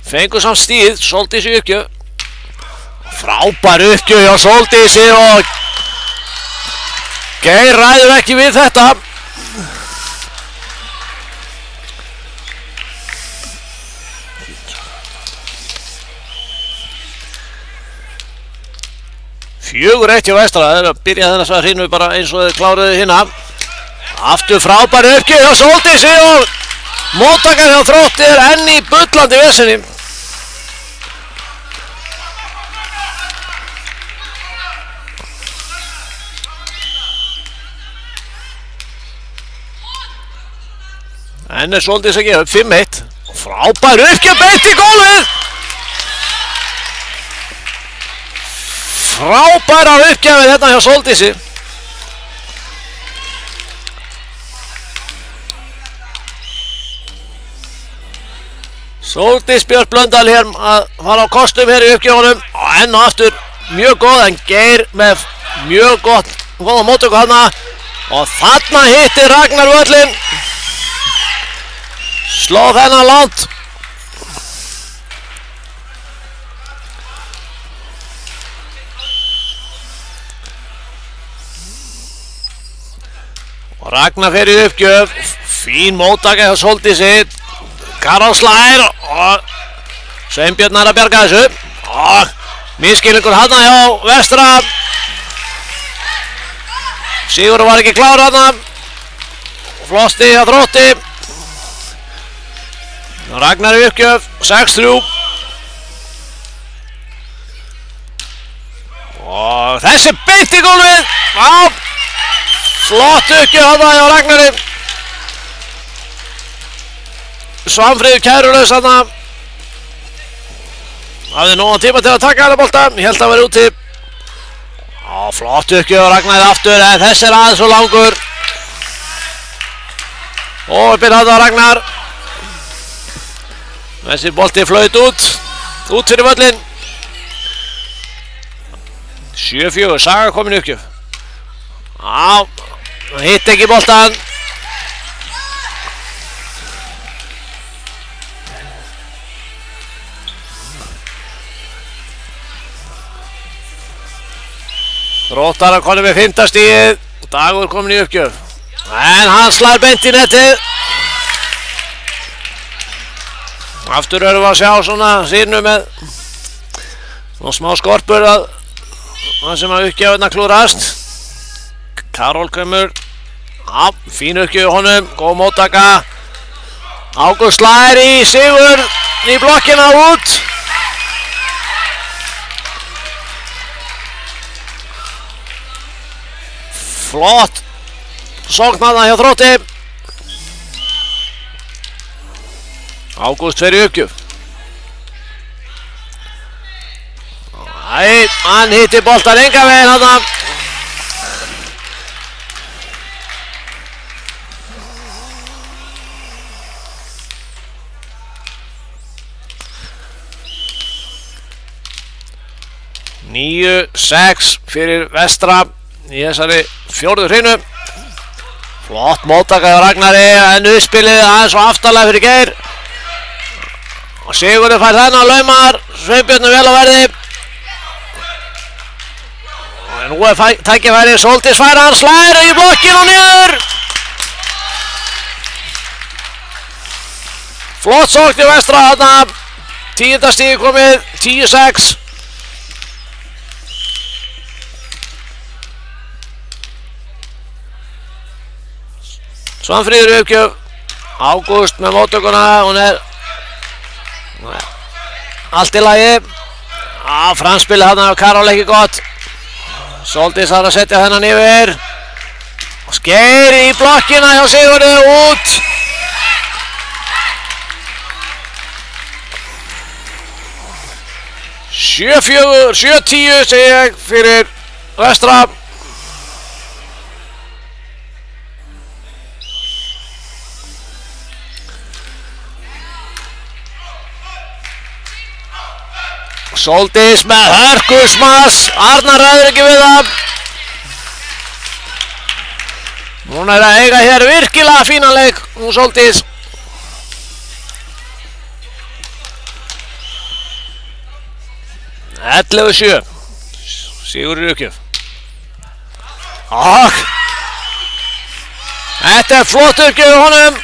fengu samt stíð. Sóldís í uppgjöf. Frábær uppgjöf hjá Sóldísi og Geir ræður ekki við þetta. Fjögur eitt hjá Vestra, það er að byrja þess að hrinnu bara eins og þeir kláruðu hinna. Aftur frábær uppgjöf hjá Sóldísi og móttakan hjá Þrótti er enn í bullandi vesenni. Enn er Sóldís að gefa upp 5-1. Frábær uppgjöf beint í gólfið. Frábærar uppgjafir hérna hjá Sóldísi. Sóldís Björk Blöndal hér að fara á kostum hér í uppgjöfunum og enn og aftur mjög góð en Geir með mjög góða móttöku hérna og þarna hittir Ragnar völlinn. Sló þennan langt. Og Ragnar fer í uppgjöf. Fín móttaka hjá Sóldísi. Karol slær og Sveinbjörn er að bjarga þessu og misskilningur hann hjá Vestra. Sigurður var ekki klár hann. Flosti hjá Þrótti. Ragnar í uppgjöf 6-3 og þessi beint í gólfið. Flott uppgjöf hann hjá Ragnari. Svanfríður kærulaus hann. Hafði nógan tíma til að taka hana bolta. Ég held að vera úti. Flott uppgjöf Ragnari aftur en þessi er aðeins og langur. Og uppinn hann á Ragnar. Þessi bolti flaut út fyrir völlinn. 7-4, Saga komin í uppgjöf. Hitt ekki boltan. Þróttar að koni með 5. stigið. Dagur komin í uppgjöf. En hann slær beint í nettið. Aftur erum við að sjá svona sínu með smá skorpur að það sem að uppgjöfuna klúrast. Karol kemur Já, fín uppgjöf honum, góð móttaka. Ágúst slær í sigur í blokkina út. Flott sókn þarna hjá Þrótti. Ágúst fer í uppgjöf. Æ, hann hitti boltan enga veginn þarna. Níu, 6 fyrir Vestra í þessari fjórðu hreinu. Flott móttaka hjá Ragnari, en uppspilið aðeins og aftarlega fyrir Geir. Og Sigurður fær þennan laumar, Sveinbjörn vel á verði. Og nú tækifæri, Sóldís fær hann, slær í blokkinu og niður. Flott sókn í Vestra þarna. 10. stig komið, 10-6. Svanfríður í uppgjöf. Ágúst með móttökuna, hún allt í lagi. Framspilið þarna á Karol ekki gott. Sóldís þarf að setja þennan yfir. Geir í blokkina hjá Sigurði út. Sjö 10 segi ég fyrir Vestra. Sóldís með hörkusmass, Arnar ræður ekki við það. Hún að eiga hér virkilega fínan leik, hún Sóldís. Ellefu 7. Sigurður í uppgjöf. Þetta flott uppgjöf honum.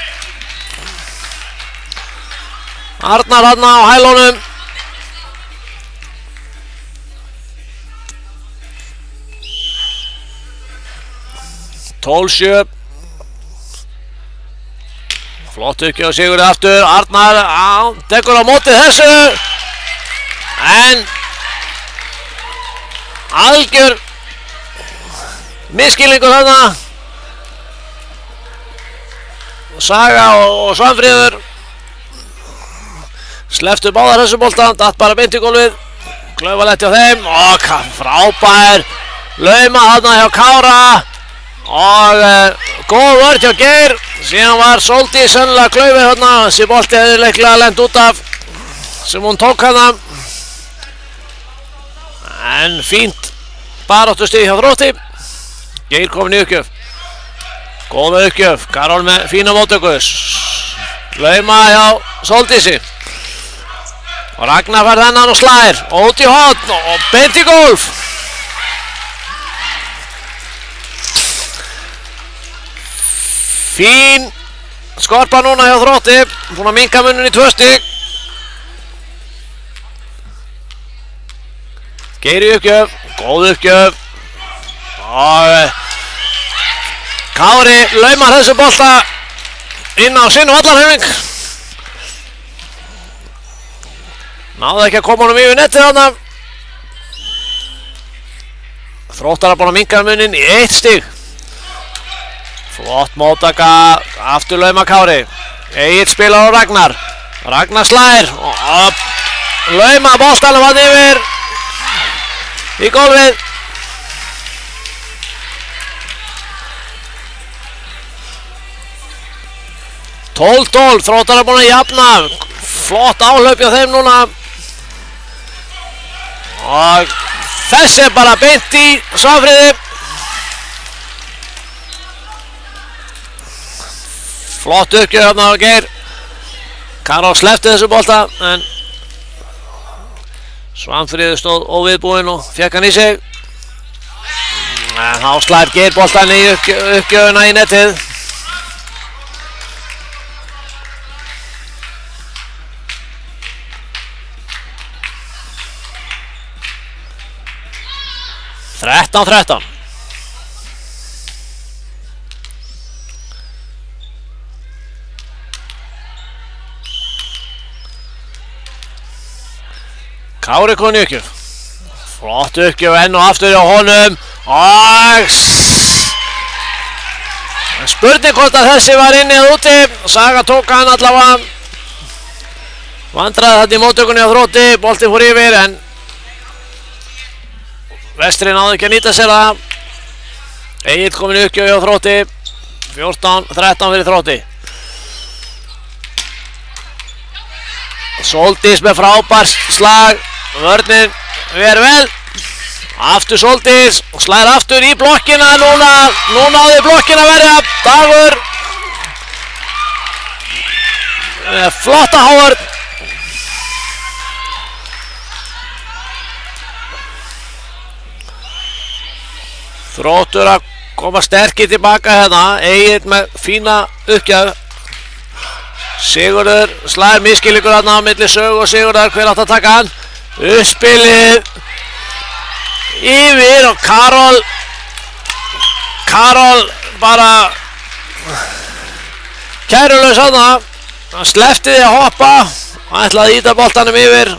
Arnar hann á hælunum. 12-7. Flott uppgjöf Sigurði aftur. Arnar tekur á móti þessu. En algjör misskilningur þarna. Saga og Svanfríður sleftu báðar þessu boltan, datt bara beint í gólfið. Klaufalegt hjá þeim. Frábær lauma þarna hjá Kára. Og góð vörð hjá Geir. Síðan var Sóldís sennilega klaufið þarna. Þessi bolti hefði leiklega lent út af sem hún tók hana. En fínt baráttustig hjá Þrótti. Geir komin í uppgjöf. Góða uppgjöf. Karol með fína móttöku. Lauma hjá Sóldísi. Og Ragnar fær þennan og slær. Út í horn og beint í gólf. Fín skorpa núna hjá Þrótti. Búin að minnka munin í 2 stig. Geir í uppgjöf. Góð uppgjöf. Og Kári laumar þessu bolta inn á sinn vallarhreyfing. Náði ekki að koma honum yfir nettið þarna. Þróttar er búin að minnka munin í 1 stig. Flott móttaka, aftur lauma Kári. Egill spilar á Ragnar. Ragnar slær og lauma boltanum hann yfir í gólfið. 12-12, Þróttar er búin að jafna. Flott áhlaup hjá þeim núna. Og þessi er bara beint í Svanfríði. Flott uppgjöf hérna á Geir. Karol slefti þessu bolta en Svanfríður stóð óviðbúinn og fekk hann í sig. En þá slær Geir boltan í uppgjöfuna í nettið. Kári koni uppgjöf. Flott uppgjöf enn og aftur hjá honum. Og spurning hvort að þessi var inni eða úti. Saga tók hann allavega. Vandraði þetta í móttökunni á Þrótti. Boltinn fór yfir en Vestri náði ekki að nýta sér það. Egill komin uppgjöf hjá Þrótti. 14-13 fyrir Þrótti. Sóldís með frábært slag. Vörnin ver vel. Aftur Sóldís og slæðir aftur í blokkina. Núna áði blokkina að verja. Dagur. Flotta hávörn. Þróttur að koma sterkir tilbaka hérna. Egill með fína uppgjöf. Sigurður slæðir miskilningur þarna á milli Sögu og Sigurðar. Hver átt að taka hann? Uppspilið yfir og Karol bara kærulaus þarna. Hann sleppti því að hoppa og ætlaði að ýta boltanum yfir.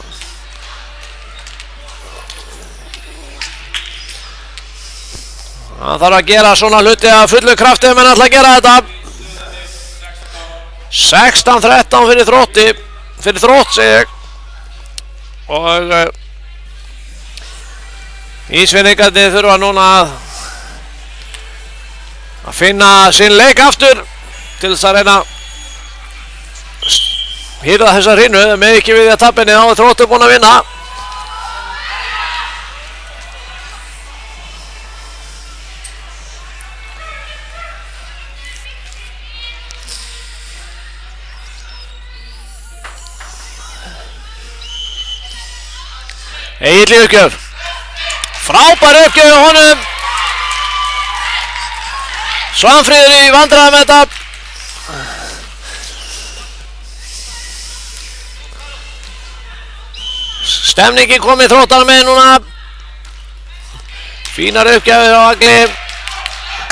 Það þarf að gera svona hluti af fullu krafti ef menn ætla að gera þetta. 16-13 fyrir Þrótti, fyrir Þrótt segi ég. Og Ísfirðingarnir þurfa núna að finna sinn leik aftur til þess að reyna að hýrða þessa hrínu. Það með ekki við að tappinni, þá er Þróttur búinn að vinna. Egill í uppgjöf. Frábær uppgjöf hjá honum. Svanfríður í vandræðum með þetta. Stemningin kom í Þróttana með núna. Fínar uppgjafir á Agli.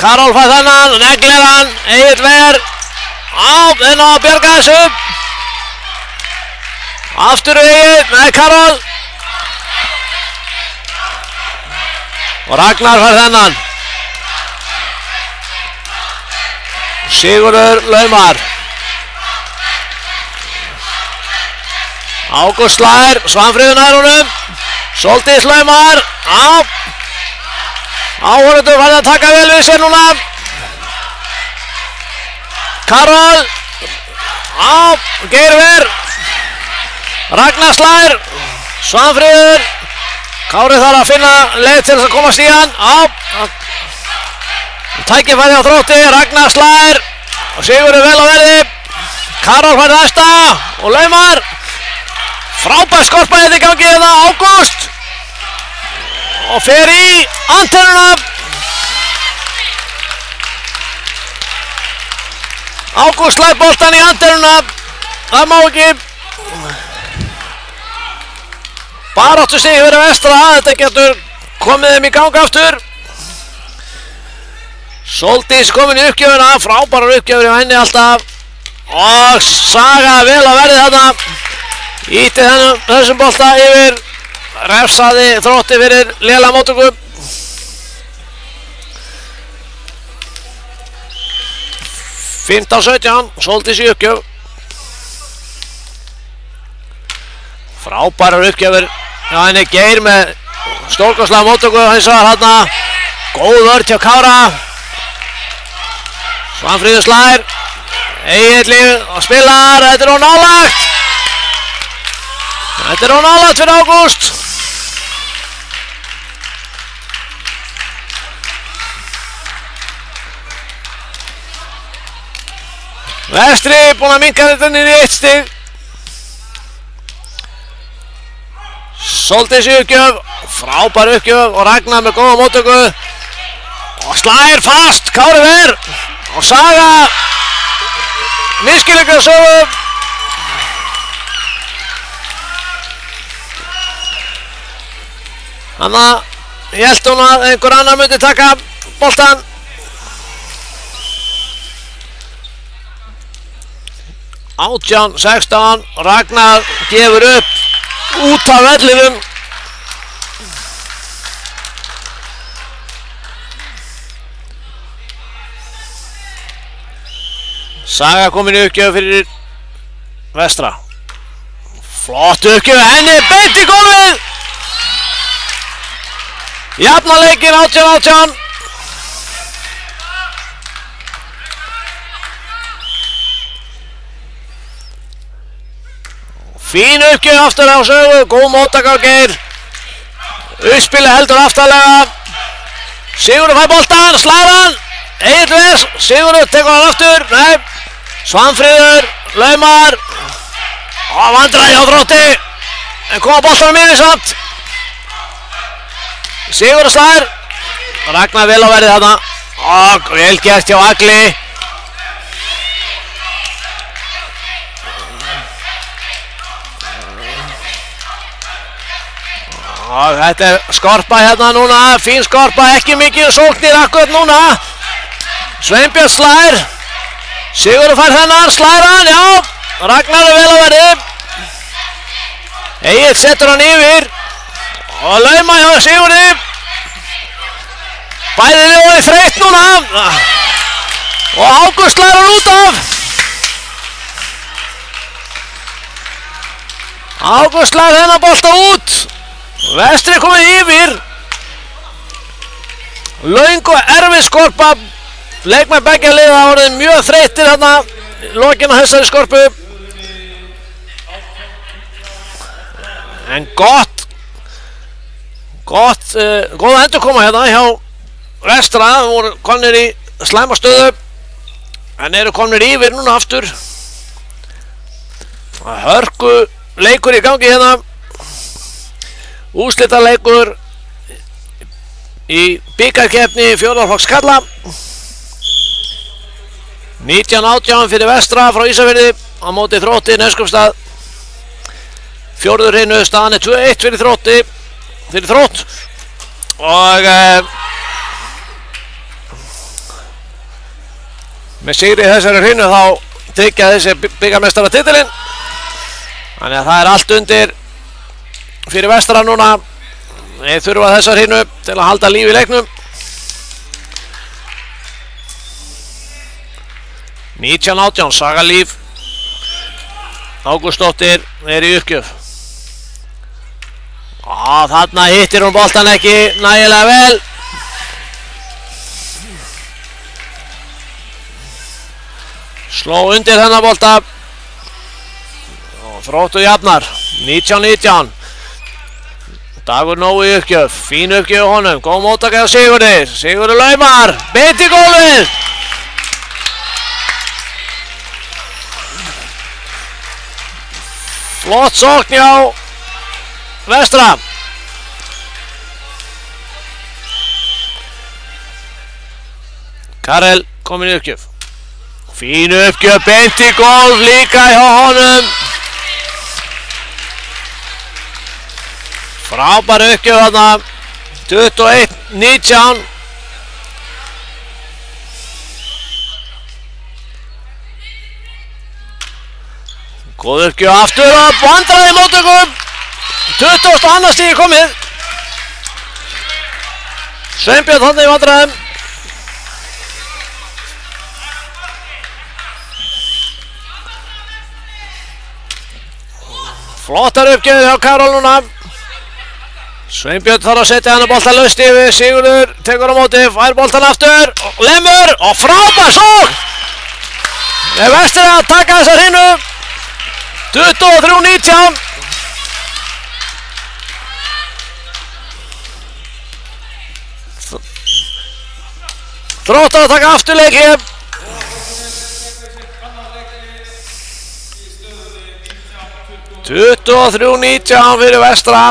Karol fær þennan, neglir hann. Egill ver. En á að bjarga þessu. Aftur Egill, nei Karol. Og Ragnar fær þennan. Sigurður laumar. Ágúst slær, Svanfríður nær honum. Sóldís laumar. Áhorfendur farið að taka vel við sér núna. Karol. Geirver. Ragnar slær. Svanfríður. Kári þarf að finna leið til þess að komast í hann. Tækifæri á Þrótti. Ragnar slær. Og Sigurður vel á verði. Karol fær næsta. Og laumar. Frábær skorpaðið í gangi hérna. Ágúst. Og fer í antennuna. Ágúst slær boltan í antennuna. Það má ekki. Baráttu stig fyrir Vestra, þetta getur komið þeim í gang aftur. Sóldís komin í uppgjöfuna, frábærar uppgjöfur hjá henni alltaf. Og Saga vel að verði þarna. Ítti þessum bolta yfir. Refsaði Þrótti fyrir lélega móttöku. Fínt á 17, Sóldís í uppgjöf. Frábærar uppgjöfur. Já, henni Geir með stórkostlega móttöku hins vegar þarna. Góð vörn hjá Kára. Svanfríður slær. Egill og spilar. Þetta er ónálægt. Þetta er ónálægt fyrir Ágúst. Vestri búinn að minnka þetta niður í 1 stig. Sóldís í uppgjöf, frábær uppgjöf og Ragnar með góða móttöku og slær fast, Kári ver og Saga miskilningur Sögu. Þannig að ég held hún að einhver annar myndi taka boltan. Átján, 16, Ragnar gefur upp út af vellinum. Saga komin í uppgjöf fyrir Vestra. Flott uppgjöf, henni beint í gólfið. Jafna leikinn 18-18. Fín uppgjöf aftur á Sögu, góð móttaka á Geir. Uppspilið heldur aftarlega. Sigurður fær boltan, slær hann. Egill Ves, Sigurður tekur hann aftur. Nei, Svanfríður, laumar. Og vandræði hjá Þrótti. En koma boltanum yfir samt. Sigurður slær. Ragnar vel á verði þarna. Og vel gert hjá Agli. Og þetta er skorpa hérna núna, fín skorpa, ekki mikið sóknir akkurat núna. Sveinbjörn slær. Sigurður fær þennan, slær hann, já. Ragnar er vel á verði. Egill setur hann yfir. Og lauma hjá Sigurði. Bæði liðið þreytt núna. Og Ágúst slær hann út af. Ágúst slær þennan bolta út. Vestri komið yfir. Löng og erfið skorpa. Leikmenn beggja liða orðið mjög þreyttir hérna lokin á þessari skorpu. En góð endurkoma hérna hjá Vestra. Það voru komnir í slæma stöðu en eru komnir yfir núna aftur. Hörku leikur í gangi hérna. Úrslitaleikur í bikarkeppni fjórðaflokks karla. 19-18 fyrir Vestra frá Ísafirði á móti Þrótti Neskaupstað. Fjórður hreinu, staðan er 2-1 fyrir Þrótt. Og með sigri í þessari hreinu þá tryggja þessi bikarmeistaratitilinn. Þannig að það er allt undir fyrir Vestra núna. Þeir þurfa þessa hreinu til að halda líf í leiknum. 19-18, Saga Líf. Ágústsdóttir er í uppgjöf. Þarna hittir hún boltan ekki nægilega vel. Sló undir þennan bolta. Og Þróttur jafnar. 19-19. Dagur Nói í uppgjöf. Fín uppgjöf honum. Góð móttaka hjá Sigurði. Sigurður laumar. Beint í gólfið. Flott sókn hjá Vestra. Karel komin í uppgjöf. Fín uppgjöf, beint í gólf líka hjá honum. Frábær uppgjöf þarna. 21-19. Góð uppgjöf aftur og vandræði móttökum. 22. stíði komið. Sveinbjörn þarna í vandræðum. Flottar uppgjöf hjá Karol núna. Sveinbjörn þarf að setja hann bolta laust yfir. Sigurður tekur á móti, fær boltan aftur. Lemur og frábær sókn. Með Vestri að taka þessa hreinu. 23-19. Þróttur að taka afturleiki. 23-19 fyrir Vestra.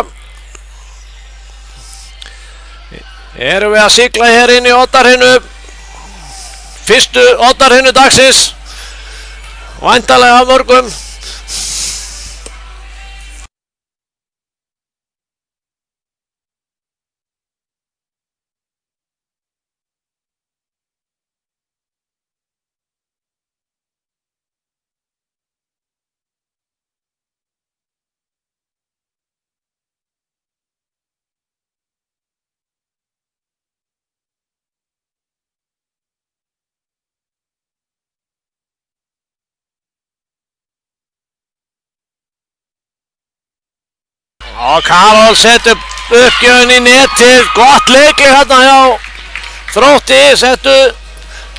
Erum við að sigla hér inn í oddarhreinu. Fyrstu oddarhreinu dagsins. Væntanlega af mörgum. Og Karol setur uppgjöfun í netið, gott leikli hérna hjá Þrótti, settu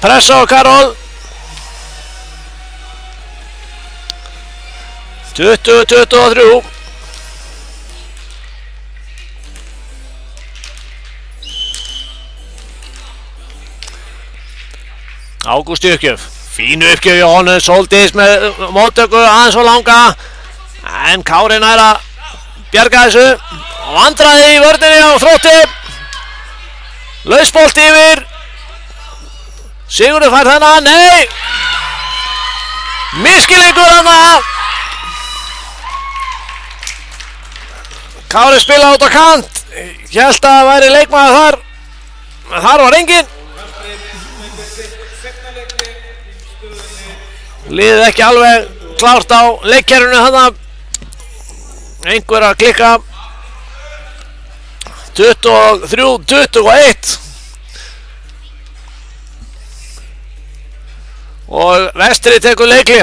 pressa á Karol. 20-23. Ágúst í uppgjöf, fínu uppgjöf hjá honum, Sóldís með móttöku aðeins og langa, en Kári nær að bjarga þessu og vandraði í vörninni á Þrótti. Lausbolt yfir, Sigurður fær þennan, nei, miskilingur þarna. Kári spila út á kant, hélt að það væri leikmaður þar, en þar var enginn. Liðið ekki alveg klárt á leikkerfinu þarna, einhver að klikka. 23-21 og Vestri tekur leikli.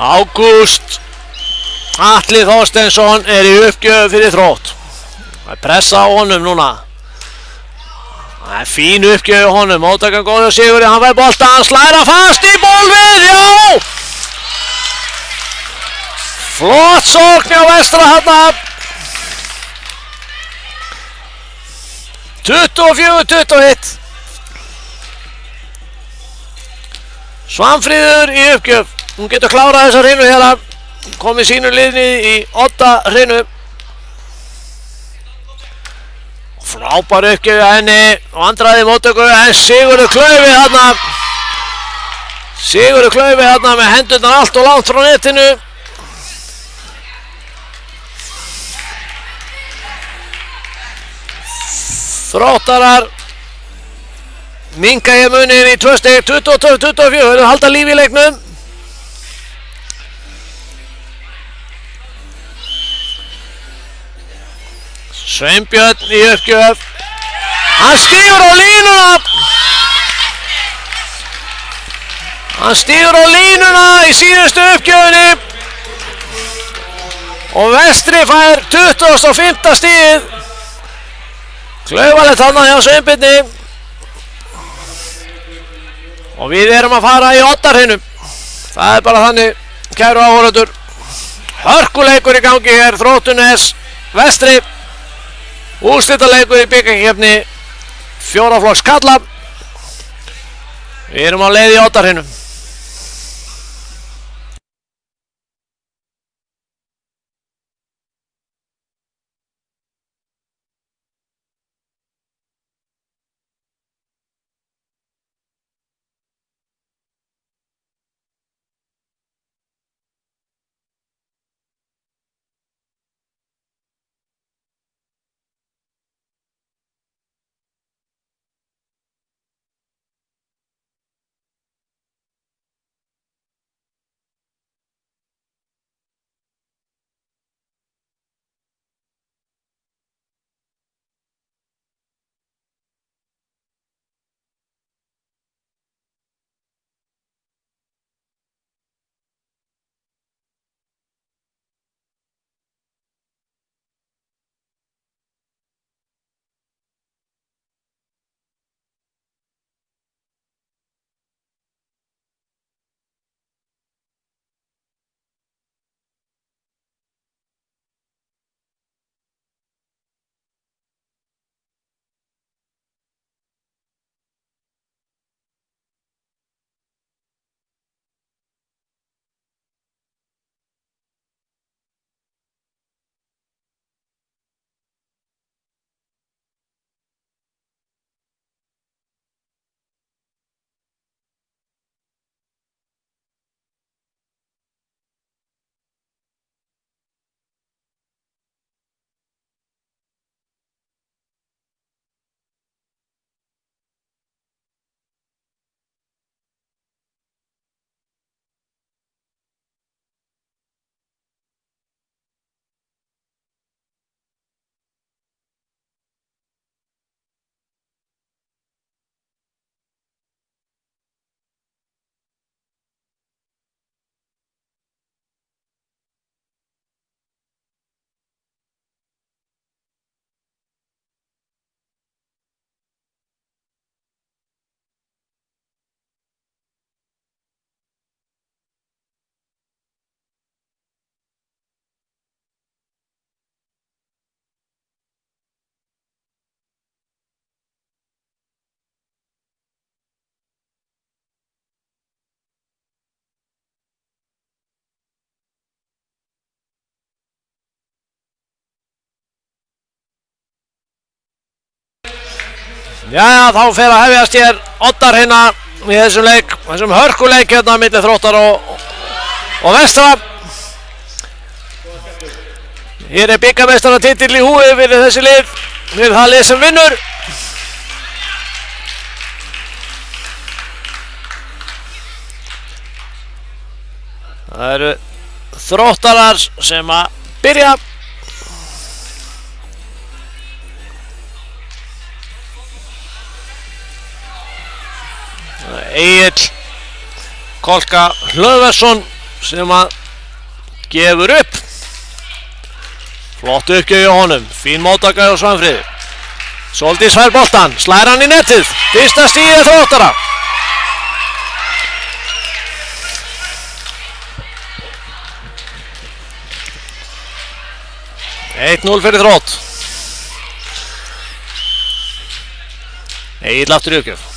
Ágúst Atli Þorsteinsson er í uppgjöf fyrir Þrótt. Það er pressa á honum núna. Það er fín uppgjöf á honum, móttakan góður Sigurði, hann fær bolta, hann slæra fast í bólfið, já! Flott sókn á Vestra þarna. 24-21. Svanfríður í uppgjöf. Hún getur klárað þessa hreinu hérna, komið sínu liðni í 8 hreinu. Frábær uppgjöf að henni, vandraði móttöku, en Sigurður Klaufi þarna. Sigurður Klaufi þarna með hendurnar allt og langt frá netinu. Þróttarar minka hér munin í 2 stig, 22-24, halda líf í leiknum. Sveinbjörn í uppgjöf, hann stígur á línuna, í síðustu uppgjöfinni og Vestri fær 25. stigið. Klaufalegt þarna hjá Sveinbjörni og við erum að fara í 8 hrinum. Það er bara þannig, kæru áhorfendur. Hörkuleikur í gangi hér, Þróttunes Vestri. Úrslitaleikur í bikarkeppni 4. flokks karla. Við erum á leið í 8 hrinum. Jæja, þá fer að hefjast hér Oddar hérna í þessum leik, þessum hörkuleik hérna milli Þróttar og Vestra. Hér er bikarmeistaratitill í húfi fyrir þessi lið, fyrir það lið sem vinnur. Það eru Þróttarar sem að byrja. Egill Kolka Hlöðversson sem að gefur upp. Flott uppgjöf í honum, fín móttaka hjá Svanfríði. Sóldís fær boltan, slær hann í netið, fyrsta stigið Þróttara. Eitt 0 fyrir Þrótt. Egill aftur í uppgjöf.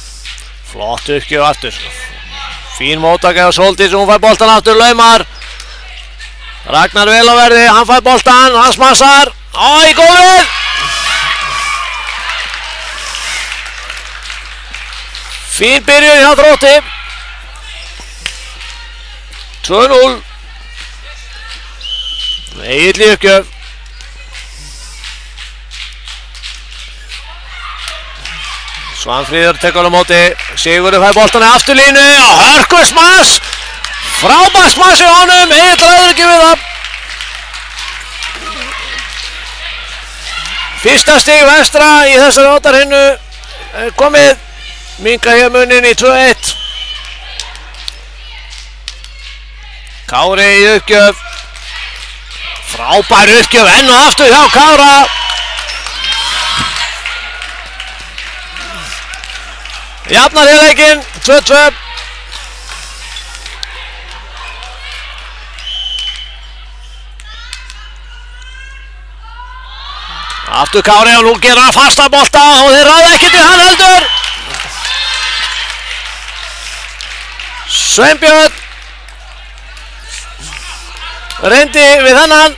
Flott uppgjöf aftur. Fín móttaka hjá Sóldís, hún fær boltan aftur, laumar. Ragnar vel á verði, hann fær boltan, hann smassar. Í gólfið! Fín byrjun hjá Þrótti. 2-0. Egill í uppgjöf. Svanfríður tekur á móti, Sigurður fær boltan í afturlínu og hörkusmass. Frábært smass í honum, Egill ræður ekki við það. Fyrsta stig Vestra í þessari Oddarhinnu er komið, minnka hér munin í 2-1. Kári í uppgjöf. Frábær uppgjöf enn og aftur hjá Kára. Jafnar hér leikinn, 2-2. Aftur Kári og nú gerir hann fasta bolta og þeir ráða ekkert við hann heldur. Sveinbjörn reyndi við þennan.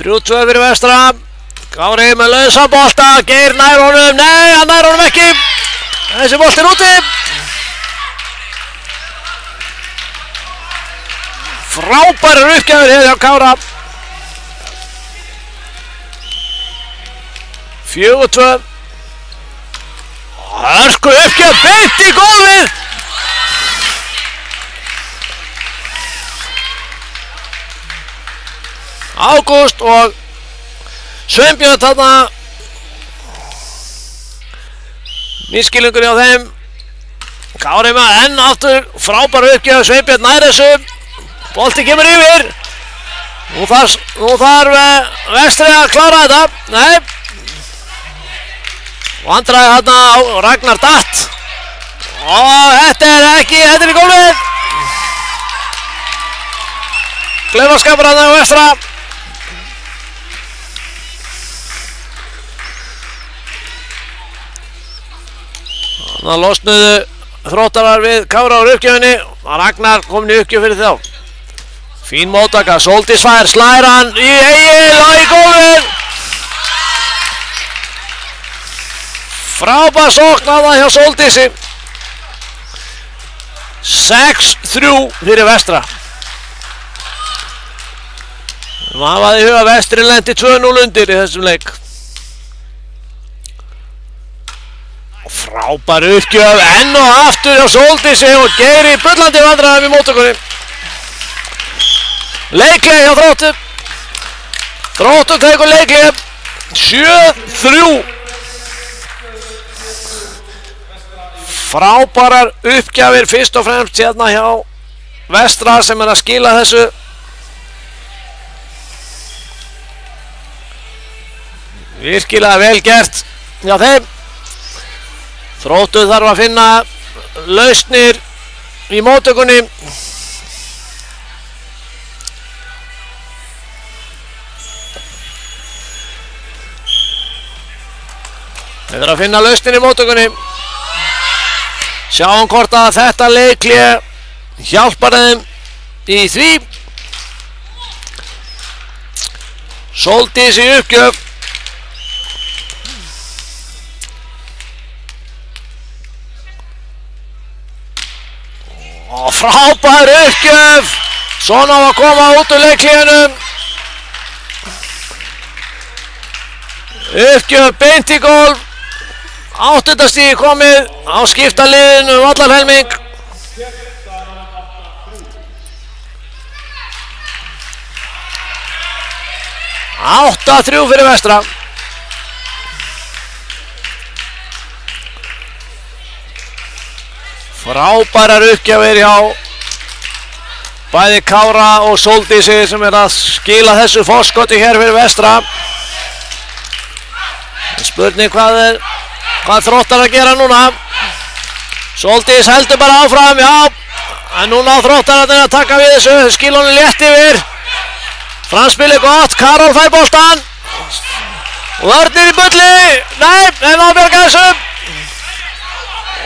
3-2 fyrir Vestra. Kári með lausa bolta, Geir nær honum, nei, hann nær honum ekki. Þessi bolti er úti. Frábærar uppgjafir hér hjá Kára. 4-2. Hörku uppgjaf, beint í gólfið. Ágúst og Sveinbjörn þarna. Misskilningur hjá þeim. Kári með enn aftur, frábær uppgjöf, Sveinbjörn nær þessu. Bolti kemur yfir. Nú þarf Vestri að klára þetta. Nei. Vandræði þarna á Ragnar datt. Og þetta er í gólfið. Gleifaskapur þarna á Vestra. Þannig að losnuðu Þróttarar við Kára á uppgjöfinni. Ragnar komin í uppgjöf fyrir þá. Fín móttaka, Sóldís fær, slær hann í Egill og í gólfið. Frábær sókn að það hjá Sóldísi. 6-3 fyrir Vestra. Maður hafði í huga Vestri lenti 2-0 undir í þessum leik. Frábær uppgjöf enn og aftur hjá Sóldísi og Geir í bullandi vandræðum í móttökunni. Leikleg hjá Þróttu. Þróttur tekur leikleg. 7-3. Frábærar uppgjafir fyrst og fremst hérna hjá Vestra sem er að skila þessu. Virkilega vel gert hjá þeim. Þróttu þarf að finna lausnir í móttökunni. Þeir þarf að finna lausnir í móttökunni. Sjáum hvort að þetta leikhlé hjálpar þeim í því. Sóldís í uppgjöf. Og frábær uppgjöf. Svona á að koma út úr leiklíðunum. Uppgjöf beint í gólf. 8. stig komið á skipta liðinu allan helming. Átta 3 fyrir Vestra. Frábærar uppgjafir hjá bæði Kára og Sóldísi sem að skila þessu forskoti hér fyrir Vestra. Spurning hvað Þróttar að gera núna. Sóldís heldur bara áfram, já. En núna á Þróttararnir að taka við þessu, skila honum létt yfir. Framspilið gott, Karol fær boltan. Vörnir í bulli, nei, en ábjörga þessu.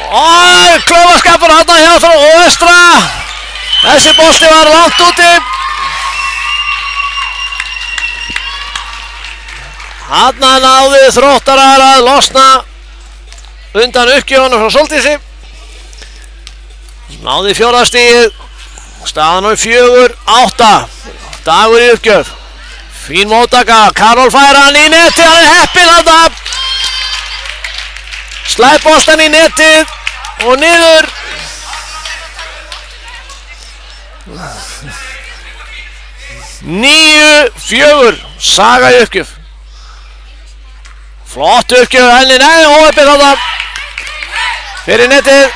Og klaufaskapur hann hjá Vestra. Þessi bolti var langt úti. Hann náði Þróttarar að losna undan uppgjöfunum frá Sóldísi. Náði 4. stigið. Staðan á 4-8. Dagur í uppgjöf. Fín móttaka. Karol fær hann í neti. Hann heppinn þarna. Slæ boltan í netið og niður. Níu 4. Saga í uppgjöf. Flott uppgjöf henni, nei, óheppið þarna. Fyrir netið.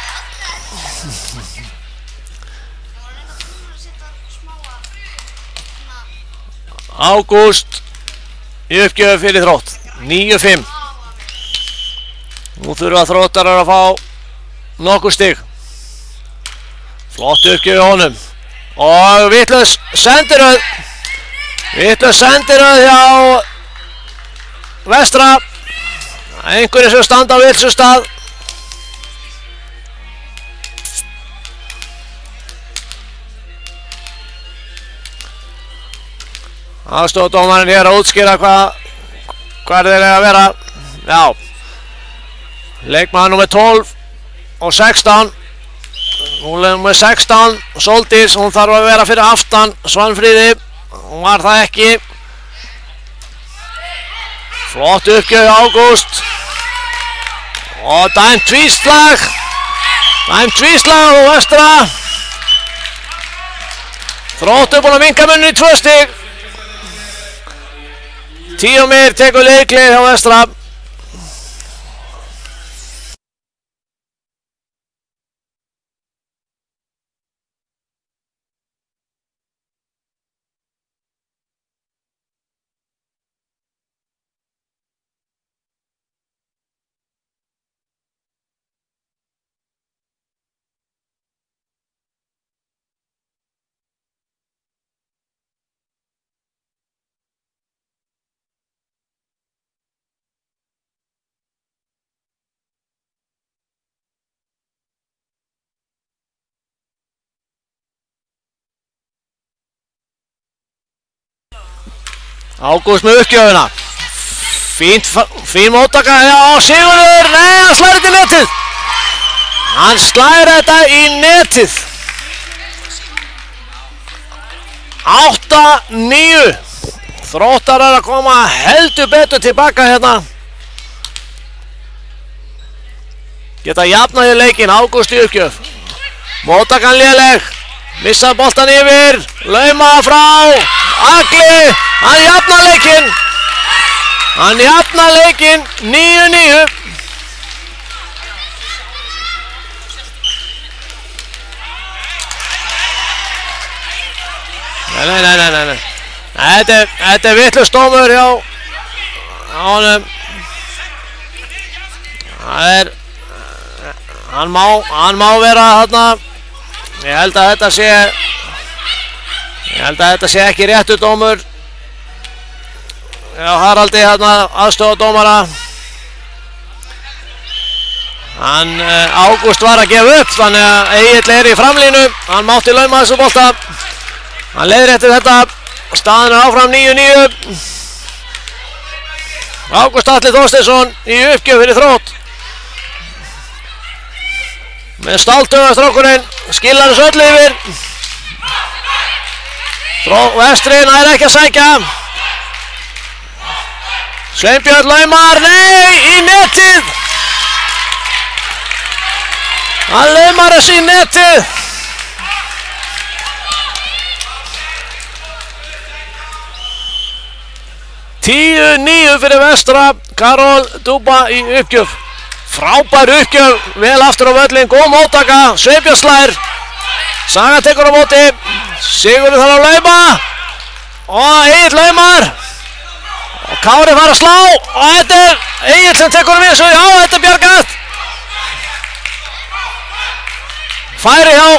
Ágúst í uppgjöf fyrir Þrótt. 9-5. Nú þurfa Þróttarar að fá nokkur stig. Flott uppgjöf í honum. Og vitlaus sendiröð. Vitlaus sendiröð hjá Vestra. Einhverjir sem standa á vilsu stað. Aðstofadómarinn hér að útskýra hvað þeir eiga að vera. Já. Leikmaður númer 12 og 16. Númer 16, Sóldís, hún þarf að vera fyrir aftan Svanfríði. Hún var það ekki. Flott uppgjöf Ágúst. Og dæmt tvíslag. Dæmt tvíslag og Vestra. Þróttur búinn að minnka munni í 2 stig. 10 meir tekur leiklið hjá Vestra. Ágúst með uppgjöfuna. Fín móttaka hjá Sigurður. Nei, hann slær þetta í netið. Hann slær þetta í netið. 8-9. Þróttarar að koma heldur betur tilbaka hérna. Geta jafnaði leikinn. Ágúst í uppgjöf. Móttakan léleg. Missa boltan yfir. Lauma frá. Agli. Hann jafnar leikinn. Hann jafnar leikinn. 9-9. Nei. Þetta vitlaus dómur hjá honum. Hann má vera þarna. Ég held að þetta sé ekki réttur dómur. Já, Haraldi hérna aðstofadómara. Ágúst var að gefa upp, þannig að Egill er í framlínu. Hann mátti lauma þessu bolta. Hann leiðréttir þetta. Staðan er áfram 9-9. Ágúst Atli Þorsteinsson í uppgjöf fyrir Þrótt. Með stáltöga strákurinn. skilar þessu öllu yfir. Vestri nær ekki að sækja. Sveinbjörn laumar, nei, í netið. Hann laumar þessu í netið. Tíu 9 fyrir Vestra, Karol Dúba í uppgjöf. Frábær uppgjöf, vel aftur á völlin, góð móttaka, Sveinbjörn slær. Saga tekur á móti, Sigurður þarf að lauma. Og Egill laumar. Og Kári fara að slá. Og þetta Egill sem tekur um þessu, já þetta er bjargað. Færi hjá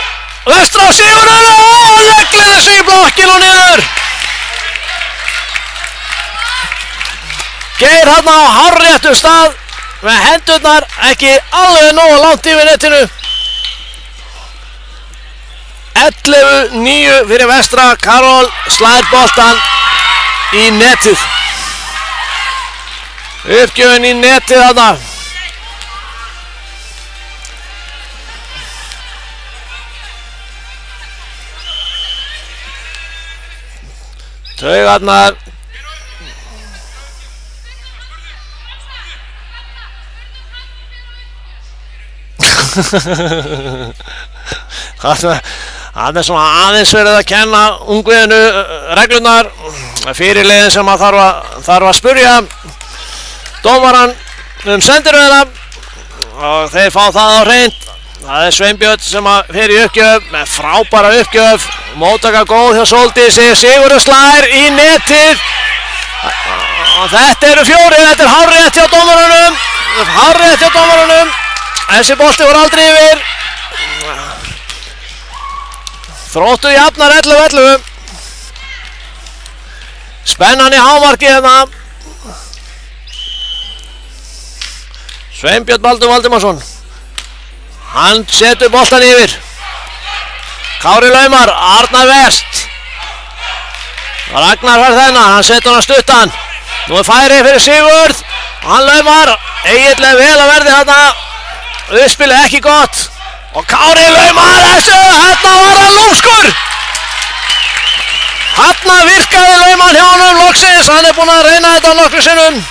Vestra og Sigurður. Og legglir þessu í blokkinu og niður. Geir hann á hárréttum stað með hendurnar ekki alveg nógu langt yfir netinu. 11-9 fyrir Vestra, Karol slær boltan í netið. Uppgjöfin í netið þarna. Taugarnar Það er svona aðeins verið að kenna ungviðinu reglurnar. Fyrirliðin sem að þarf að spurja dómarann sendiröðina og þeir fá það á hreint. Það er Sveinbjörn sem að fer í uppgjöf með frábæra uppgjöf. Móttaka góð hjá Sóldísi, Sigurður slær í netið. Og þetta eru 4, þetta er hárrétt hjá dómarunum. Hárrétt hjá dómarunum. Þessi bolti voru aldrei yfir. Þróttur jafnar 11-11. Spennan í hámarki hérna. Sveinbjörn Baldur Valdimarsson. Hann setur boltan yfir. Kári laumar, Arnar Vest. Ragnar var þennan, hann setur hann stuttan. Nú er færi fyrir Sigurð. Hann laumar, Egill er vel að verði þarna. Uppspilið ekki gott. Og Kári laumar þessu, hérna var hann lúmskur. Hérna virkaði lauman hjá honum loksins, hann er búinn að reyna þetta nokkru sinnum. –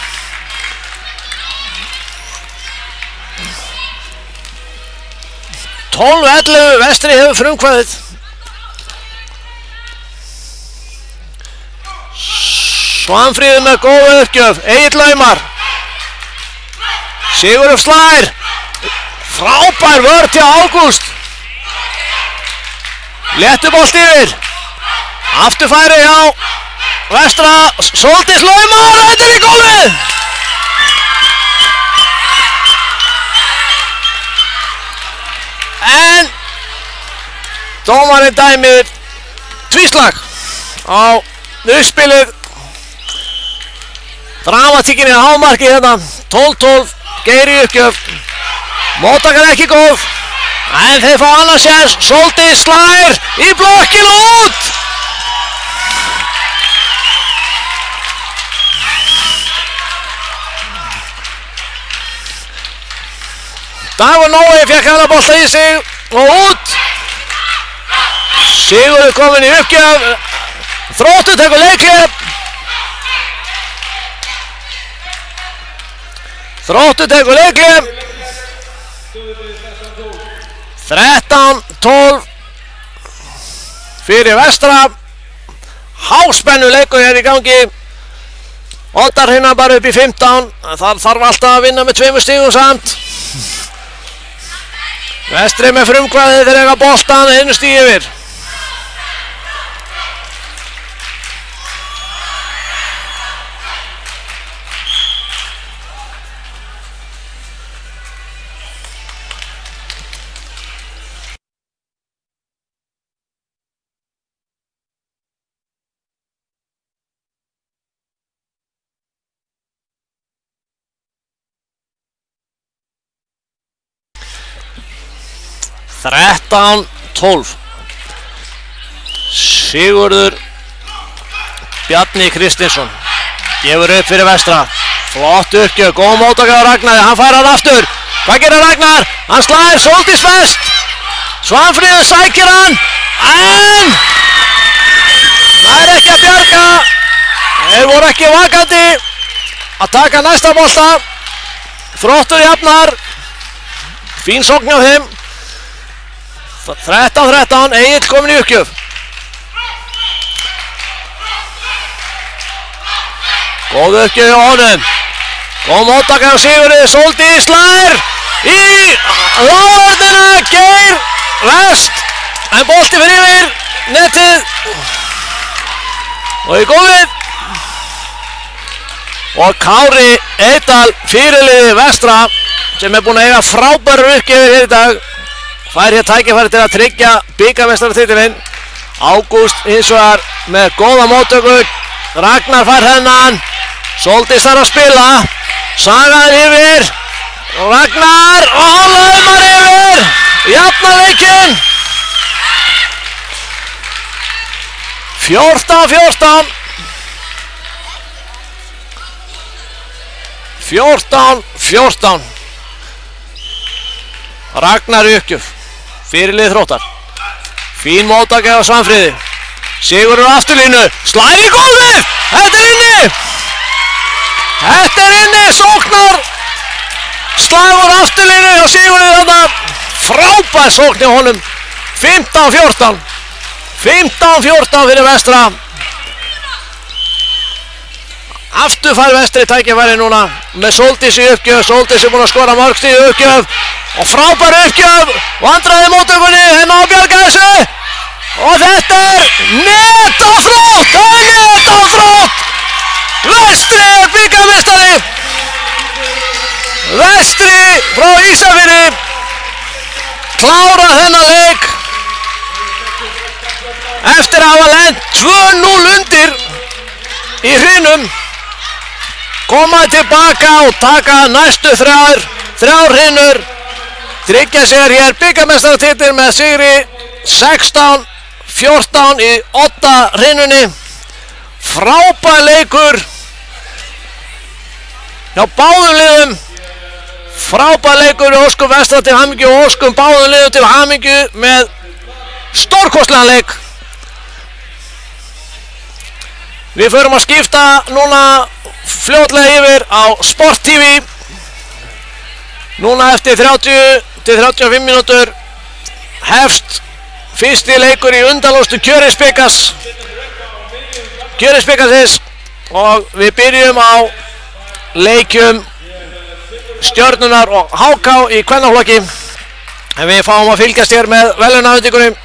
12-11, Vestri hefur frumkvæðið. Svanfríður með góða uppgjöf, Egill laumar. Sigurður slær. Frábær vörn hjá Ágúst. Léttubolt yfir. Afturfæri hjá Vestra. Sóldís laumar, þetta er í gólfið. En dómarinn dæmir tvíslag á uppspilið. Dramatíkin í hámarki hérna. 12-12, Geir í uppgjöf. Móttakan ekki góð. En þeir fá annars séns. Sóldís slær í blokkinu út. Dagur Nói fékk hana bolta í sig og út. Sigurður kominn í uppgjöf. Þróttur tekur leikhlé. Þróttur tekur leikhlé. 13-12 fyrir Vestra. Háspennu leikur hér í gangi. Oddar hérna bara upp í 15. Þar þarf alltaf að vinna með 2 stigum samt. Vestri með frumkvæðið, þeir eiga boltan, 1 stig yfir. Þrettán 12. Sigurður Bjarni Kristinsson gefur upp fyrir Vestra. Flott uppgjöf, góð móttaka á Ragnari, hann fær hann aftur. Hvað gerir Ragnar? Hann slær, Sóldís Vest. Svanfríður sækir hann, en það ekki að bjarga. Þeir voru ekki vakandi að taka næsta bolta. Þróttur jafnar. Fín sókn hjá þeim. 13-13, Egill komin í uppgjöf. Góð uppgjöf hjá honum. Góð móttaka hjá Sigurði, Sóldís slær í lágvörnina, Geir Vest, en bolti fyrir yfir netið og í góðið. Og Kári Eydal, fyrirliði Vestra, sem búinn að eiga frábæru uppgjöfur hér í dag, fær hér tækifæri til að tryggja bikarmeistaratitilinn. Ágúst hins vegar með góða móttöku. Ragnar fær hennan. Sóldís þarf að spila. Sagaður yfir. Ragnar og hann laumar yfir. Jafnar leikinn. 14-14. 14-14. Ragnar í uppgjöf. Fyrirlið Þróttar. Fín móttaka á Svanfríði. Sigurður á afturlínu. Slær í gólfið. Þetta er inni. Þetta er inni. Sóknar. Slagur afturlínu og Sigurður þarna. Frábær sókn hjá honum. 15-14. 15-14 fyrir Vestra. Aftur fær Vestri tækifæri núna með Sóldís í uppgjöf. Sóldís er búinn að skora mörg stig í uppgjöf og frábær uppgjöf. Vandræði móttökunni, henni á bjarga þessu og þetta er net á Þrótt. Það er net á Þrótt. Vestri er bikarmeistari. Vestri frá Ísafirði klára þennan leik eftir að hafa lent 2-0 undir í hrinum. Koma tilbaka og taka næstu þrjár hrinur. Tryggja sér hér bikarmeistaratitil með sigri 16-14 í 8 hrinunni. Frábær leikur hjá báðum liðum. Frábær leikur í óskum Vestra til hamingju og óskum báðum liðum til hamingju með stórkostlegan leik. Við förum að skipta núna fljótlega yfir á Sport TV. Núna eftir 30-35 mínútur hefst fyrsti leikur í undanúrslitum Kjörispikarsins og við byrjum á leikjum Stjörnunar og HK í kvennaflokki. En við fáum að fylgjast hér með verðlaunaafhendingunni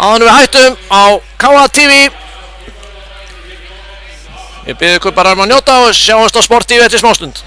áður en við hættum á KA TV. Ég bið ykkur bara að njóta og sjáumst á Sport TV eftir smástund.